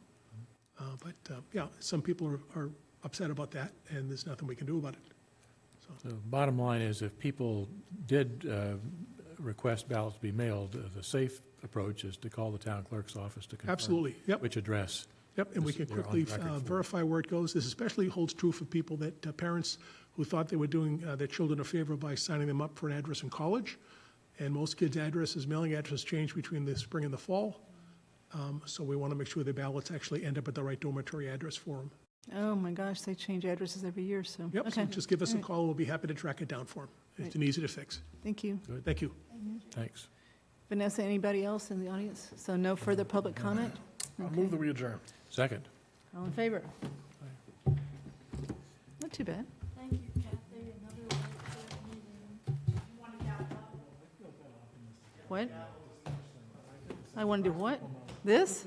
Yeah, some people are upset about that, and there's nothing we can do about it. So bottom line is, if people did request ballots to be mailed, the safe approach is to call the town clerk's office to confirm Absolutely, yep. which address. Yep, and we can they're on quickly record for. verify where it goes. This especially holds true for people that, parents who thought they were doing their children a favor by signing them up for an address in college. And most kids' addresses, mailing addresses change between the spring and the fall. So we want to make sure their ballots actually end up at the right dormitory address for them. Oh my gosh, they change addresses every year, so. Yep, so Okay. just give us a All right. call. We'll be happy to track it down for them. It's an easy to fix. Thank you. Good. Thank you. Thanks. Vanessa, anybody else in the audience? So no further public comment? I'll move that we adjourn. Second. All in favor? Not too bad. Thank you, Kathy. Another meeting. What? I want to do what? This?